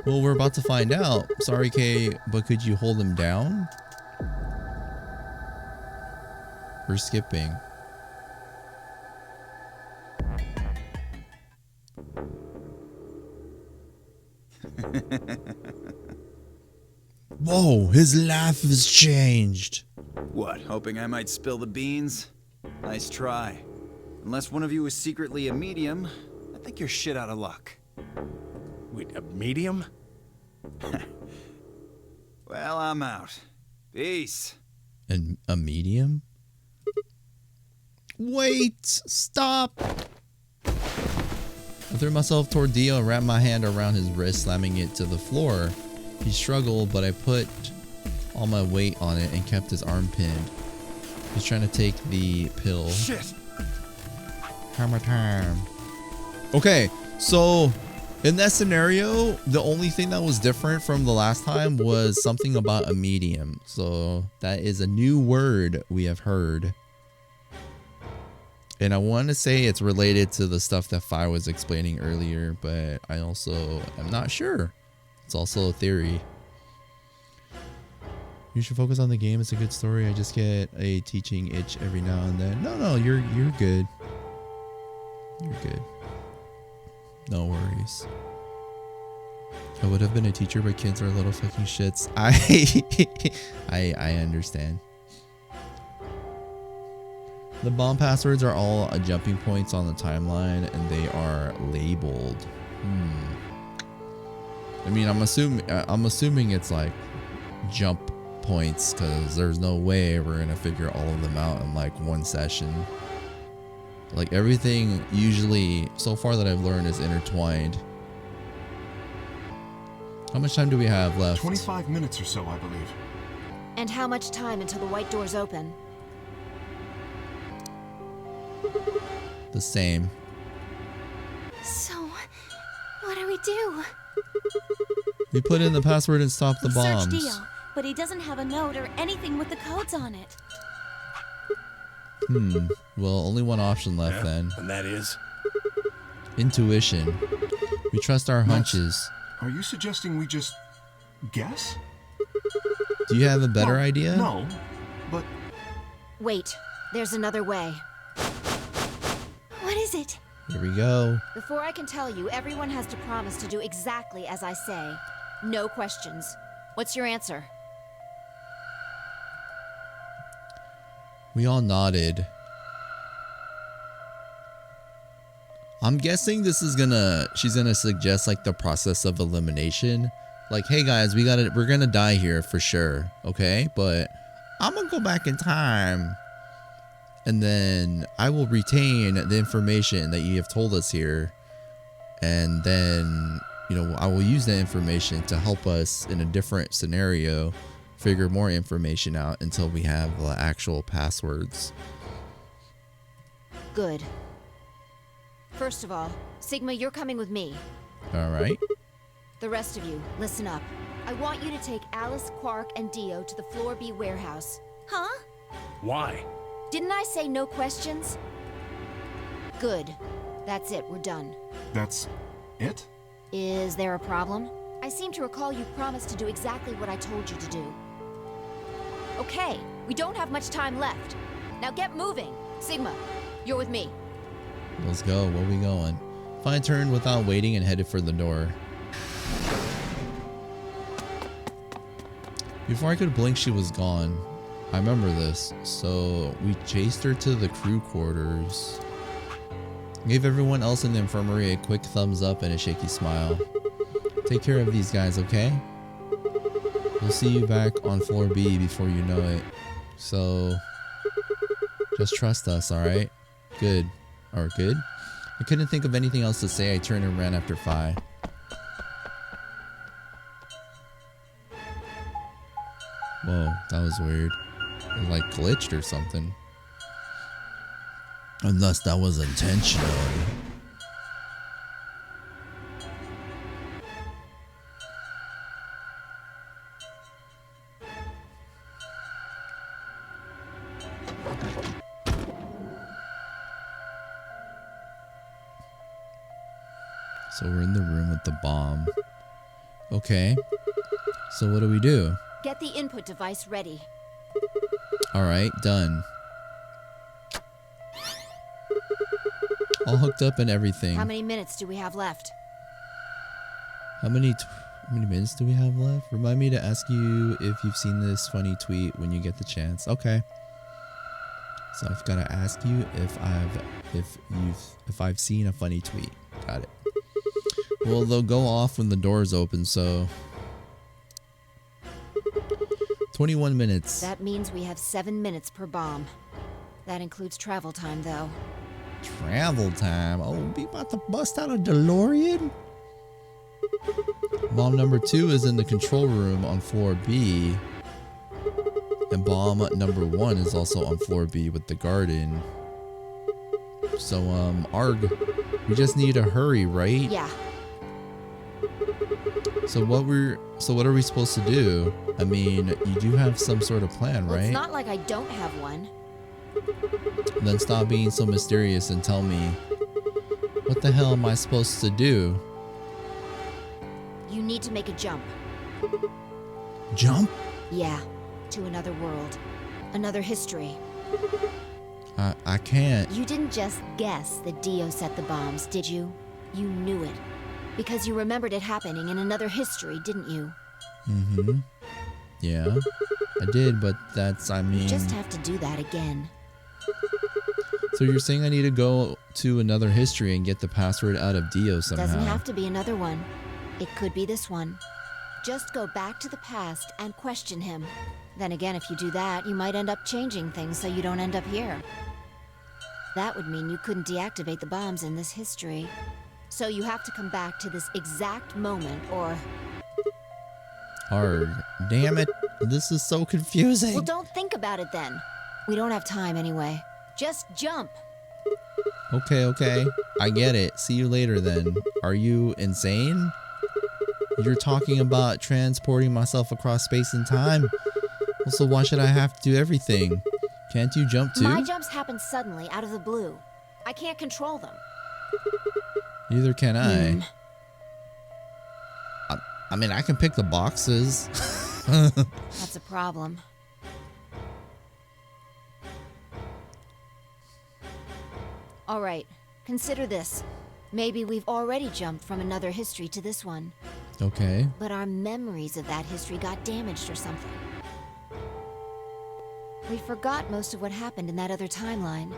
A: Well, we're about to find out. Sorry, Kay, but could you hold him down? We're skipping. Whoa, his laugh has changed.
G: What, hoping I might spill the beans? Nice try. Unless one of you is secretly a medium, I think you're shit out of luck.
H: Wait, a medium?
G: Well, I'm out. Peace.
A: And a medium? Wait! Stop! I threw myself toward Dio and wrapped my hand around his wrist, slamming it to the floor. He struggled, but I put all my weight on it and kept his arm pinned. He's trying to take the pill.
G: Shit!
A: Hammer time. Okay, so in that scenario, the only thing that was different from the last time was something about a medium. So that is a new word we have heard. And I want to say it's related to the stuff that Fi was explaining earlier, but I also am not sure. It's also a theory. You should focus on the game. It's a good story. I just get a teaching itch every now and then. No, you're good. You're good. No worries. I would have been a teacher, but kids are little fucking shits. I understand. The bomb passwords are all jumping points on the timeline, and they are labeled. I mean, I'm assuming it's like jump points, because there's no way we're gonna figure all of them out in like one session. Like everything usually so far that I've learned is intertwined. How much time do we have left?
E: 25 minutes or so, I believe.
B: And how much time until the white doors open?
A: The same.
C: So, what do we do?
A: We put in the password and stop the
F: We
A: bombs.
F: searched Dio, but he doesn't have a note or anything with the codes on it.
A: Well, only one option left
H: Yeah,
A: then.
H: and that is?
A: Intuition. We trust our hunches.
E: Are you suggesting we just guess?
A: Do you have a better
E: Well,
A: idea?
E: No, but
B: Wait, there's another way.
C: What is it?
A: Here we go.
B: Before I can tell you, everyone has to promise to do exactly as I say. No questions. What's your answer?
A: We all nodded. I'm guessing this is she's gonna suggest like the process of elimination. Like, hey guys, we're gonna die here for sure, okay? But I'm gonna go back in time, and then I will retain the information that you have told us here, and then I will use that information to help us in a different scenario figure more information out until we have the actual passwords.
B: Good. First of all, Sigma, you're coming with me.
A: All right.
B: The rest of you, listen up. I want you to take Alice, Quark, and Dio to the Floor B warehouse.
F: Huh?
H: Why?
B: Didn't I say no questions? Good. That's it, we're done.
E: that's it?
B: Is there a problem? I seem to recall you promised to do exactly what I told you to do. Okay, we don't have much time left. Now get moving. Sigma, you're with me.
A: Let's go. Where we going? Fine turned without waiting and headed for the door. Before I could blink, she was gone. I remember this. So we chased her to the crew quarters. Gave everyone else in the infirmary a quick thumbs up and a shaky smile. Take care of these guys, okay? We'll see you back on floor B before you know it. So just trust us, alright? Good. Or good? I couldn't think of anything else to say. I turned and ran after Phi. Whoa, that was weird. It like glitched or something. Unless that was intentional. So we're in the room with the bomb. Okay. So what do we do?
B: Get the input device ready.
A: Alright, done. All hooked up and everything.
B: How many minutes do we have left?
A: How many minutes do we have left? Remind me to ask you if you've seen this funny tweet when you get the chance. Okay. So I've got to ask you if I've seen a funny tweet. Got it. Well, they'll go off when the doors open, so 21 minutes.
B: That means we have 7 minutes per bomb. That includes travel time, though.
A: Travel time. Oh, we about to bust out a DeLorean? Bomb number 2 is in the control room on floor B. And bomb number 1 is also on floor B with the garden. So, Arg, we just need to hurry, right?
B: Yeah.
A: So what are we supposed to do? I mean, you do have some sort of plan,
B: Well,
A: right?
B: it's not like I don't have one.
A: Then stop being so mysterious and tell me, what the hell am I supposed to do?
B: You need to make a jump.
A: Jump?
B: Yeah, to another world. Another history.
A: I can't.
B: You didn't just guess that Dio set the bombs, did you? You knew it. Because you remembered it happening in another history, didn't you?
A: Mm-hmm. Yeah, I did, but I mean...
B: You just have to do that again.
A: So you're saying I need to go to another history and get the password out of Dio somehow?
B: Doesn't have to be another one. It could be this one. Just go back to the past and question him. Then again, if you do that, you might end up changing things so you don't end up here. That would mean you couldn't deactivate the bombs in this history. So you have to come back to this exact moment, or...
A: Arg. Damn it. This is so confusing.
B: Well, don't think about it then. We don't have time anyway. Just jump.
A: Okay. I get it. See you later then. Are you insane? You're talking about transporting myself across space and time. Also, why should I have to do everything? Can't you jump too?
B: My jumps happen suddenly, out of the blue. I can't control them.
A: Neither can I. I mean, I can pick the boxes.
B: That's a problem. All right, consider this. Maybe we've already jumped from another history to this one.
A: Okay.
B: But our memories of that history got damaged or something. We forgot most of what happened in that other timeline.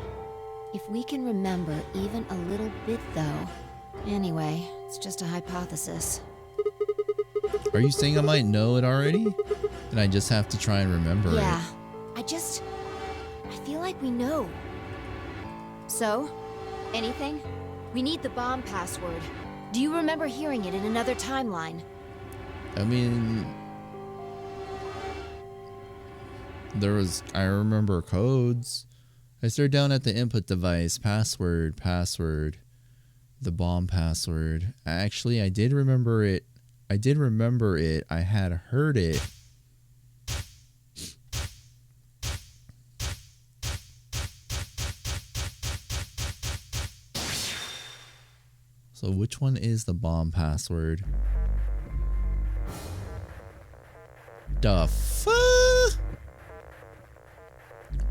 B: If we can remember even a little bit, though. Anyway, it's just a hypothesis.
A: Are you saying I might know it already? And I just have to try and remember it?
B: Yeah, I feel like we know. So, anything? We need the bomb password. Do you remember hearing it in another timeline?
A: I mean, I remember codes. I stared down at the input device, password, the bomb password. Actually, I did remember it. I had heard it. So which one is the bomb password? The fuck?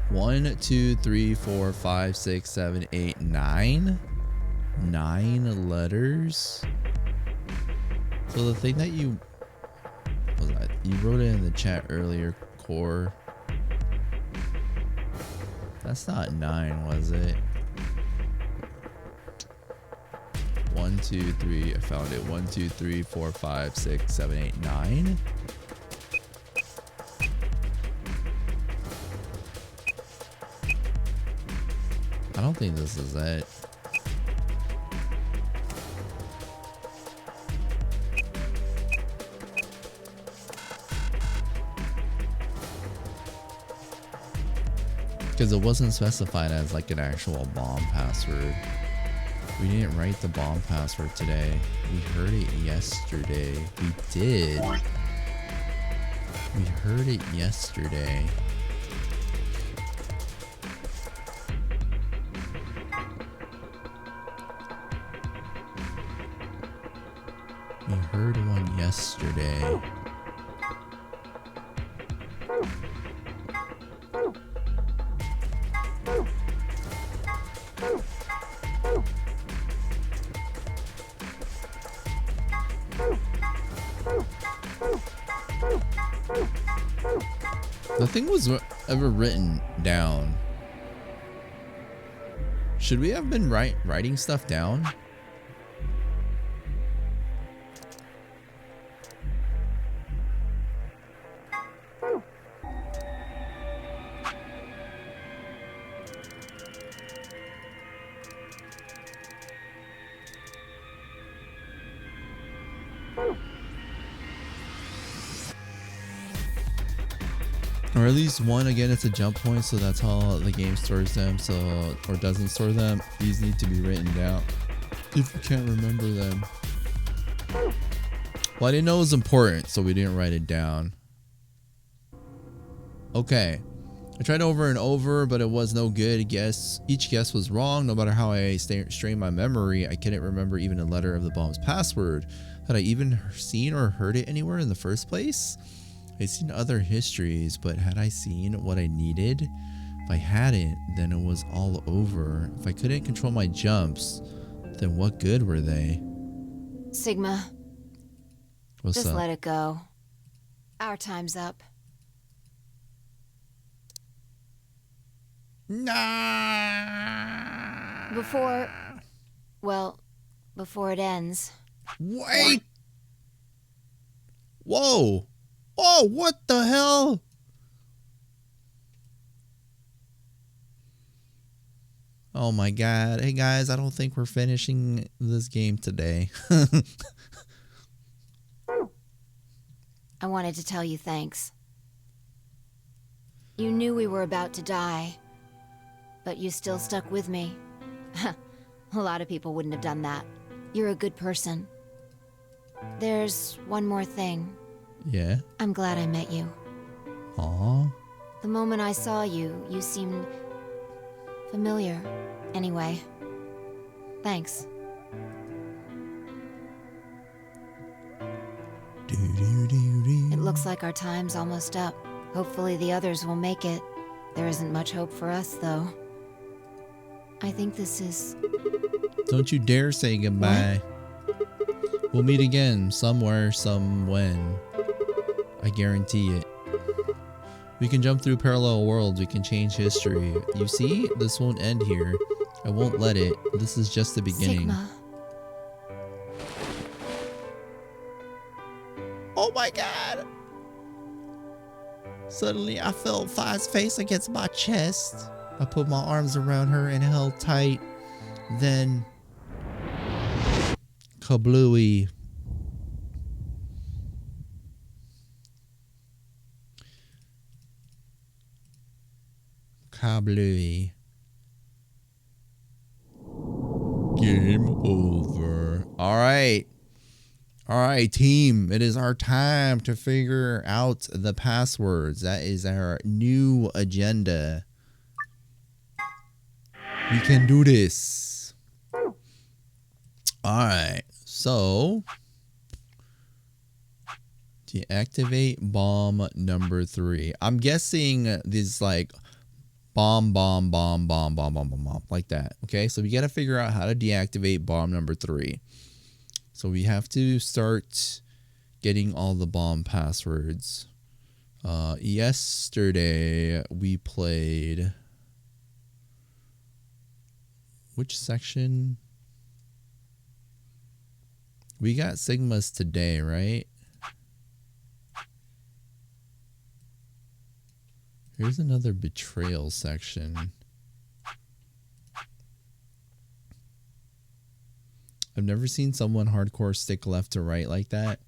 A: 1, 2, 3, 4, 5, 6, 7, 8, 9? 9 letters? So the thing that you wrote it in the chat earlier, core. That's not 9, was it? 1, 2, 3. I found it. 1, 2, 3, 4, 5, 6, 7, 8, 9. I don't think this is it. Because it wasn't specified as like an actual bomb password. We didn't write the bomb password today. We heard it yesterday. We did. We heard it yesterday. We heard one yesterday. Nothing was ever written down. Should we have been writing stuff down? Or at least one. Again, it's a jump point, so that's how the game stores them. So, or doesn't store them. These need to be written down if you can't remember them. Well, I didn't know it was important, so we didn't write it down. Okay, I tried over and over, but it was no good. Each guess was wrong. No matter how I strained my memory, I couldn't remember even a letter of the bomb's password. Had I even seen or heard it anywhere in the first place? I'd seen other histories, but had I seen what I needed? If I hadn't, then it was all over. If I couldn't control my jumps, then what good were they?
B: Sigma,
A: What's
B: just
A: up?
B: let it go. Our time's up.
A: Nah.
B: Before it ends.
A: Wait! Whoa! Oh, what the hell? Oh my god. Hey guys, I don't think we're finishing this game today.
B: I wanted to tell you thanks. You knew we were about to die, but you still stuck with me. A lot of people wouldn't have done that. You're a good person. There's one more thing.
A: Yeah.
B: I'm glad I met you.
A: Aw.
B: The moment I saw you, you seemed familiar. Anyway, thanks. It looks like our time's almost up. Hopefully the others will make it. There isn't much hope for us, though. I think this is...
A: Don't you dare say goodbye. We'll meet again, somewhere, when. I guarantee it. We can jump through parallel worlds, we can change history. You see? This won't end here. I won't let it. This is just the beginning.
B: Sigma.
A: Oh my god! Suddenly I felt Fi's face against my chest. I put my arms around her and held tight. Then... kablooey. Kablooey. Game over. Alright. Alright, team. It is our time to figure out the passwords. That is our new agenda. We can do this. Alright. So, deactivate bomb number 3. I'm guessing this like bomb, like that. Okay, so we got to figure out how to deactivate bomb number 3. So we have to start getting all the bomb passwords. Yesterday we played... Which section? We got Sigmas today, right? Here's another betrayal section. I've never seen someone hardcore stick left to right like that.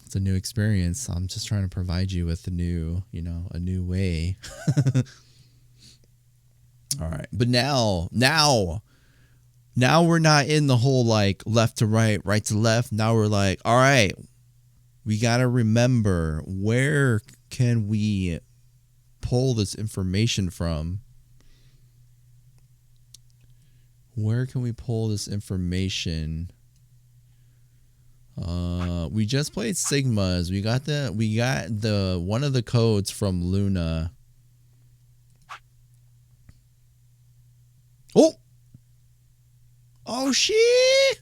A: It's a new experience. I'm just trying to provide you with a new, a new way. All right. But now we're not in the whole like left to right, right to left. Now we're like, all right, we got to remember, where can we pull this information from? Where can we pull this information? We just played Sigmas. We got the one of the codes from Luna. Oh shit!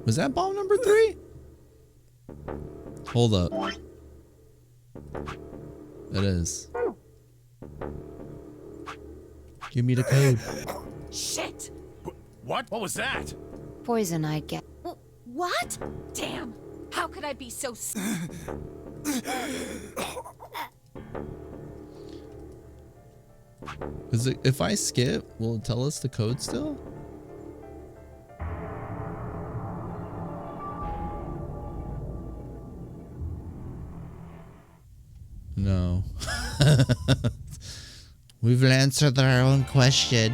A: Was that bomb number 3? Hold up. It is. Give me the code.
F: Shit!
H: What? What was that?
B: Poison, I get.
F: What? Damn! How could I be so
A: Is it, if I skip, will it tell us the code still? No. We've answered our own question.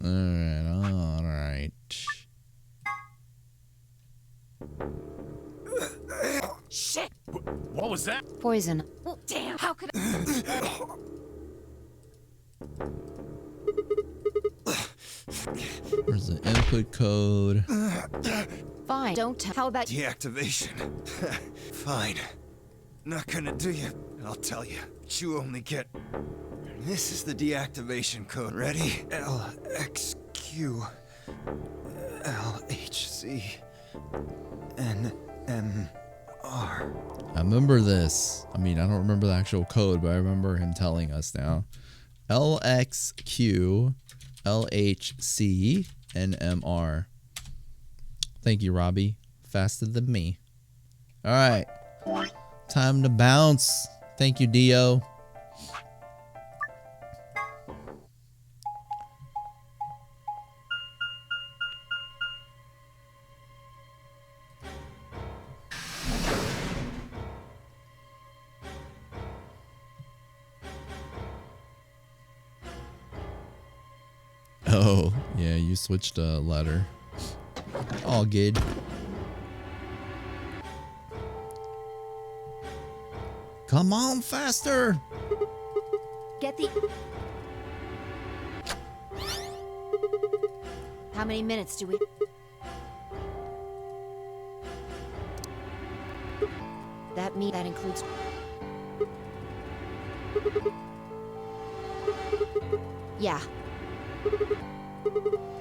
A: All right.
F: Shit!
H: What was that?
B: Poison.
F: Damn! How could I...
A: Where's the input code?
B: Fine. Don't tell. How about
G: Deactivation. Fine. Not gonna do you. I'll tell you. But you only get... This is the deactivation code. Ready? LXQ LHC NMR.
A: I remember this. I mean, I don't remember the actual code, but I remember him telling us now. LXQ LHC NMR. Thank you, Robbie. Faster than me. All right. Time to bounce. Thank you, Dio. Oh, yeah, you switched a letter. All good. Come on, faster!
B: Get the... How many minutes do we... That includes... Yeah.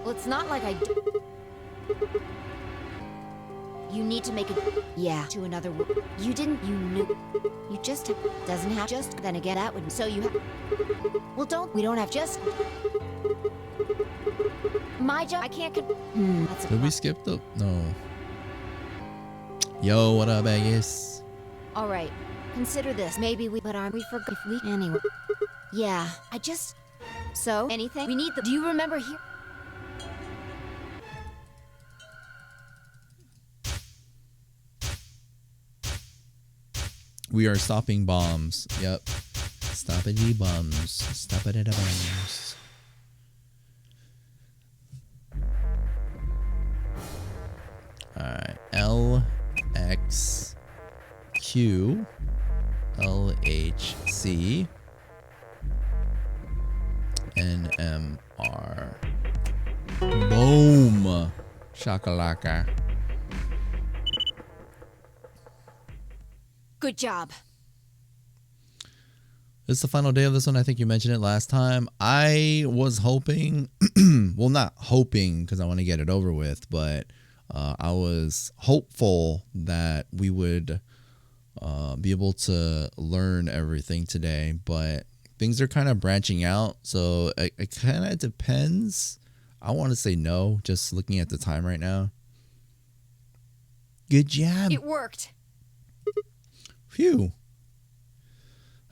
B: Well, it's not like You need to make it... Yeah. To another... You didn't... You knew... You just... Doesn't have... Just... Then again, that would... So you have... Well, don't... We don't have just... My job... I can't... That's a...
A: Did we skip the... No. Yo, what up, Vegas?
B: Alright. Consider this. Maybe we... But aren't we forgot... If we... Anyway. Yeah. I just... So? Anything? We need the... Do you remember here...
A: We are stopping bombs. Yep. Stoppity bombs. Stoppity bombs. Alright. L, X, Q, L, H, C, N, M, R. Boom! Shakalaka.
B: Good job.
A: This is the final day of this one. I think you mentioned it last time. I was hoping, well, not hoping because I want to get it over with, but I was hopeful that we would be able to learn everything today, but things are kind of branching out. So it kind of depends. I want to say no, just looking at the time right now. Good job.
B: It worked.
A: Phew.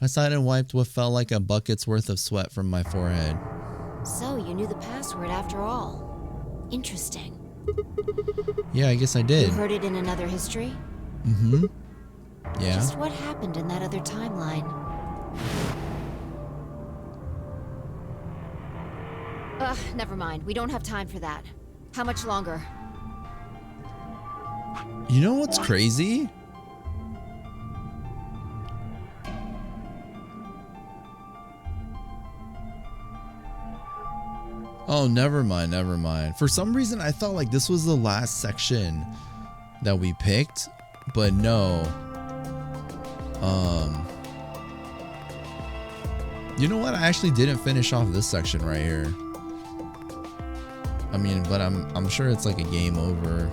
A: I sighed and wiped what felt like a bucket's worth of sweat from my forehead.
B: So, you knew the password after all. Interesting.
A: Yeah, I guess I did.
B: You heard it in another history?
A: Mm-hmm. Yeah.
B: Just what happened in that other timeline? Never mind. We don't have time for that. How much longer?
A: You know what's crazy? Oh, never mind, never mind. For some reason, I thought like this was the last section that we picked, but no. You know what? I actually didn't finish off this section right here. I mean, but I'm sure it's like a game over.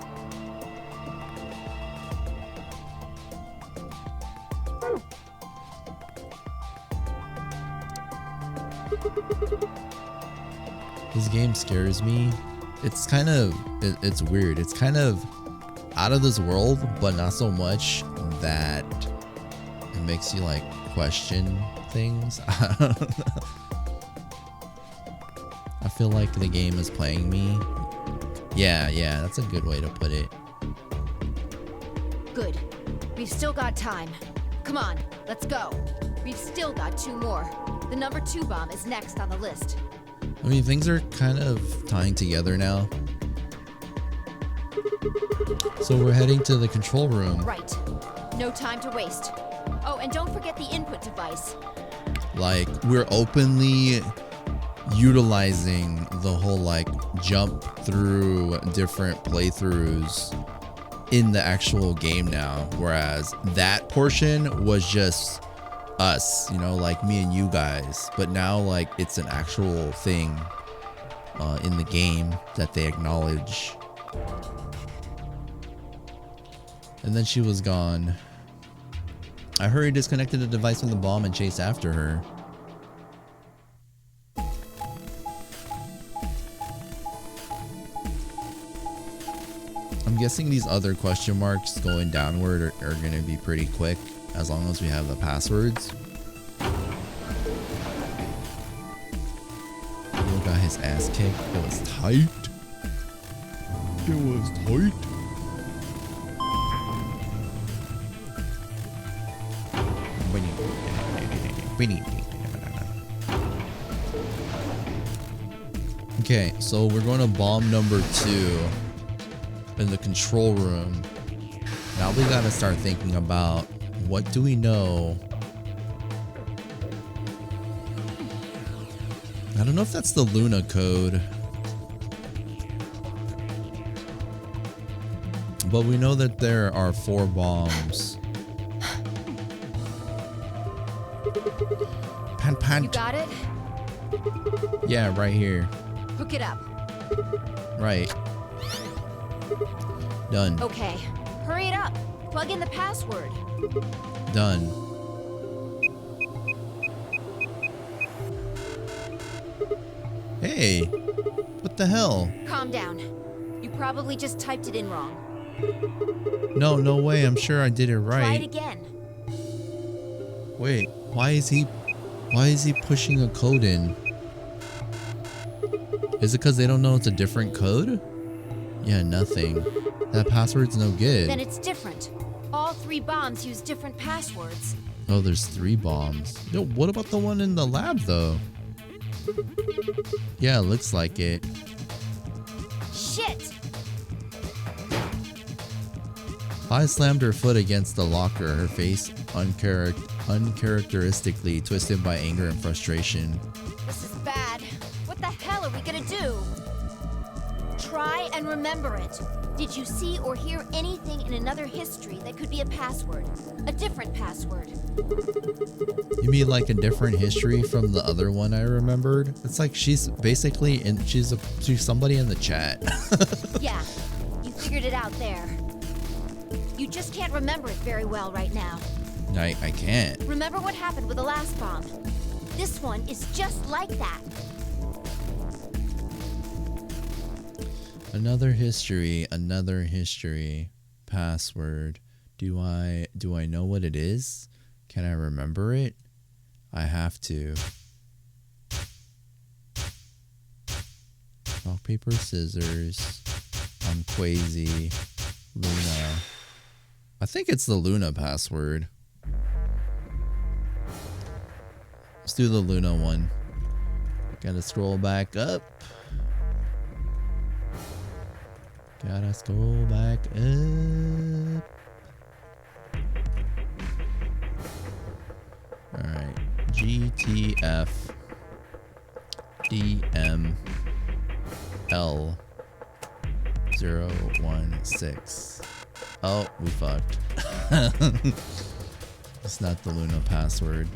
A: This game scares me. It's kind of, it's weird. It's kind of out of this world, but not so much that it makes you like question things. I don't know. I feel like the game is playing me. Yeah, that's a good way to put it.
B: Good. We've still got time. Come on, let's go. We've still got 2 more. The number 2 bomb is next on the list.
A: I mean, things are kind of tying together now. So we're heading to the control room.
B: Right. No time to waste. Oh, and don't forget the input device.
A: Like, we're openly utilizing the whole, like, jump through different playthroughs in the actual game now. Whereas that portion was just us, you know, like me and you guys, but now like it's an actual thing in the game that they acknowledge. And then she was gone. I hurried, disconnected the device from the bomb, and chased after her. I'm guessing these other question marks going downward are going to be pretty quick. As long as we have the passwords. Leo got his ass kicked. It was tight. It was tight. Okay, so we're going to bomb number 2 in the control room. Now we gotta start thinking about what do we know. I don't know if that's the Luna code. But we know that there are 4 bombs. Pan.
B: You got it?
A: Yeah, right here.
B: Hook it up.
A: Right. Done.
B: Okay. Hurry it up. Plug in the password.
A: Done. Hey, what the hell?
B: Calm down. You probably just typed it in wrong.
A: No way. I'm sure I did it right.
B: Try it again.
A: Wait, why is he pushing a code in? Is it because they don't know it's a different code? Yeah, nothing. That password's no good.
B: Then it's different. All 3 bombs use different passwords.
A: Oh, there's 3 bombs. Yo, what about the one in the lab though? Yeah, looks like it.
B: Shit!
A: I slammed her foot against the locker, her face uncharacteristically twisted by anger and frustration.
B: This is bad. What the hell are we gonna do? Try and remember it. Did you see or hear anything in another history that could be a password? A different password?
A: You mean like a different history from the other one I remembered? It's like she's basically she's somebody in the chat.
B: Yeah, you figured it out there. You just can't remember it very well right now.
A: I can't.
B: Remember what happened with the last bomb. This one is just like that.
A: Another history. Password. Do I know what it is? Can I remember it? I have to. Rock, paper, scissors. I'm Quasi. Luna. I think it's the Luna password. Let's do the Luna one. Gotta scroll back up. Gotta scroll back up. Alright. GTF DML 016. Oh, we fucked. It's not the Luna password.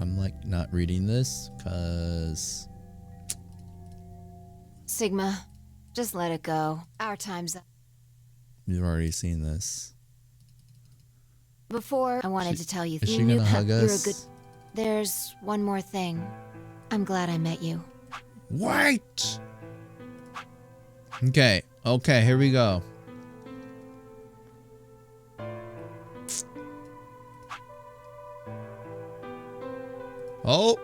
A: I'm like not reading this because
B: Sigma, just let it go. Our time's up.
A: you've already seen this.
B: Before, I wanted to tell you,
A: Is she
B: you knew
A: gonna hug
B: you're a
A: us?
B: good. There's one more thing. I'm glad I met you.
A: Wait. Okay, here we go. Oh.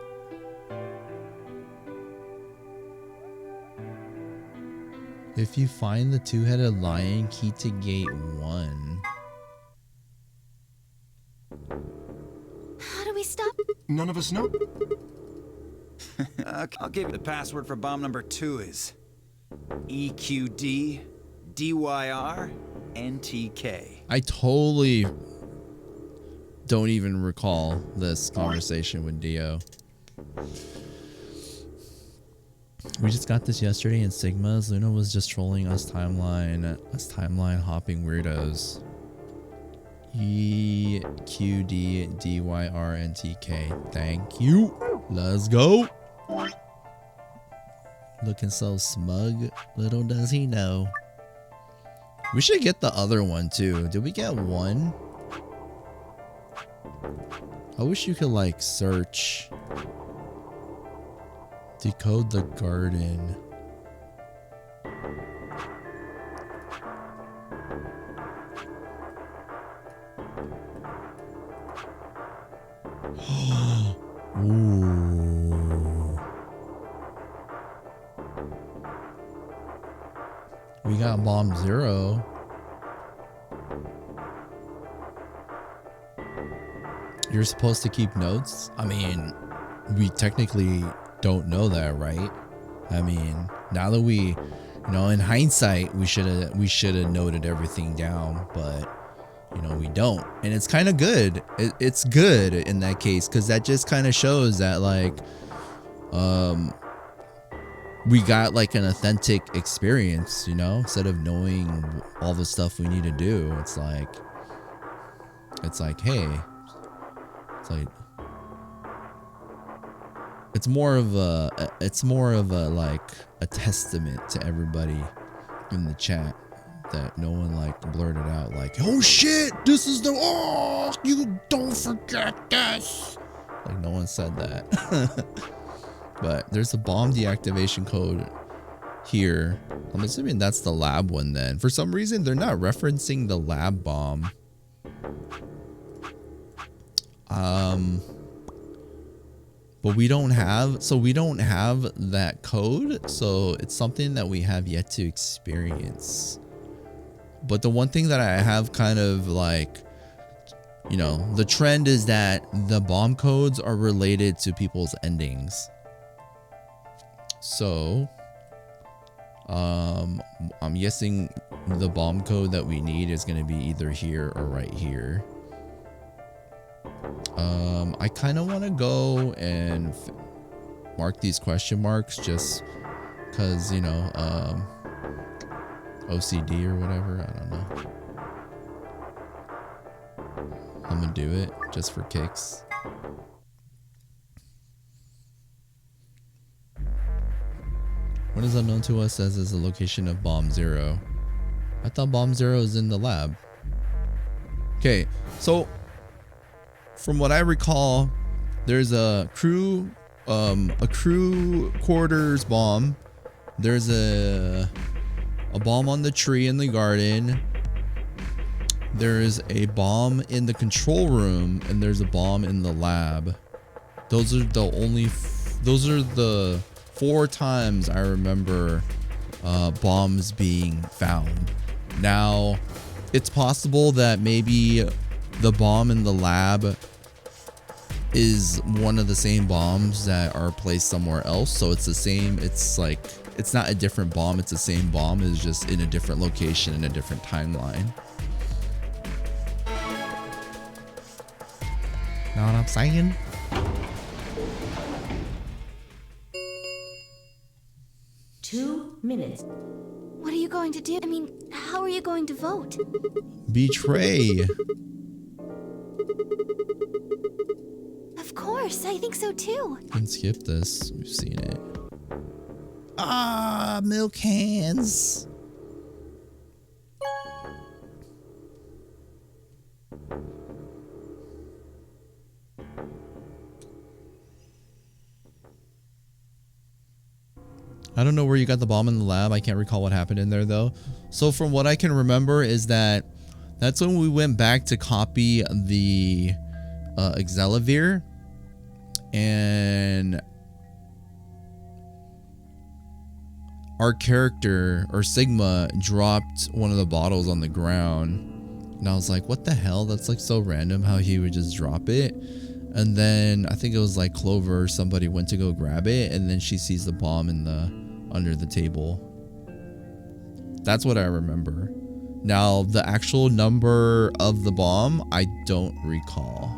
A: If you find the two-headed lion, key to gate 1.
C: How do we stop?
E: None of us know.
G: I'll give you the password for bomb number 2 is EQD DYR NTK.
A: I totally don't even recall this conversation with Dio. We just got this yesterday in Sigma's. Luna was just trolling us timeline hopping weirdos. EQDDYRNTK. Thank you. Let's go. Looking so smug. Little does he know. We should get the other one too. Did we get one? I wish you could like search. Decode the garden. We got bomb 0. You're supposed to keep notes? I mean, we technically don't know that, right? I mean, now that we, in hindsight, we should have noted everything down, but we don't. And it's kind of good. It's good in that case, because that just kind of shows that like we got like an authentic experience, instead of knowing all the stuff we need to do. It's like, hey, it's like, it's more of a like a testament to everybody in the chat that no one like blurted out like, oh shit, this is you don't forget this. Like no one said that. But there's a bomb deactivation code here. I'm assuming that's the lab one then. For some reason, they're not referencing the lab bomb. But we don't have that code. So it's something that we have yet to experience. But the one thing that I have kind of like, the trend is that the bomb codes are related to people's endings. So, I'm guessing the bomb code that we need is going to be either here or right here. I kind of want to go and mark these question marks just because, OCD or whatever. I don't know. I'm going to do it just for kicks. What is unknown to us says is the location of bomb 0. I thought bomb 0 is in the lab. Okay, so from what I recall, there's a crew quarters bomb. There's a bomb on the tree in the garden. There is a bomb in the control room, and there's a bomb in the lab. Those are the 4 times I remember bombs being found. Now, it's possible that maybe the bomb in the lab is one of the same bombs that are placed somewhere else. So it's the same. It's like, it's not a different bomb. It's the same bomb. It's just in a different location in a different timeline. Know what I'm saying?
D: Minutes.
C: What are you going to do? I mean, how are you going to vote?
A: Betray.
C: Of course, I think so too.
A: You can skip this. We've seen it. Milk cans. I don't know where you got the bomb in the lab. I can't recall what happened in there though. So from what I can remember is that that's when we went back to copy the Exelavir, and our character, or Sigma, dropped one of the bottles on the ground, and I was like, what the hell? That's like so random how he would just drop it. And then I think it was like Clover or somebody went to go grab it, and then she sees the bomb in the under the table. That's what I remember. Now, the actual number of the bomb, I don't recall.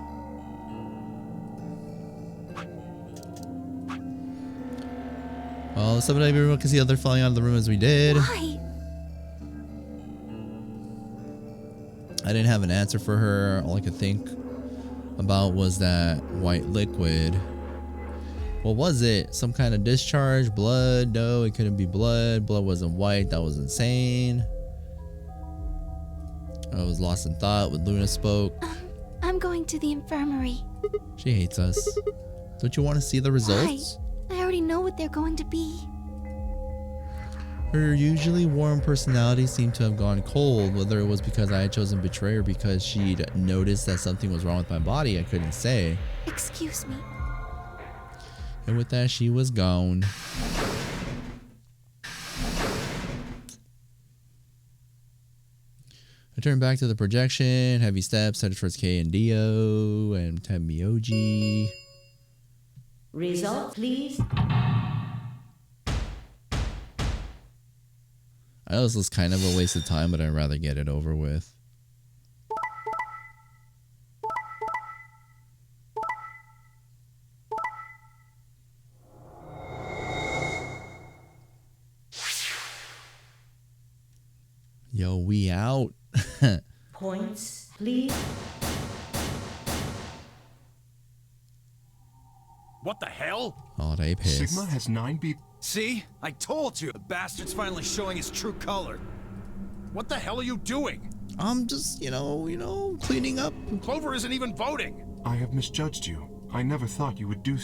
A: Well, somebody everyone can see the other falling out of the room as we did.
C: Why?
A: I didn't have an answer for her. All I could think about was that white liquid. What was it? Some kind of discharge? Blood? No, it couldn't be blood. Blood wasn't white. That was insane. I was lost in thought when Luna spoke.
C: I'm going to the infirmary.
A: She hates us. Don't you want to see the results?
C: Why? I already know what they're going to be.
A: Her usually warm personality seemed to have gone cold. Whether it was because I had chosen Betray or because she'd noticed that something was wrong with my body, I couldn't say.
C: Excuse me.
A: And with that, she was gone. I turned back to the projection. Heavy steps headed towards K and Dio and Temioji.
D: Result, please.
A: I know this was kind of a waste of time, but I'd rather get it over with. Yo, we out.
D: Points, please.
H: What the hell?
A: Oh, they pissed.
E: Sigma has 9B.
G: See? I told you! The bastard's finally showing his true color.
H: What the hell are you doing?
A: I'm just, you know, cleaning up.
H: Clover isn't even voting.
E: I have misjudged you. I never thought you would do.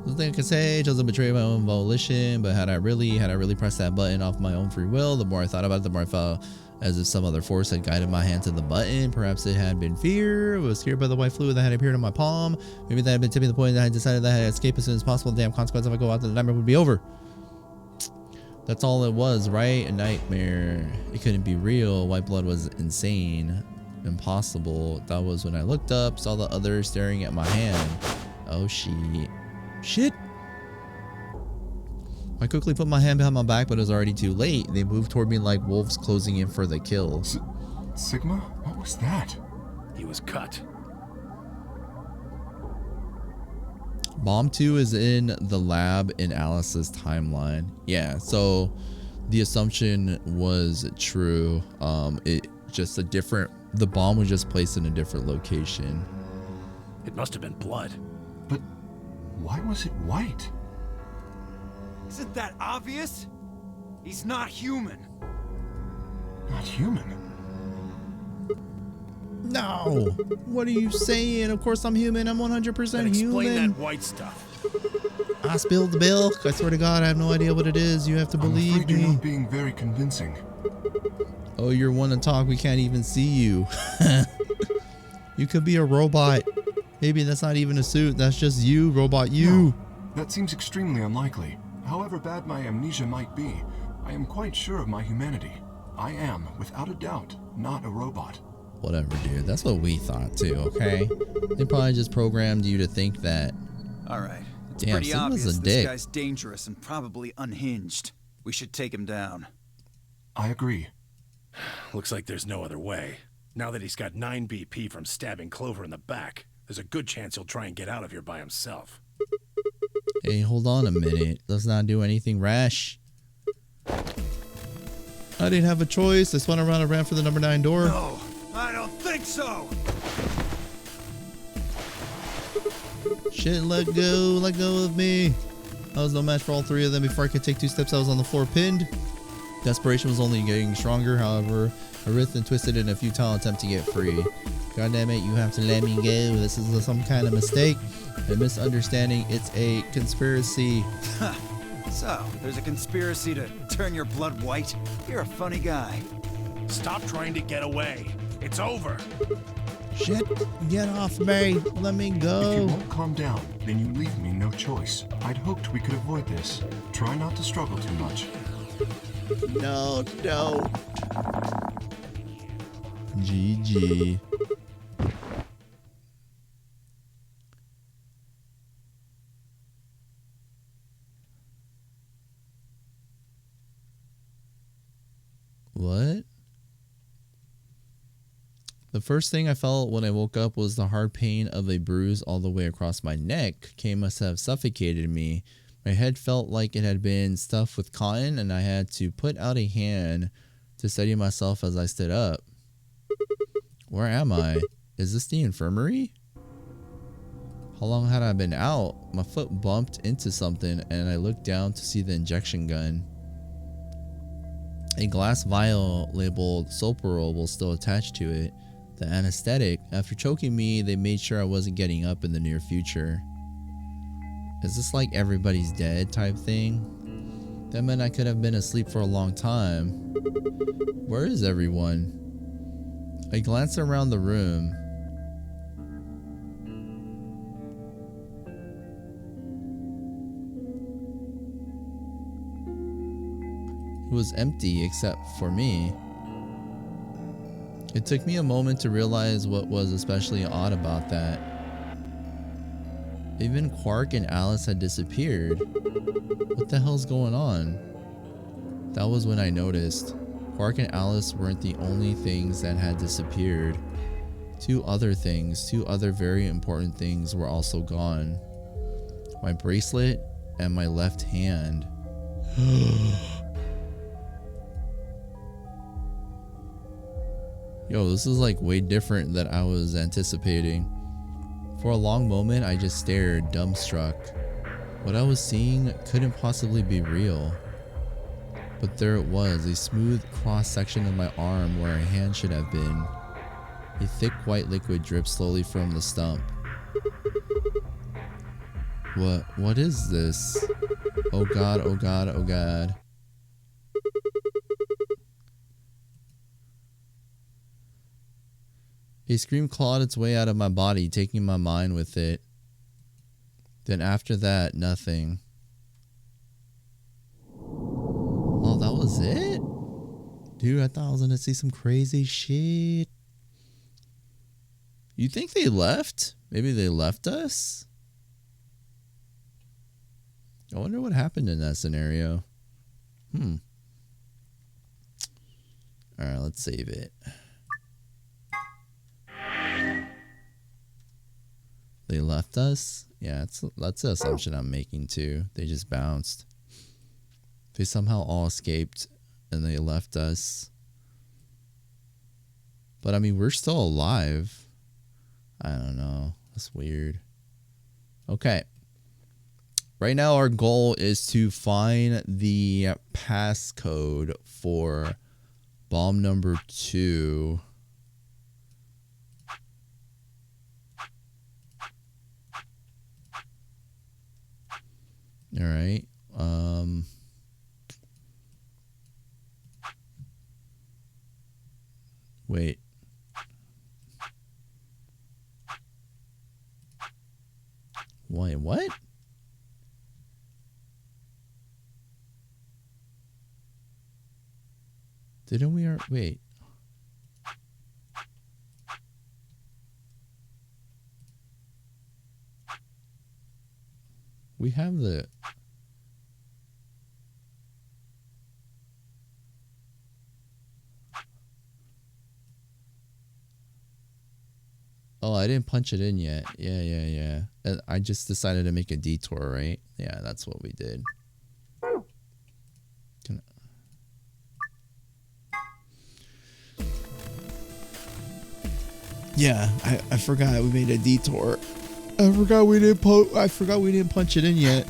A: Nothing I can say, doesn't betray my own volition, but had I really pressed that button off my own free will, the more I thought about it, the more I felt as if some other force had guided my hand to the button. Perhaps it had been fear. I was scared by the white fluid that had appeared on my palm. Maybe that had been tipping the point that I decided that I had escaped as soon as possible. The damn consequence if I go out, the nightmare would be over. That's all it was, right? A nightmare. It couldn't be real. White blood was insane. Impossible. That was when I looked up, saw the others staring at my hand. Oh, shit. I quickly put my hand behind my back, but it was already too late. They moved toward me like wolves closing in for the kill.
E: Sigma? What was that?
H: He was cut.
A: Bomb 2 is in the lab in Alice's timeline. Yeah, so the assumption was true. The bomb was just placed in a different location.
H: It must have been blood.
E: But why was it white?
G: Isn't that obvious? He's not human.
E: Not human?
A: No! What are you saying? Of course I'm human. I'm 100%
H: Then explain
A: human.
H: that white stuff.
A: I spilled the milk. I swear to God, I have no idea what it is. You have to believe
E: I'm afraid
A: me.
E: you're not being very convincing.
A: Oh, you're one to talk. We can't even see you. You could be a robot. Maybe that's not even a suit. That's just you, robot you.
E: No, that seems extremely unlikely. However bad my amnesia might be, I am quite sure of my humanity. I am, without a doubt, not a robot.
A: Whatever, dude. That's what we thought too, okay? They probably just programmed you to think that.
G: Alright. It's
A: Damn,
G: pretty
A: Sigma's
G: obvious
A: a
G: this
A: dick.
G: guy's dangerous and probably unhinged. We should take him down.
E: I agree.
H: Looks like there's no other way. Now that he's got 9 BP from stabbing Clover in the back, there's a good chance he'll try and get out of here by himself.
A: Hey, hold on a minute. Let's not do anything rash. I didn't have a choice. I spun around and ran for the number 9 door.
G: No, I don't think so!
A: Shit, let go of me. I was no match for all three of them. Before I could take 2 steps, I was on the floor pinned. Desperation was only getting stronger. However, I writhed and twisted in a futile attempt to get free. God damn it, you have to let me go. This is some kind of mistake. A misunderstanding. It's a conspiracy.
G: So, there's a conspiracy to turn your blood white? You're a funny guy.
H: Stop trying to get away. It's over.
A: Shit, get off me. Let me
E: If you
A: go.
E: won't calm down, then you leave me no choice. I'd hoped we could avoid this. Try not to struggle too much.
A: No, don't. GG. What? The first thing I felt when I woke up was the hard pain of a bruise all the way across my neck. K must have suffocated me. My head felt like it had been stuffed with cotton, and I had to put out a hand to steady myself as I stood up. Where am I? Is this the infirmary? How long had I been out? My foot bumped into something, and I looked down to see the injection gun. A glass vial labeled Soparol was still attached to it. The anesthetic. After choking me, they made sure I wasn't getting up in the near future. Is this like everybody's dead type thing? That meant I could have been asleep for a long time. Where is everyone? I glanced around the room. It was empty except for me. It took me a moment to realize what was especially odd about that. Even Quark and Alice had disappeared. What the hell's going on? That was when I noticed. Quark and Alice weren't the only things that had disappeared. Two other very important things were also gone. My bracelet and my left hand. Yo, this is like way different than I was anticipating. For a long moment, I just stared, dumbstruck. What I was seeing couldn't possibly be real. But there it was, a smooth cross-section of my arm where a hand should have been. A thick white liquid dripped slowly from the stump. What is this? Oh god, oh god, oh god. A scream clawed its way out of my body, taking my mind with it. Then after that, nothing. Oh, that was it? Dude, I thought I was gonna see some crazy shit. You think they left? Maybe they left us? I wonder what happened in that scenario. Alright, let's save it. They left us? Yeah, that's the assumption I'm making too. They just bounced. They somehow all escaped and they left us. But I mean, we're still alive. I don't know. That's weird. Okay. Right now our goal is to find the passcode for bomb number 2. All right. Wait. Wait, what? Didn't we wait. We have the Oh, I didn't punch it in yet. Yeah. I just decided to make a detour, right? Yeah, that's what we did. Yeah, I forgot we made a detour. I forgot we didn't punch it in yet.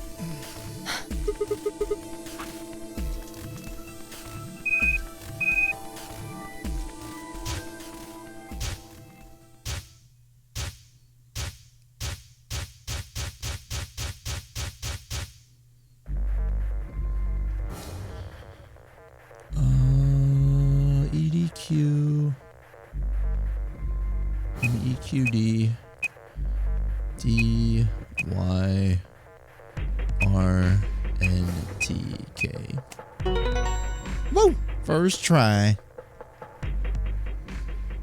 A: EDQ and EQD DYRNTK. Woo! First try.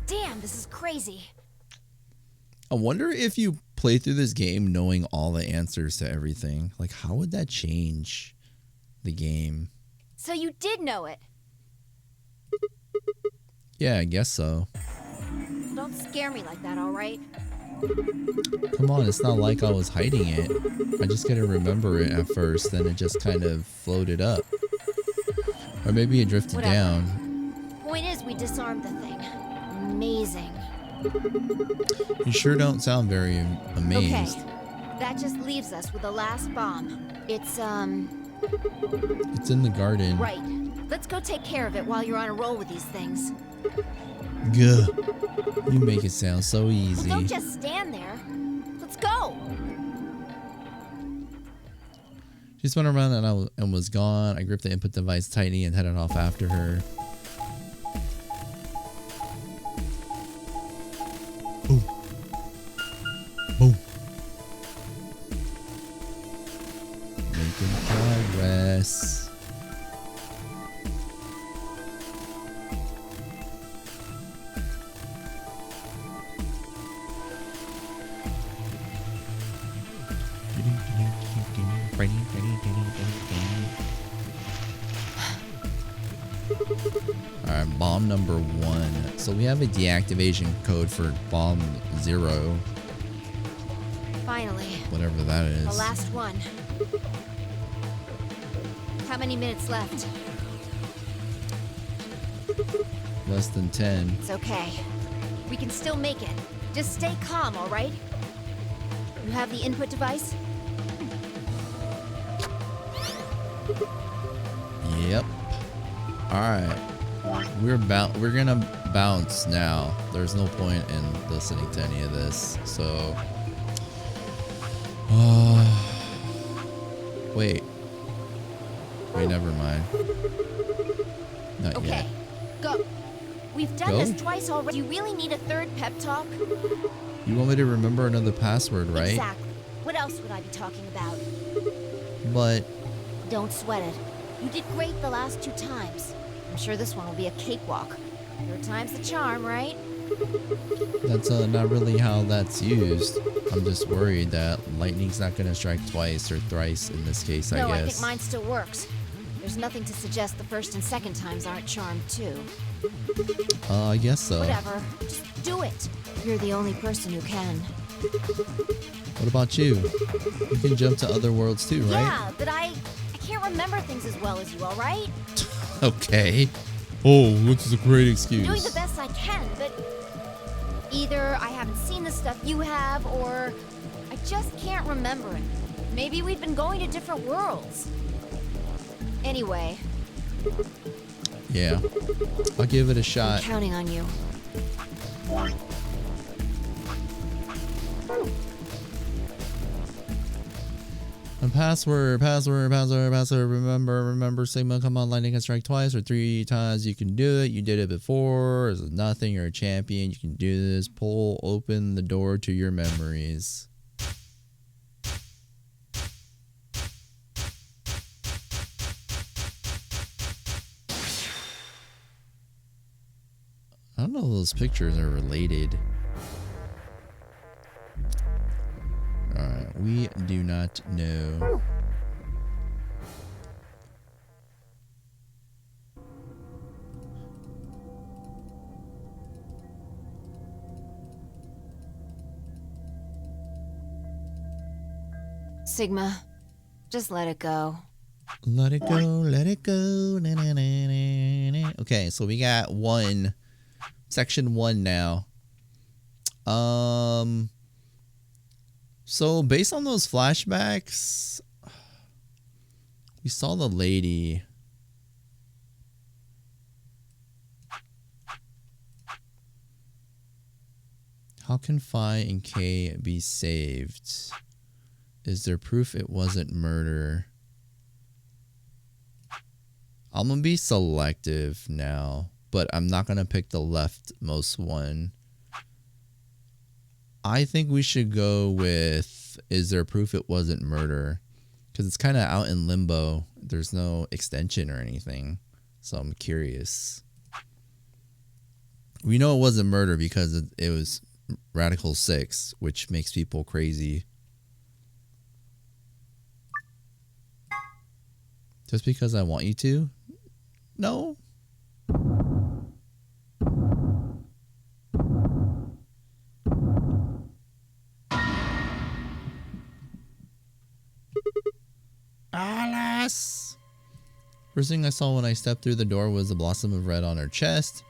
B: Damn, this is crazy.
A: I wonder if you play through this game knowing all the answers to everything. Like, how would that change the game?
B: So you did know it.
A: Yeah, I guess so.
B: Don't scare me like that, all right?
A: Come on, it's not like I was hiding it. I just gotta remember it at first, then it just kind of floated up. Or maybe it drifted down.
B: Point is, we disarmed the thing. Amazing.
A: You sure don't sound very amazed.
B: Okay, that just leaves us with the last bomb. It's
A: in the garden.
B: Right. Let's go take care of it while you're on a roll with these things.
A: Gah. You make it sound so easy.
B: Don't just stand there. Let's go.
A: She spun around and was gone. I gripped the input device tightly and headed off after her. Boom. Boom. Making progress. Alright, bomb number 1. So we have a deactivation code for bomb 0.
B: Finally.
A: Whatever that is.
B: The last one. How many minutes left?
A: Less than 10.
B: It's okay. We can still make it. Just stay calm, alright? You have the input device?
A: Yep. Alright. We're gonna bounce now. There's no point in listening to any of this. So Wait, never mind. Not
B: Okay.
A: yet.
B: Go. We've done
A: Go?
B: this twice already. You really need a third pep talk?
A: You want me to remember another password, right?
B: Exactly. What else would I be talking about?
A: But
B: Don't sweat it. You did great the last 2 times. I'm sure this one will be a cakewalk. 3rd time's the charm, right?
A: that's not really how that's used. I'm just worried that lightning's not gonna strike twice or thrice in this case,
B: No,
A: I
B: I
A: guess.
B: think mine still works. There's nothing to suggest the 1st and 2nd times aren't charmed too.
A: I guess so.
B: Whatever. Just do it. You're the only person who can.
A: What about you? You can jump to other worlds too, right?
B: Yeah, but I can't remember things as well as you, alright?
A: Okay. Oh, which is a great excuse.
B: Doing the best I can, but either I haven't seen the stuff you have, or I just can't remember it. Maybe we've been going to different worlds. Anyway,
A: Yeah. I'll give it a
B: I'm
A: shot.
B: counting on you.
A: And password. Remember, Sigma, come on, lightning can strike twice or 3 times. You can do it. You did it before. There's nothing. You're a champion. You can do this. Pull open the door to your memories. I don't know if those pictures are related. Alright, we do not know.
B: Sigma, just let it go.
A: Let it go, let it go. Na, na, na, na, na. Okay, so we got section 1 now. So based on those flashbacks, we saw the lady. How can Phi and K be saved? Is there proof it wasn't murder? I'm gonna be selective now, but I'm not gonna pick the leftmost one. I think we should go with, is there proof it wasn't murder? Because it's kind of out in limbo. There's no extension or anything. So I'm curious. We know it wasn't murder because it was Radical 6, which makes people crazy. Just because I want you to? No. Alice! First thing I saw when I stepped through the door was a blossom of red on her chest.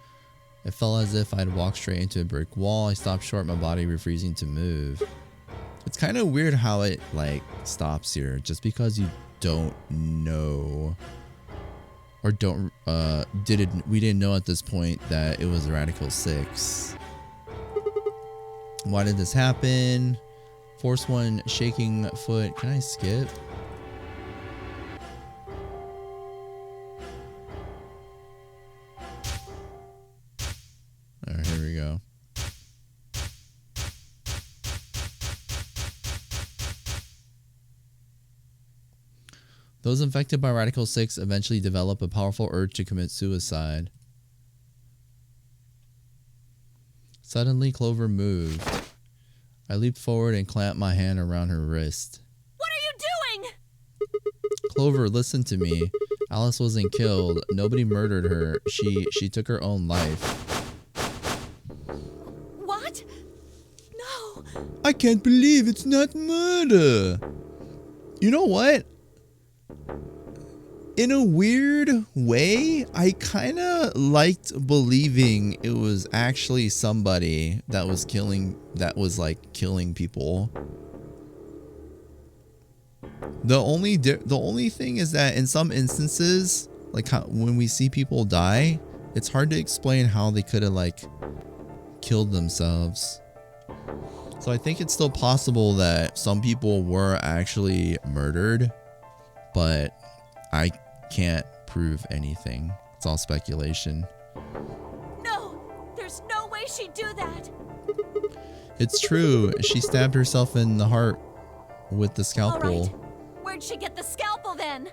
A: It felt as if I'd walked straight into a brick wall. I stopped short, my body refusing to move. It's kind of weird how it like stops here, just because you don't know or don't we didn't know at this point that it was Radical 6. Why did this happen? Force 1 shaking foot. Can I skip? Alright, here we go. Those infected by Radical 6 eventually develop a powerful urge to commit suicide. Suddenly, Clover moved. I leaped forward and clamped my hand around her wrist.
F: What are you doing?
A: Clover, listen to me. Alice wasn't killed. Nobody murdered her. She took her own life.
F: What? No.
A: I can't believe it's not murder. You know what? In a weird way, I kind of liked believing it was actually somebody that was like killing people. The only thing is that in some instances, like when we see people die, it's hard to explain how they could have like killed themselves. So I think it's still possible that some people were actually murdered, but I can't prove anything. It's all speculation.
F: No, there's no way she'd do that.
A: It's true. She stabbed herself in the heart with the scalpel.
F: All right. Where'd she get the scalpel then?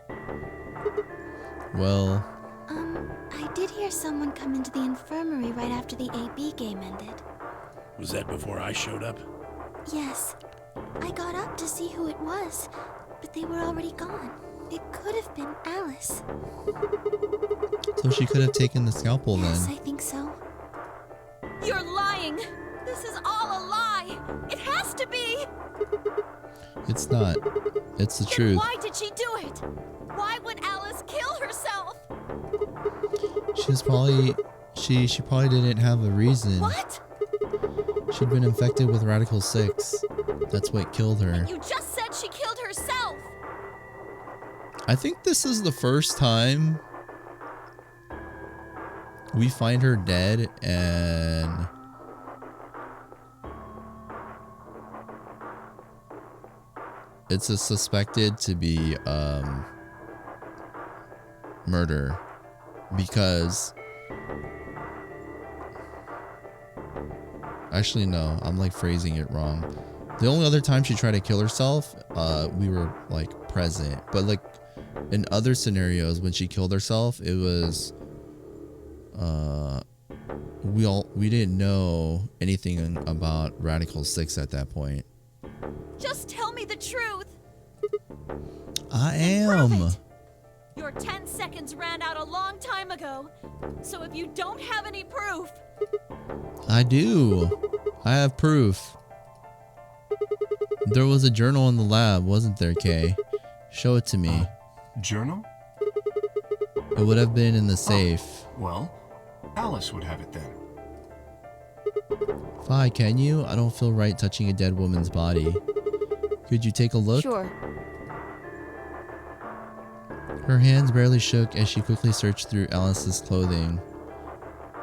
A: Well,
C: I did hear someone come into the infirmary right after the AB game ended.
H: Was that before I showed up?
C: Yes. I got up to see who it was, but they were already gone. It could have been Alice.
A: so she could have taken the scalpel
C: Yes,
A: then.
C: I think so.
F: You're lying. This is all a lie. It has to be.
A: It's not. It's the
F: Then
A: truth.
F: why did she do it? Why would Alice kill herself?
A: She was probably she probably didn't have a reason.
F: What?
A: She'd been infected with Radical 6. That's what killed her.
F: You just said she killed herself.
A: I think this is the first time we find her dead and it's a suspected to be murder because actually no, I'm like phrasing it wrong. The only other time she tried to kill herself, we were like present, but like in other scenarios when she killed herself, it was we didn't know anything about Radical 6 at that point.
F: Just tell me the truth.
A: I
F: Prove
A: am.
F: it. Your 10 seconds ran out a long time ago. So if you don't have any proof,
A: I do. I have proof. There was a journal in the lab, wasn't there, Kay? Show it to me.
E: Journal?
A: It would have been in the safe.
E: Well, Alice would have it then.
A: Fi, can you? I don't feel right touching a dead woman's body. Could you take a look?
B: Sure.
A: Her hands barely shook as she quickly searched through Alice's clothing.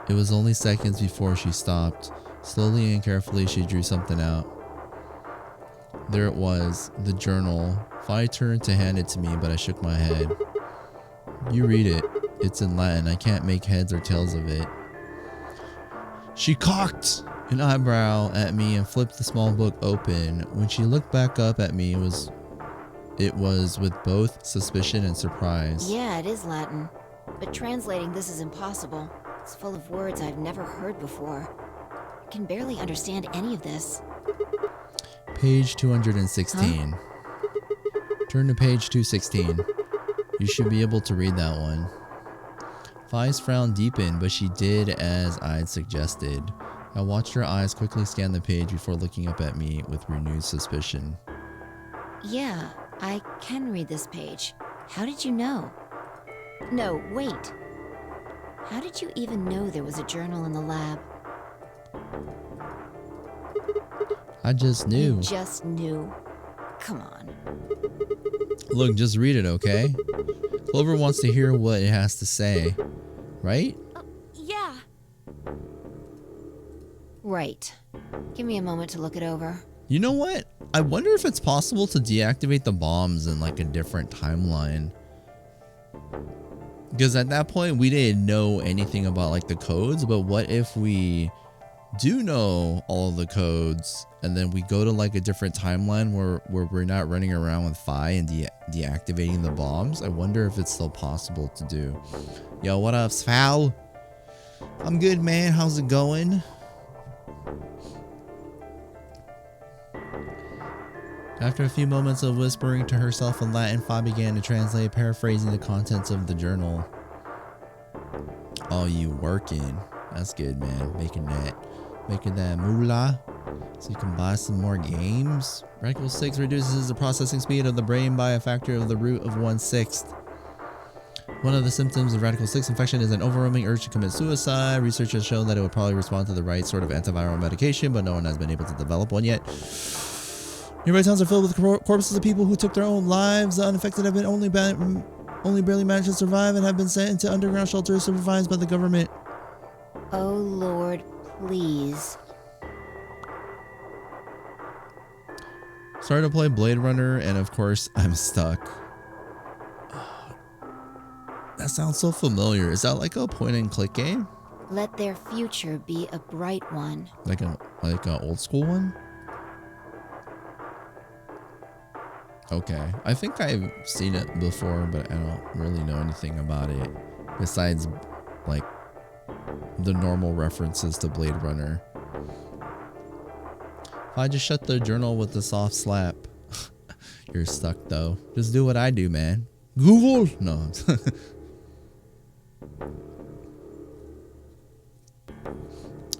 A: It was only seconds before she stopped. Slowly and carefully, she drew something out. There it was, the journal. Fi turned to hand it to me, but I shook my head. You read it. It's in Latin. I can't make heads or tails of it. She cocked an eyebrow at me and flipped the small book open. When she looked back up at me, it was with both suspicion and surprise.
B: Yeah, it is Latin. But translating this is impossible. It's full of words I've never heard before. I can barely understand any of this.
A: Page 216. Turn to page 216. You should be able to read that one. Fi's frown deepened, but she did as I'd suggested. I watched her eyes quickly scan the page before looking up at me with renewed suspicion.
B: Yeah, I can read this page. How did you know? No, wait. How did you even know there was a journal in the lab?
A: I just knew.
B: You just knew. Come on.
A: Look, just read it, okay? Clover wants to hear what it has to say. Right?
F: yeah.
B: Right. Give me a moment to look it over.
A: You know what? I wonder if it's possible to deactivate the bombs in like a different timeline. Because at that point we didn't know anything about like the codes, but what if we do know all of the codes and then we go to like a different timeline where we're not running around with Fi and deactivating the bombs? I wonder if it's still possible to do. Yo, what up, Sval? I'm good, man. How's it going? After a few moments of whispering to herself in Latin, Fa began to translate, paraphrasing the contents of the journal. Oh, you working. That's good, man. Making that moolah so you can buy some more games. Radical 6 reduces the processing speed of the brain by a factor of the root of 1/6. One of the symptoms of Radical 6 infection is an overwhelming urge to commit suicide. Research has shown that it would probably respond to the right sort of antiviral medication, but no one has been able to develop one yet. Nearby towns are filled with corpses of people who took their own lives. The unaffected have been only barely managed to survive and have been sent into underground shelters supervised by the government.
B: Oh Lord, please.
A: Started to play Blade Runner, and of course, I'm stuck. That sounds so familiar. Is that like a point-and-click game?
B: Let their future be a bright one.
A: Like an old school one? Okay, I think I've seen it before, but I don't really know anything about it besides like the normal references to Blade Runner. If I just shut the journal with a soft slap. You're stuck though. Just do what I do, man. Google. No.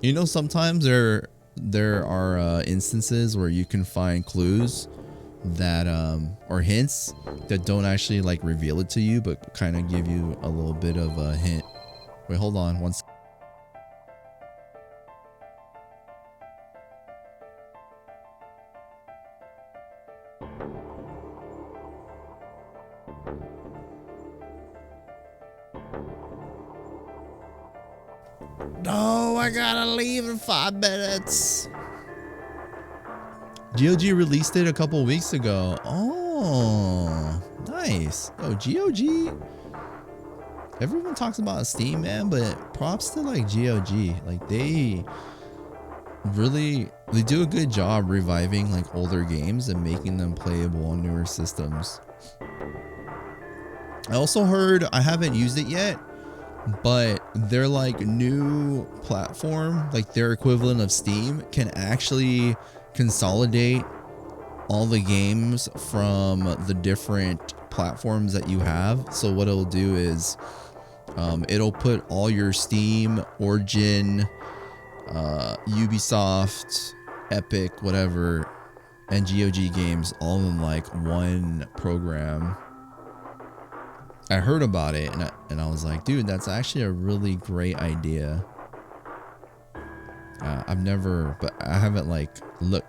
A: You know, sometimes there are instances where you can find clues that or hints that don't actually like reveal it to you, but kind of give you a little bit of a hint. Wait, hold on one second. No, I gotta leave in 5 minutes. GOG released it a couple weeks ago. Oh, nice. Yo, GOG. Everyone talks about Steam, man, but props to like GOG. Like they do a good job reviving like older games and making them playable on newer systems. I also heard, I haven't used it yet, but their like new platform, like their equivalent of Steam, can actually consolidate all the games from the different platforms that you have. So what it'll do is it'll put all your Steam, Origin, Ubisoft, Epic, whatever, and GOG games all in like one program. I heard about it and I was like, dude, that's actually a really great idea. But I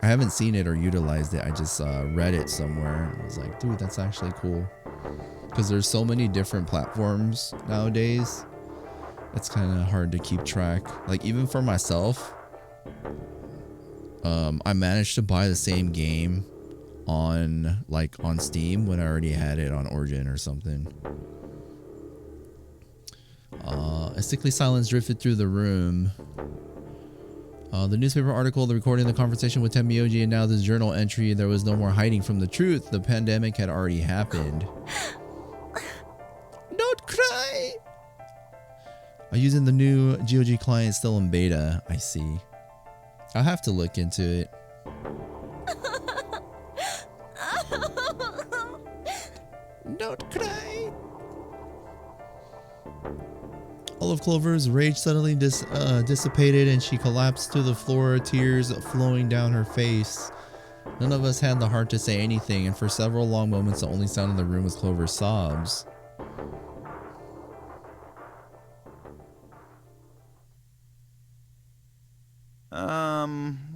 A: haven't seen it or utilized it. I just read it somewhere and I was like, dude, that's actually cool. Because there's so many different platforms nowadays. It's kind of hard to keep track. Like even for myself, I managed to buy the same game on Steam when I already had it on Origin or something. A sickly silence drifted through the room. The newspaper article, the recording of the conversation with Tenmyoji, and now this journal entry. There was no more hiding from the truth. The pandemic had already happened. Don't cry! I'm using the new GOG client, still in beta. I see. I'll have to look into it. Don't cry! All of Clover's rage suddenly dissipated and she collapsed to the floor, tears flowing down her face. None of us had the heart to say anything, and for several long moments the only sound in the room was Clover's sobs.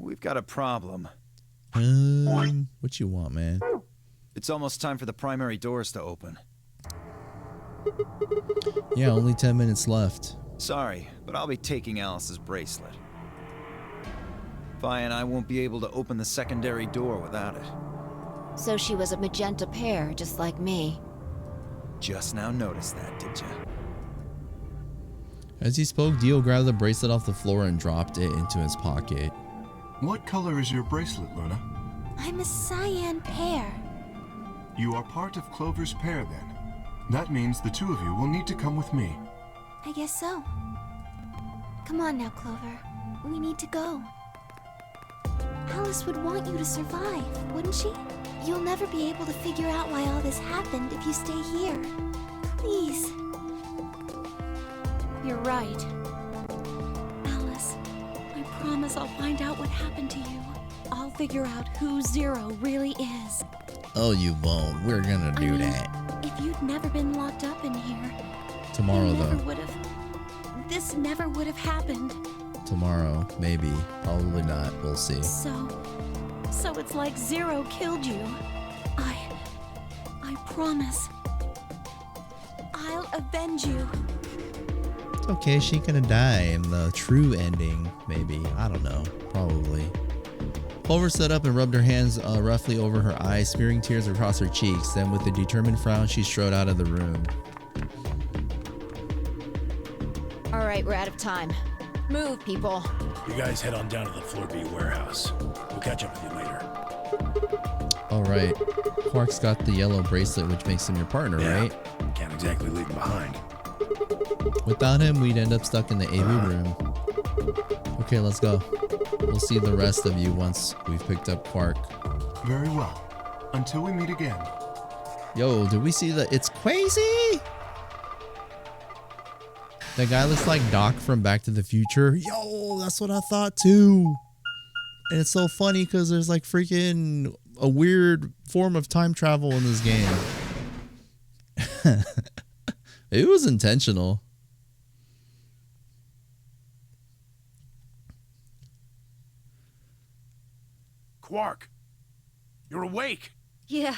G: We've got a problem.
A: What you want, man?
G: It's almost time for the primary doors to open.
A: Yeah, only 10 minutes left.
G: Sorry, but I'll be taking Alice's bracelet. Vi and I won't be able to open the secondary door without it.
B: So she was a magenta pear, just like me.
G: Just now noticed that, did ya?
A: As he spoke, Dio grabbed the bracelet off the floor and dropped it into his pocket.
E: What color is your bracelet, Luna?
C: I'm a cyan pear.
E: You are part of Clover's pair, then. That means the two of you will need to come with me.
C: I guess so. Come on now, Clover. We need to go. Alice would want you to survive, wouldn't she? You'll never be able to figure out why all this happened if you stay here. Please.
F: You're right. Alice, I promise I'll find out what happened to you. I'll figure out who Zero really is.
A: Oh, you won't. We're gonna do that.
F: If you'd never been locked up in here,
A: Tomorrow,
F: this never would have happened.
A: Tomorrow, maybe. Probably not. We'll see.
F: So it's like Zero killed you. I promise. I'll avenge you.
A: It's okay. She gonna die in the true ending. Maybe. I don't know. Probably. Clover stood up and rubbed her hands roughly over her eyes, smearing tears across her cheeks. Then, with a determined frown, she strode out of the room.
B: All right, we're out of time. Move, people.
H: You guys head on down to the Floor B warehouse. We'll catch up with you later.
A: All right. Quark's got the yellow bracelet, which makes him your partner, right?
H: Can't exactly leave him behind.
A: Without him, we'd end up stuck in the AV room. Okay, let's go. We'll see the rest of you once we've picked up Quark.
E: Very well. Until we meet again.
A: Yo, did we see the It's Crazy? That guy looks like Doc from Back to the Future. Yo, that's what I thought too. And it's so funny because there's like freaking a weird form of time travel in this game. It was intentional.
H: Quark, you're awake.
J: Yeah,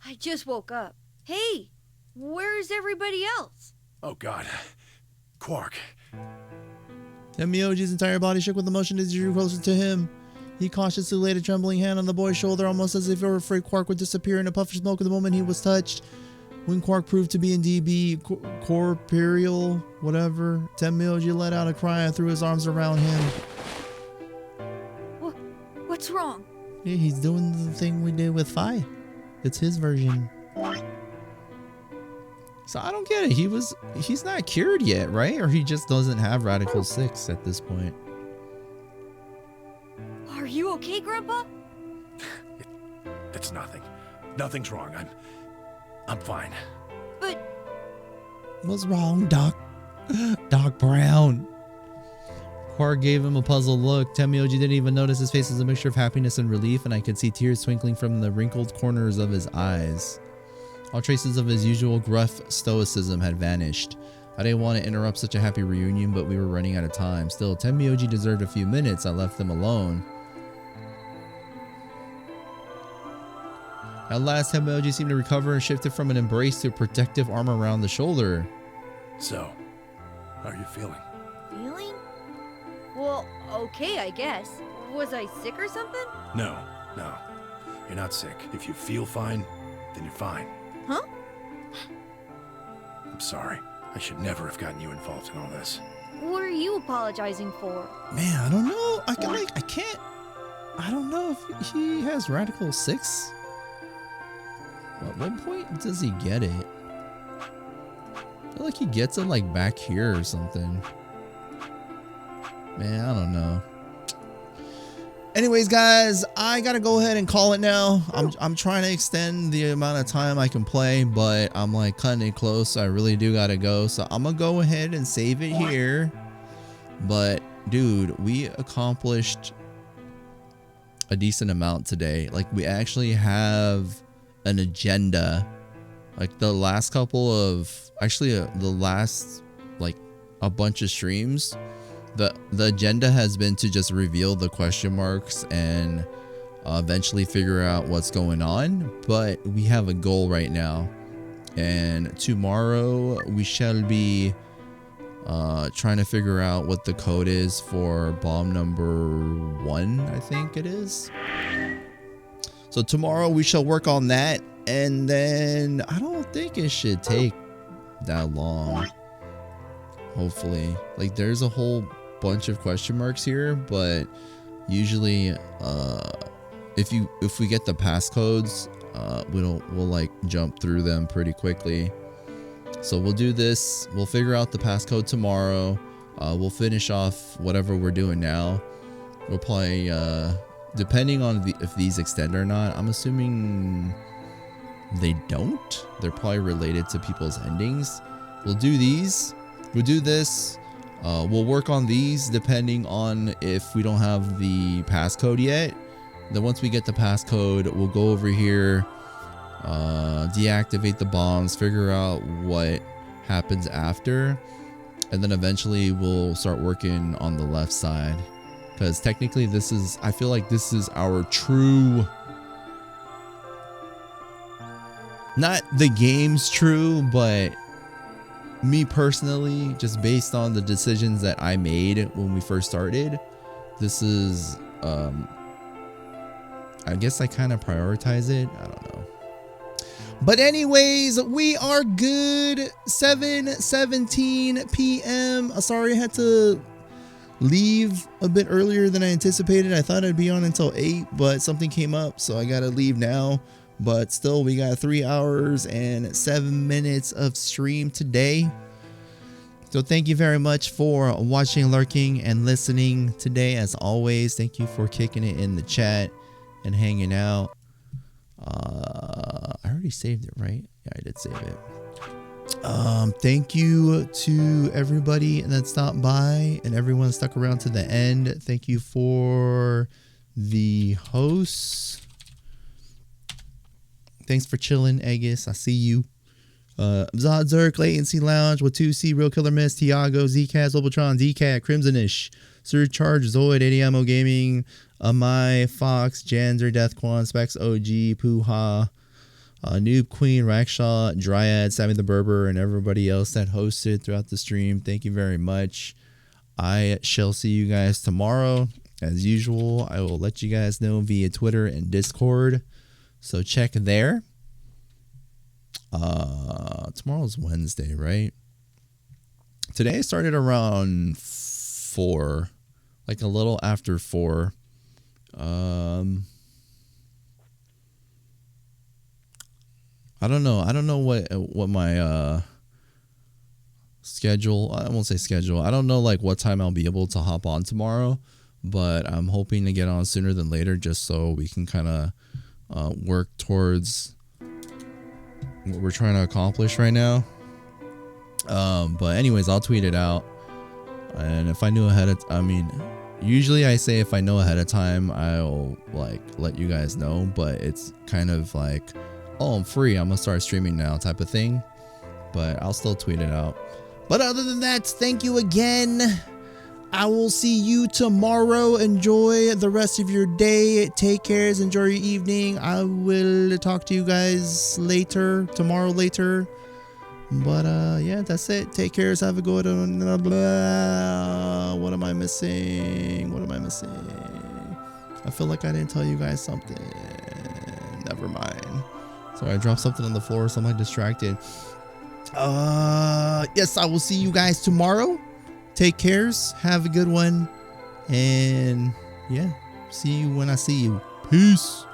J: I just woke up. Hey, where's everybody else?
H: Oh, God. Quark.
A: Tenmyoji's entire body shook with emotion as he drew closer to him. He cautiously laid a trembling hand on the boy's shoulder, almost as if he were afraid Quark would disappear in a puff of smoke the moment he was touched. When Quark proved to be indeed corporeal, whatever, Tenmyoji let out a cry and threw his arms around him.
J: What's wrong?
A: Yeah, he's doing the thing we did with Fi. It's his version. So I don't get it. He's not cured yet, right? Or he just doesn't have Radical 6 at this point.
J: Are you okay, Grandpa?
H: It's nothing. Nothing's wrong. I'm fine.
J: But
A: what's wrong, Doc? Doc Brown. Quark gave him a puzzled look. Tenmyoji didn't even notice his face was a mixture of happiness and relief, and I could see tears twinkling from the wrinkled corners of his eyes. All traces of his usual gruff stoicism had vanished. I didn't want to interrupt such a happy reunion, but we were running out of time. Still, Tenmyoji deserved a few minutes. I left them alone. At last, Tenmyoji seemed to recover and shifted from an embrace to a protective arm around the shoulder.
H: So, how are you feeling?
J: feeling? Well, okay, I guess. Was I sick or something?
H: No. You're not sick. If you feel fine, then you're fine.
J: Huh?
H: I'm sorry. I should never have gotten you involved in all this.
J: What are you apologizing for?
A: Man, I don't know. I don't know if he has Radical 6. At what point does he get it? I feel like he gets it like back here or something. Man, I don't know. Anyways, guys, I gotta go ahead and call it now. I'm trying to extend the amount of time I can play, but I'm like cutting it close. So I really do gotta go. So I'm gonna go ahead and save it here. But dude, we accomplished a decent amount today. Like, we actually have an agenda. Like the last couple of the last like a bunch of streams, the agenda has been to just reveal the question marks and eventually figure out what's going on. But we have a goal right now, and tomorrow we shall be trying to figure out what the code is for bomb number 1, I think it is. So tomorrow we shall work on that, and then I don't think it should take that long. Hopefully, like, there's a whole bunch of question marks here, but usually if we get the passcodes, we'll like jump through them pretty quickly. So we'll do this, we'll figure out the passcode tomorrow. We'll finish off whatever we're doing now. We'll play depending on if these extend or not, I'm assuming they don't. They're probably related to people's endings. We'll do these. We'll do this. We'll work on these depending on if we don't have the passcode yet. Then once we get the passcode, we'll go over here, deactivate the bombs, figure out what happens after, and then eventually we'll start working on the left side. Because technically this is, I feel like this is our true, not the game's true, but me personally, just based on the decisions that I made when we first started, this is, I guess I kind of prioritize it. I don't know. But anyways, we are good. 7:17 p.m. Sorry I had to leave a bit earlier than I anticipated. I thought I'd be on until 8, but something came up, so I gotta leave now. But still, we got 3 hours and 7 minutes of stream today. So thank you very much for watching, lurking, and listening today. As always, thank you for kicking it in the chat and hanging out. I already saved it, right? Yeah, I did save it. Thank you to everybody that stopped by and everyone that stuck around to the end. Thank you for the hosts. Thanks for chilling, Aegis. I see you. Zod Zerk, Latency Lounge, Watusi, Real Killer Miss, Tiago, Zcast, Obeltron, Dcat, Crimsonish, Surcharge, Zoid, 80 Ammo Gaming, Amai, Fox, Janzer, Deathquan, Specs OG, Pooha, Noob Queen, Rackshaw, Dryad, Sammy the Berber, and everybody else that hosted throughout the stream. Thank you very much. I shall see you guys tomorrow. As usual, I will let you guys know via Twitter and Discord. So check there. Tomorrow's Wednesday, right? Today I started around 4, like a little after 4. I don't know what my schedule, I won't say schedule. I don't know like what time I'll be able to hop on tomorrow, but I'm hoping to get on sooner than later just so we can kind of work towards what we're trying to accomplish right now. But anyways, I'll tweet it out. And if I knew ahead of, usually I say if I know ahead of time, I'll like let you guys know, but it's kind of like, oh, I'm free, I'm gonna start streaming now type of thing. But I'll still tweet it out. But other than that, thank you again. I will see you tomorrow. Enjoy the rest of your day. Take care. Enjoy your evening. I will talk to you guys tomorrow later. But yeah, that's it. Take care. Have a good one. What am I missing? I feel like I didn't tell you guys something. Never mind. So I dropped something on the floor, so I'm like distracted. Yes, I will see you guys tomorrow. Take cares. Have a good one. And yeah, see you when I see you. Peace.